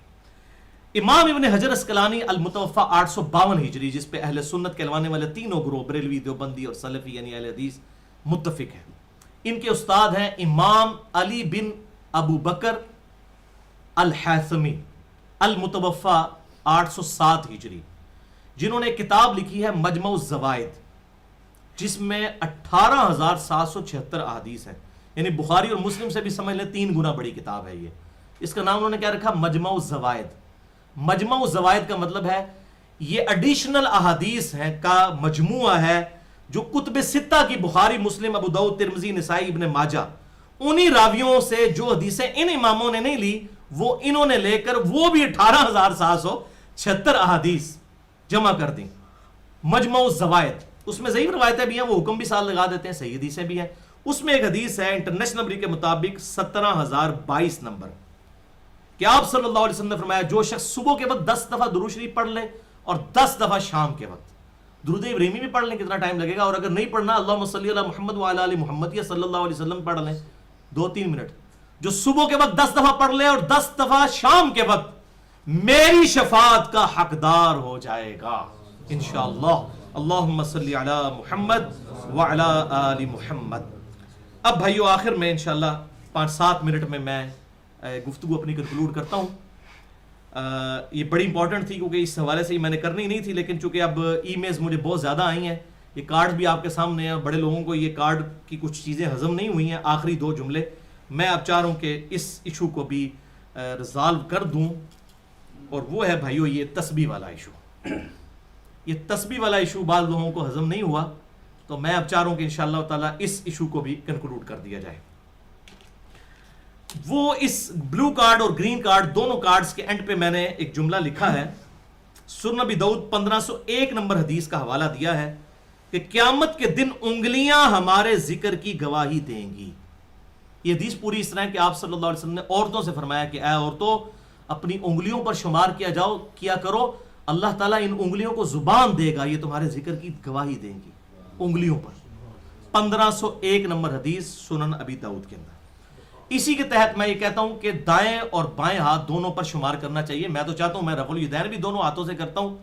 امام ابن حجر اسقلانی المتوفى 852 ہجری، جس پہ اہل سنت کہلوانے والے تینوں گروہ بریلوی، دیوبندی اور سلفی یعنی اہل حدیث متفق ہیں، ان کے استاد ہیں امام علی بن ابو بکر الحیثمی المتوفا 807 ہجری، جنہوں نے کتاب لکھی ہے مجمع الزوائد، جس میں 18,776 احادیث ہیں، یعنی بخاری اور مسلم سے بھی سمجھ لیں 3 گنا بڑی کتاب ہے یہ. اس کا نام انہوں نے کیا رکھا؟ مجمع الزوائد. مجمع الزوائد کا مطلب ہے یہ ایڈیشنل احادیث ہیں کا مجموعہ ہے جو کتب ستہ کی بخاری، مسلم، ابو داؤد، ترمذی، نسائی، ابن ماجہ، انہی راویوں سے جو حدیثیں ان اماموں نے نہیں لی وہ انہوں نے لے کر وہ بھی 18,776 احادیث جمع کر دیں. مجمع الزوائد، اس میں ضعیف روایتیں بھی ہیں، وہ حکم بھی ساتھ لگا دیتے ہیں، صحیح حدیثیں بھی ہیں. اس میں ایک حدیث ہے انٹرنیشنل نمبر کے مطابق 17,022 نمبر کہ آپ صلی اللہ علیہ وسلم نے فرمایا جو شخص صبح کے وقت 10 دفعہ درود شریف پڑھ لے اور 10 دفعہ شام کے وقت درود ابراہیمی بھی پڑھ لیں، کتنا ٹائم لگے گا، اور اگر نہیں پڑھنا اللہم صلی علی محمد وعلی آل محمد یا صلی اللہ علیہ وسلم پڑھ لیں 2-3 منٹ، جو صبح کے وقت 10 دفعہ پڑھ لے اور 10 دفعہ شام کے وقت میری شفاعت کا حقدار ہو جائے گا انشاءاللہ. اللہم صلی علی محمد وعلی آل محمد. اب بھائیو آخر میں انشاءاللہ 5-7 منٹ میں گفتگو اپنی کنکلوڈ کرتا ہوں. یہ بڑی امپورٹنٹ تھی کیونکہ اس حوالے سے میں نے کرنی نہیں تھی، لیکن چونکہ اب ای میلز مجھے بہت زیادہ آئی ہیں، یہ کارڈ بھی آپ کے سامنے ہیں، بڑے لوگوں کو یہ کارڈ کی کچھ چیزیں ہضم نہیں ہوئی ہیں. آخری 2 جملے میں اب چاہ رہا ہوں کہ اس ایشو کو بھی ریزالو کر دوں، اور وہ ہے بھائیو یہ تسبیح والا ایشو. یہ تسبیح والا ایشو بعض لوگوں کو ہضم نہیں ہوا، تو میں اب چاہ رہا ہوں کہ انشاءاللہ تعالیٰ اس ایشو کو بھی کنکلوڈ کر دیا جائے. وہ اس بلو کارڈ اور گرین کارڈ دونوں کارڈز کے اینڈ پہ میں نے ایک جملہ لکھا ہے. سنن ابی داؤد 1501 نمبر حدیث کا حوالہ دیا ہے کہ قیامت کے دن انگلیاں ہمارے ذکر کی گواہی دیں گی. یہ حدیث پوری اس طرح ہے کہ آپ صلی اللہ علیہ وسلم نے عورتوں سے فرمایا کہ اے عورتوں اپنی انگلیوں پر شمار کیا کرو، اللہ تعالیٰ ان انگلیوں کو زبان دے گا، یہ تمہارے ذکر کی گواہی دیں گی انگلیوں پر. 1501 نمبر حدیث سنن ابی داؤد کے اندر. اسی کے تحت میں یہ کہتا ہوں کہ دائیں اور بائیں ہاتھ دونوں پر شمار کرنا چاہیے. میں تو چاہتا ہوں میں رفع الیدین بھی دونوں ہاتھوں سے کرتا ہوں،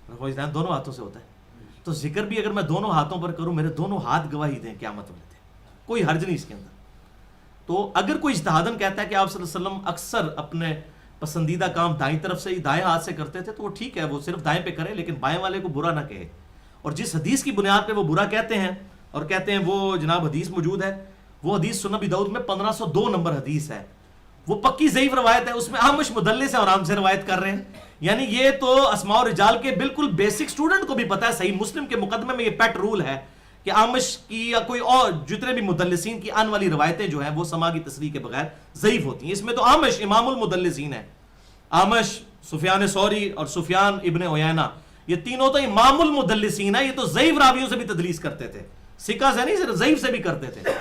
رفع الیدین دونوں ہاتھوں سے ہوتا ہے، تو ذکر بھی اگر میں دونوں ہاتھوں پر کروں میرے دونوں ہاتھ گواہی دیں قیامت والے دن، کوئی حرج نہیں اس کے اندر. تو اگر کوئی اجتہاداً کہتا ہے کہ آپ صلی اللہ علیہ وسلم اکثر اپنے پسندیدہ کام دائیں طرف سے ہی دائیں ہاتھ سے کرتے تھے، تو وہ ٹھیک ہے، وہ صرف دائیں پہ کرے لیکن بائیں والے کو برا نہ کہے. اور جس حدیث کی بنیاد پہ وہ برا کہتے ہیں اور کہتے ہیں وہ جناب حدیث موجود ہے، وہ حدیث سنن ابی داؤد میں 1502 نمبر حدیث ہے، وہ پکی ضعیف روایت ہے، اس میں اعمش مدلس سے آرام سے روایت کر رہے ہیں. یعنی یہ تو اسماء و رجال کے بالکل بیسک سٹوڈنٹ کو بھی پتا ہے، صحیح مسلم کے مقدمے میں یہ پیٹ رول ہے کہ اعمش کی یا کوئی اور جتنے بھی مدلسین کی آن والی روایتیں جو ہیں وہ سما کی تصریح کے بغیر ضعیف ہوتی ہیں. اس میں تو اعمش امام المدلسین ہے، اعمش، سفیان ثوری اور سفیان ابن عیینہ، یہ تینوں تو امام المدلسین ہیں. یہ تو ضعیف راویوں سے بھی تدلیس کرتے تھے، ثقہ سے نہیں، صرف ضعیف سے بھی کرتے تھے.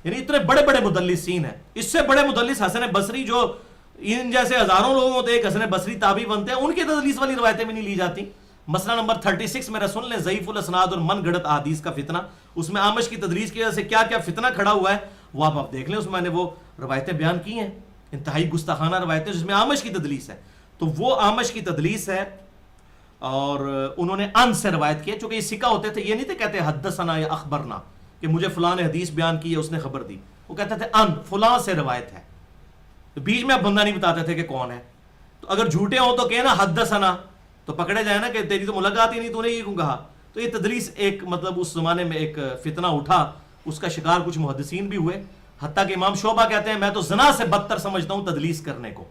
یعنی اتنے بڑے بڑے مدلسین ہیں. اس سے بڑے مدلس حسن بصری، جو ان جیسے ہزاروں لوگوں ہوتے ہیں ایک حسن بصری تابعی بنتے ہیں، ان کی تدلیس والی روایتیں بھی نہیں لی جاتی. مسئلہ نمبر 36 میرا سن لیں، ضعیف الاسناد اور من گھڑت احادیث کا فتنہ. اس میں اعمش کی تدلیس کی وجہ سے کیا کیا فتنہ کھڑا ہوا ہے وہ آپ دیکھ لیں. اس میں نے وہ روایتیں بیان کی ہیں، انتہائی گستاخانہ روایتیں جس میں اعمش کی تدلیس ہے. تو وہ اعمش کی تدلیس ہے اور انہوں نے ان سے روایت کی ہے. چونکہ یہ ثقہ ہوتے تھے، یہ نہیں تھے کہتے حدثنا یا اخبرنا کہ مجھے فلاں نے حدیث بیان کی ہے اس نے خبر دی، وہ کہتے تھے ان فلاں سے روایت ہے. بیچ میں اب بندہ نہیں بتاتے تھے کہ کون ہے. تو اگر جھوٹے ہوں تو کہنا حدثنا، تو پکڑے جائے نا کہ تیری تو ملاقات ہی نہیں، تو نے یہ کیوں کہا. تو یہ تدلیس ایک مطلب اس زمانے میں ایک فتنہ اٹھا، اس کا شکار کچھ محدثین بھی ہوئے. حتیٰ کہ امام شعبہ کہتے ہیں میں تو زنا سے بدتر سمجھتا ہوں تدلیس کرنے کو.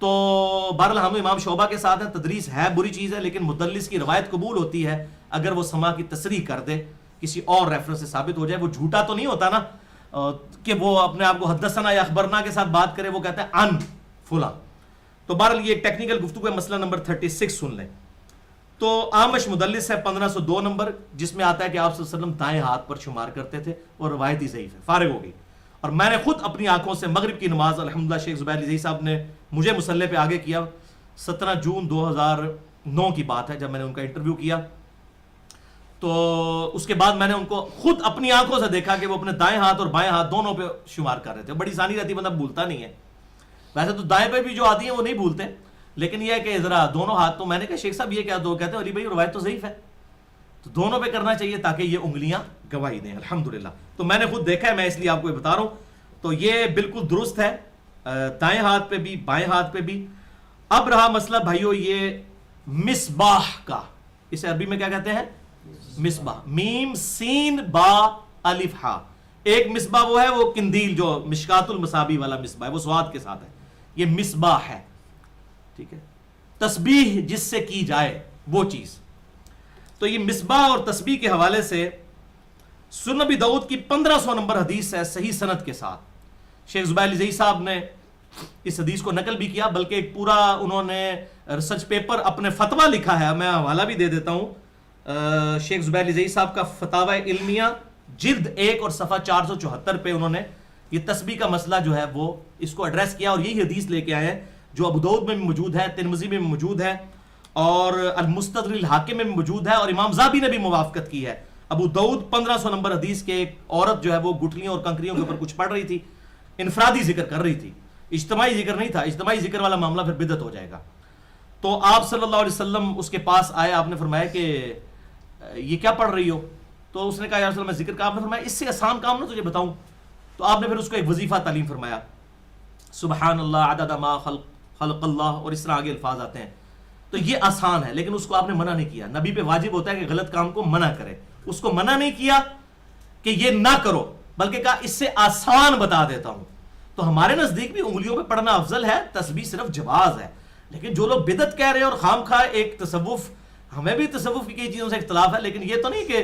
تو بہرحال ہم امام شعبہ کے ساتھ ہیں، تدلیس ہے بری چیز ہے، لیکن مدلس کی روایت قبول ہوتی ہے اگر وہ سما کی تصریح کر دے، کسی اور ریفرنس سے ثابت ہو جائے. وہ جھوٹا تو نہیں ہوتا نا کہ وہ اپنے آپ کو حدثنا یا اخبرنا کے ساتھ بات کرے، وہ کہتا ہے ان فلاں. تو بہرحال یہ ایک ٹیکنیکل گفتگو ہے. مسئلہ نمبر 36 سن لیں. تو اعمش مدلس ہے 1502 نمبر، جس میں آتا ہے کہ آپ صلی اللہ علیہ وسلم دائیں ہاتھ پر شمار کرتے تھے اور روایت ہی ضعیف ہے. فارغ ہو گئی. اور میں نے خود اپنی آنکھوں سے مغرب کی نماز الحمدللہ شیخ زبیر علی صاحب نے مجھے مصلی پہ آگے کیا، 17 جون 2009 کی بات ہے جب میں نے ان کا انٹرویو کیا. تو اس کے بعد میں نے ان کو خود اپنی آنکھوں سے دیکھا کہ وہ اپنے دائیں ہاتھ اور بائیں ہاتھ دونوں پہ شمار کر رہے تھے. بڑی آسانی رہتی، بندہ بھولتا نہیں ہے. ویسے تو دائیں پہ بھی جو آتی ہیں وہ نہیں بھولتے، لیکن یہ ہے کہ ذرا دونوں ہاتھ. تو میں نے کہا شیخ صاحب یہ کیا؟ دو کہتے ہیں علی بھائی روایت تو ضعیف ہے. تو دونوں پہ کرنا چاہیے تاکہ یہ انگلیاں گواہی دیں. الحمدللہ. تو میں نے خود دیکھا ہے, میں اس لیے آپ کو یہ بتا رہا ہوں. تو یہ بالکل درست ہے, دائیں ہاتھ پہ بھی بائیں ہاتھ پہ بھی. اب رہا مسئلہ بھائیو یہ مصباح کا, اسے عربی میں کیا کہتے ہیں؟ مصباح. میم سین با الف ہا. ایک مصباح وہ ہے وہ قندیل جو مشکات المصابیح والا مصباح ہے, وہ سواد کے ساتھ ہے. یہ مصباح ہے, ٹھیک ہے, تسبیح جس سے کی جائے وہ چیز. تو یہ مصباح اور تسبیح کے حوالے سے سنن ابی داؤد کی 1500 نمبر حدیث ہے صحیح سند کے ساتھ. شیخ زبیر علی زئی صاحب نے اس حدیث کو نقل بھی کیا, بلکہ ایک پورا انہوں نے ریسرچ پیپر اپنے فتویٰ لکھا ہے, میں حوالہ بھی دے دیتا ہوں. شیخ زبیر علی زئی صاحب کا فتاوی علمیہ جلد 1 اور صفحہ 474 پہ انہوں نے یہ تسبیح کا مسئلہ جو ہے وہ اس کو ایڈریس کیا, اور یہی حدیث لے کے آئے ہیں جو ابو داؤد میں بھی موجود ہے, ترمذی میں بھی موجود ہے, اور المستدرک الحاکم میں بھی موجود ہے, اور امام ذہبی نے بھی موافقت کی ہے. ابو داؤد 1500 نمبر حدیث کے ایک عورت جو ہے وہ گٹھلیوں اور کنکریوں کے اوپر کچھ پڑھ رہی تھی, انفرادی ذکر کر رہی تھی, اجتماعی ذکر نہیں تھا. اجتماعی ذکر والا معاملہ پھر بدعت ہو جائے گا. تو آپ صلی اللہ علیہ وسلم اس کے پاس آئے, آپ نے فرمایا کہ یہ کیا پڑھ رہی ہو؟ تو اس نے کہا یا رسول اللہ میں ذکر کا. آپ نے فرمایا اس سے آسان کام نہ تجھے بتاؤں؟ تو آپ نے پھر اس کو ایک وظیفہ تعلیم فرمایا, سبحان اللہ عدد ما خلق اللہ, اور اس طرح آگے الفاظ آتے ہیں. تو یہ آسان ہے, لیکن اس کو آپ نے منع نہیں کیا. نبی پہ واجب ہوتا ہے کہ غلط کام کو منع کرے, اس کو منع نہیں کیا کہ یہ نہ کرو, بلکہ کہا اس سے آسان بتا دیتا ہوں. تو ہمارے نزدیک بھی انگلیوں پہ پڑھنا افضل ہے, تسبیح صرف جواز ہے. لیکن جو لوگ بدعت کہہ رہے ہیں اور خام خواہ ایک تصوف, ہمیں بھی تصوف کی کئی چیزوں سے اختلاف ہے, لیکن یہ تو نہیں کہ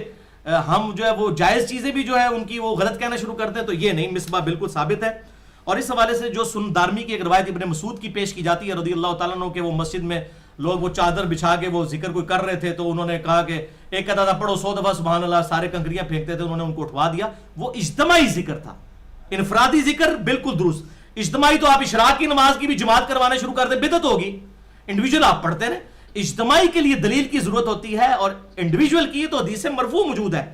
ہم جو ہے وہ جائز چیزیں بھی جو ہے ان کی وہ غلط کہنا شروع کرتے ہیں. تو یہ نہیں, مصباح بالکل ثابت ہے. اور اس حوالے سے جو سنن دارمی کی ایک روایت ابن مسعود کی پیش کی جاتی ہے رضی اللہ تعالیٰ عنہ, کہ وہ مسجد میں لوگ وہ چادر بچھا کے وہ ذکر کوئی کر رہے تھے, تو انہوں نے کہا کہ ایک ادادہ پڑھو 100 دفعہ سبحان اللہ, سارے کنکریاں پھینکتے تھے, انہوں نے ان کو اٹھوا دیا. وہ اجتماعی ذکر تھا, انفرادی ذکر بالکل درست. اجتماعی تو آپ اشراق کی نماز کی بھی جماعت کروانا شروع کر دیں, بدعت ہوگی. انڈیویجول آپ پڑھتے رہیں. اجتماعی کے لیے دلیل کی ضرورت ہوتی ہے, اور انڈیویجول کی تو حدیث مرفوع موجود ہے.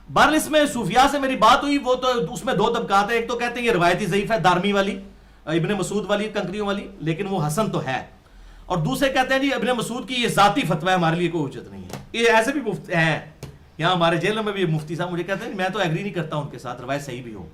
بہرحال اس میں صوفیاء سے میری بات ہوئی, وہ تو اس میں 2 طبقات ہیں. ایک تو کہتے ہیں یہ روایتی ضعیف ہے, دارمی والی, ابن مسعود والی, کنکریوں والی, لیکن وہ حسن تو ہے. اور دوسرے کہتے ہیں جی ابن مسعود کی یہ ذاتی فتویٰ ہے, ہمارے لیے کوئی حجت نہیں ہے. یہ ایسے بھی مفتی ہیں یہاں ہمارے جیلوں میں بھی, مفتی صاحب مجھے کہتے ہیں میں تو ایگری نہیں کرتا ان کے ساتھ, روایت صحیح بھی ہو.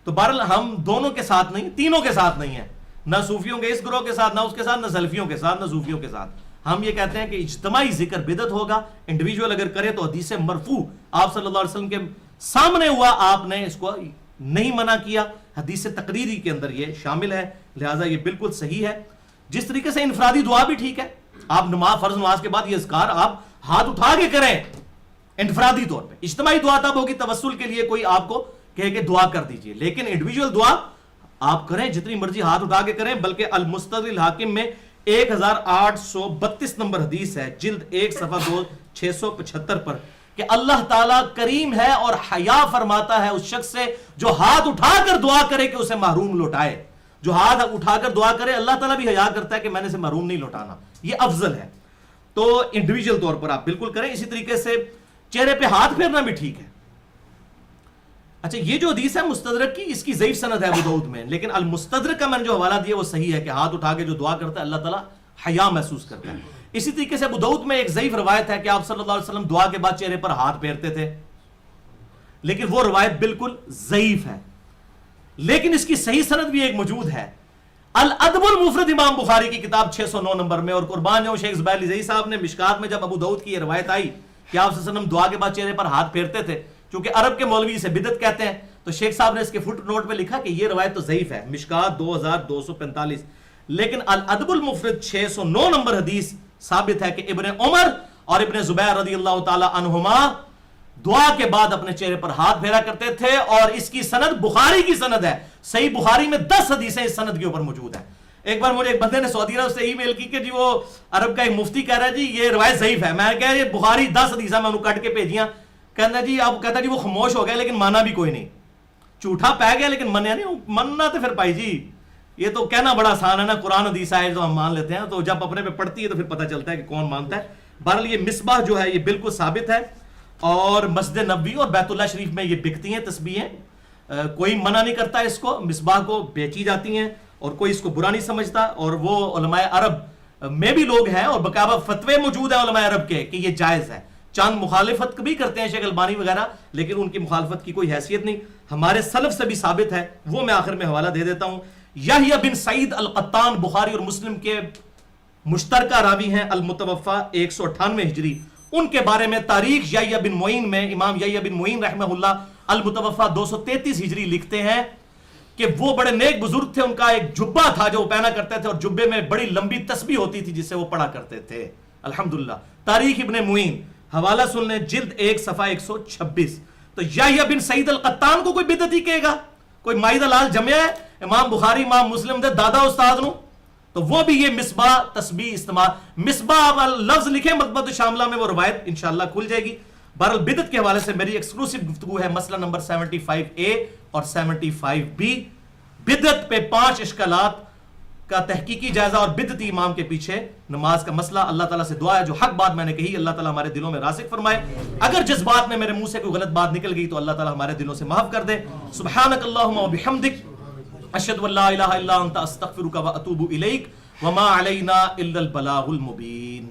تو بہرحال ہم دونوں کے ساتھ نہیں, تینوں کے ساتھ نہیں ہیں, نہ صوفیوں کے اس گروہ کے ساتھ, نہ اس کے ساتھ, نہ سلفیوں کے ساتھ, نہ صوفیوں کے ساتھ. ہم یہ کہتے ہیں کہ اجتماعی ذکر بدعت ہوگا, انڈیویجول اگر کرے تو حدیث مرفوع آپ صلی اللہ علیہ وسلم کے سامنے ہوا, آپ نے اس کو نہیں منع کیا, حدیث تقریری کے اندر یہ شامل ہے, لہٰذا یہ بالکل صحیح ہے. جس طریقے سے انفرادی دعا بھی ٹھیک ہے, آپ فرض نماز کے بعد یہ اذکار آپ ہاتھ اٹھا کے کریں انفرادی طور پہ. اجتماعی دعا تب ہوگی توسل کے لیے, کوئی آپ کو کہے کہ دعا کر دیجئے, لیکن انڈیویجول دعا آپ کریں جتنی مرضی ہاتھ اٹھا کے کریں. بلکہ المستدرک الحاکم میں 1832 نمبر حدیث ہے, جلد 1 صفحہ 675 پر, کہ اللہ تعالیٰ کریم ہے اور حیا فرماتا ہے اس شخص سے جو ہاتھ اٹھا کر دعا کرے کہ اسے محروم لوٹائے. جو ہاتھ اٹھا کر دعا کرے اللہ تعالیٰ بھی حیا کرتا ہے کہ میں نے اسے محروم نہیں لوٹانا, یہ افضل ہے. تو انڈیویجول طور پر آپ بالکل کریں. اسی طریقے سے چہرے پہ ہاتھ پھیرنا بھی ٹھیک ہے. اچھا, یہ جو حدیث ہے مستدرک کی, اس کی ضعیف سند ہے ابو داؤد میں, لیکن المستدرک کا میں نے جو حوالہ دیا وہ صحیح ہے کہ ہاتھ اٹھا کے جو دعا کرتا ہے اللہ تعالیٰ حیا محسوس کرتا ہے. اسی طریقے سے ابو داؤد میں ایک ضعیف روایت ہے کہ آپ صلی اللہ علیہ وسلم دعا کے بعد چہرے پر ہاتھ پھیرتے تھے, لیکن وہ روایت بالکل ضعیف ہے. لیکن اس کی صحیح سند بھی ایک موجود ہے. الادب المفرد امام بخاری کی کتاب 609 نمبر میں, اور قربان جاؤں شیخ زبیر علی زئی صاحب نے مشکات میں جب ابو داؤد کی یہ روایت آئی کہ آپ صلی اللہ علیہ وسلم دعا کے بعد چہرے پر ہاتھ پھیرتے تھے, چونکہ عرب کے مولوی اسے بدعت کہتے ہیں, تو شیخ صاحب نے اس کے فٹ نوٹ پہ لکھا کہ یہ روایت تو ضعیف ہے, مشکات 2245. لیکن الادب المفرد 609 نمبر حدیث ثابت ہے کہ ابن عمر اور ابن زبیر رضی اللہ تعالی عنہما دعا کے بعد اپنے چہرے پر ہاتھ پھیرا کرتے تھے, اور اس کی سند بخاری کی سند ہے. صحیح بخاری میں 10 حدیثیں اس سند کے اوپر موجود ہیں. ایک بار مجھے ایک بندے نے سعودی عرب سے ای میل کی کہ جی وہ عرب کا ایک مفتی کہہ رہا ہے جی یہ روایت ضعیف ہے. میں کہہ رہا یہ بخاری 10 حدیثیں میں انہوں کٹ کے بھیجیاں. کہنا جی اب کہتا جی وہ خاموش ہو گیا لیکن مانا بھی کوئی نہیں, جھوٹا پہ گیا لیکن منیا نہیں. مننا تو پھر پائی جی یہ تو کہنا بڑا آسان ہے نا, قرآن حدیث آئے تو ہم مان لیتے ہیں, تو جب اپنے پہ پڑتی ہے تو پھر پتہ چلتا ہے کہ کون مانتا ہے. بہرحال یہ مصباح جو ہے یہ بالکل ثابت ہے, اور مسجد نبوی اور بیت اللہ شریف میں یہ بکتی ہیں تسبیحیں, کوئی منع نہیں کرتا اس کو, مصباح کو بیچی جاتی ہیں اور کوئی اس کو برا نہیں سمجھتا. اور وہ علماء عرب میں بھی لوگ ہیں اور باقاعدہ فتوے موجود ہیں علماء عرب کے کہ یہ جائز ہے. چاند مخالفت بھی کرتے ہیں شیخ البانی وغیرہ، لیکن ان کی مخالفت کی کوئی حیثیت نہیں. ہمارے سلف سے بھی ثابت ہے، وہ میں آخر میں حوالہ دے دیتا ہوں. یحییٰ بن سعید القطان بخاری اور مسلم کے مشترکہ راوی ہیں، المتوفى 198 ہجری. ان کے بارے میں تاریخ یحییٰ بن معین میں امام یحییٰ بن معین رحمہ اللہ المتوفى 233 ہجری لکھتے ہیں کہ وہ بڑے نیک بزرگ تھے. ان کا ایک جبہ تھا جو وہ پہنا کرتے تھے، اور جبے میں بڑی لمبی تسبیح ہوتی تھی جس سے وہ پڑھا کرتے تھے. الحمدللہ. تاریخ ابن معین حوالہ سن لیں، جلد 1 صفحہ 126. تو یحییٰ بن سعید القطان کو کوئی بدعتی کہے گا؟ کوئی مائدہ لال جمع ہے امام بخاری امام مسلم دے دادا استاد نو، تو وہ بھی یہ مصباح تسبیح استعمال. مصباح لفظ لکھیں مکتبۃ شاملہ میں، وہ روایت انشاءاللہ کھل جائے گی. بہرحال بدعت کے حوالے سے میری ایکسکلوسیو گفتگو ہے، مسئلہ نمبر 75A اور 75B. بدعت پہ 5 اشکالات کا تحقیقی جائزہ اور بدعتی امام کے پیچھے نماز کا مسئلہ. اللہ تعالیٰ سے دعا ہے جو حق بات میں نے کہی اللہ تعالیٰ ہمارے دلوں میں راسخ فرمائے. اگر جس بات میں میرے منہ سے کوئی غلط بات نکل گئی تو اللہ تعالیٰ ہمارے دلوں سے معاف کر دے. سبحانک اللہم و بحمدک، اشہد ان لا الہ الا انت، استغفرک و اتوب الیک، وما علینا الا البلاغ المبین.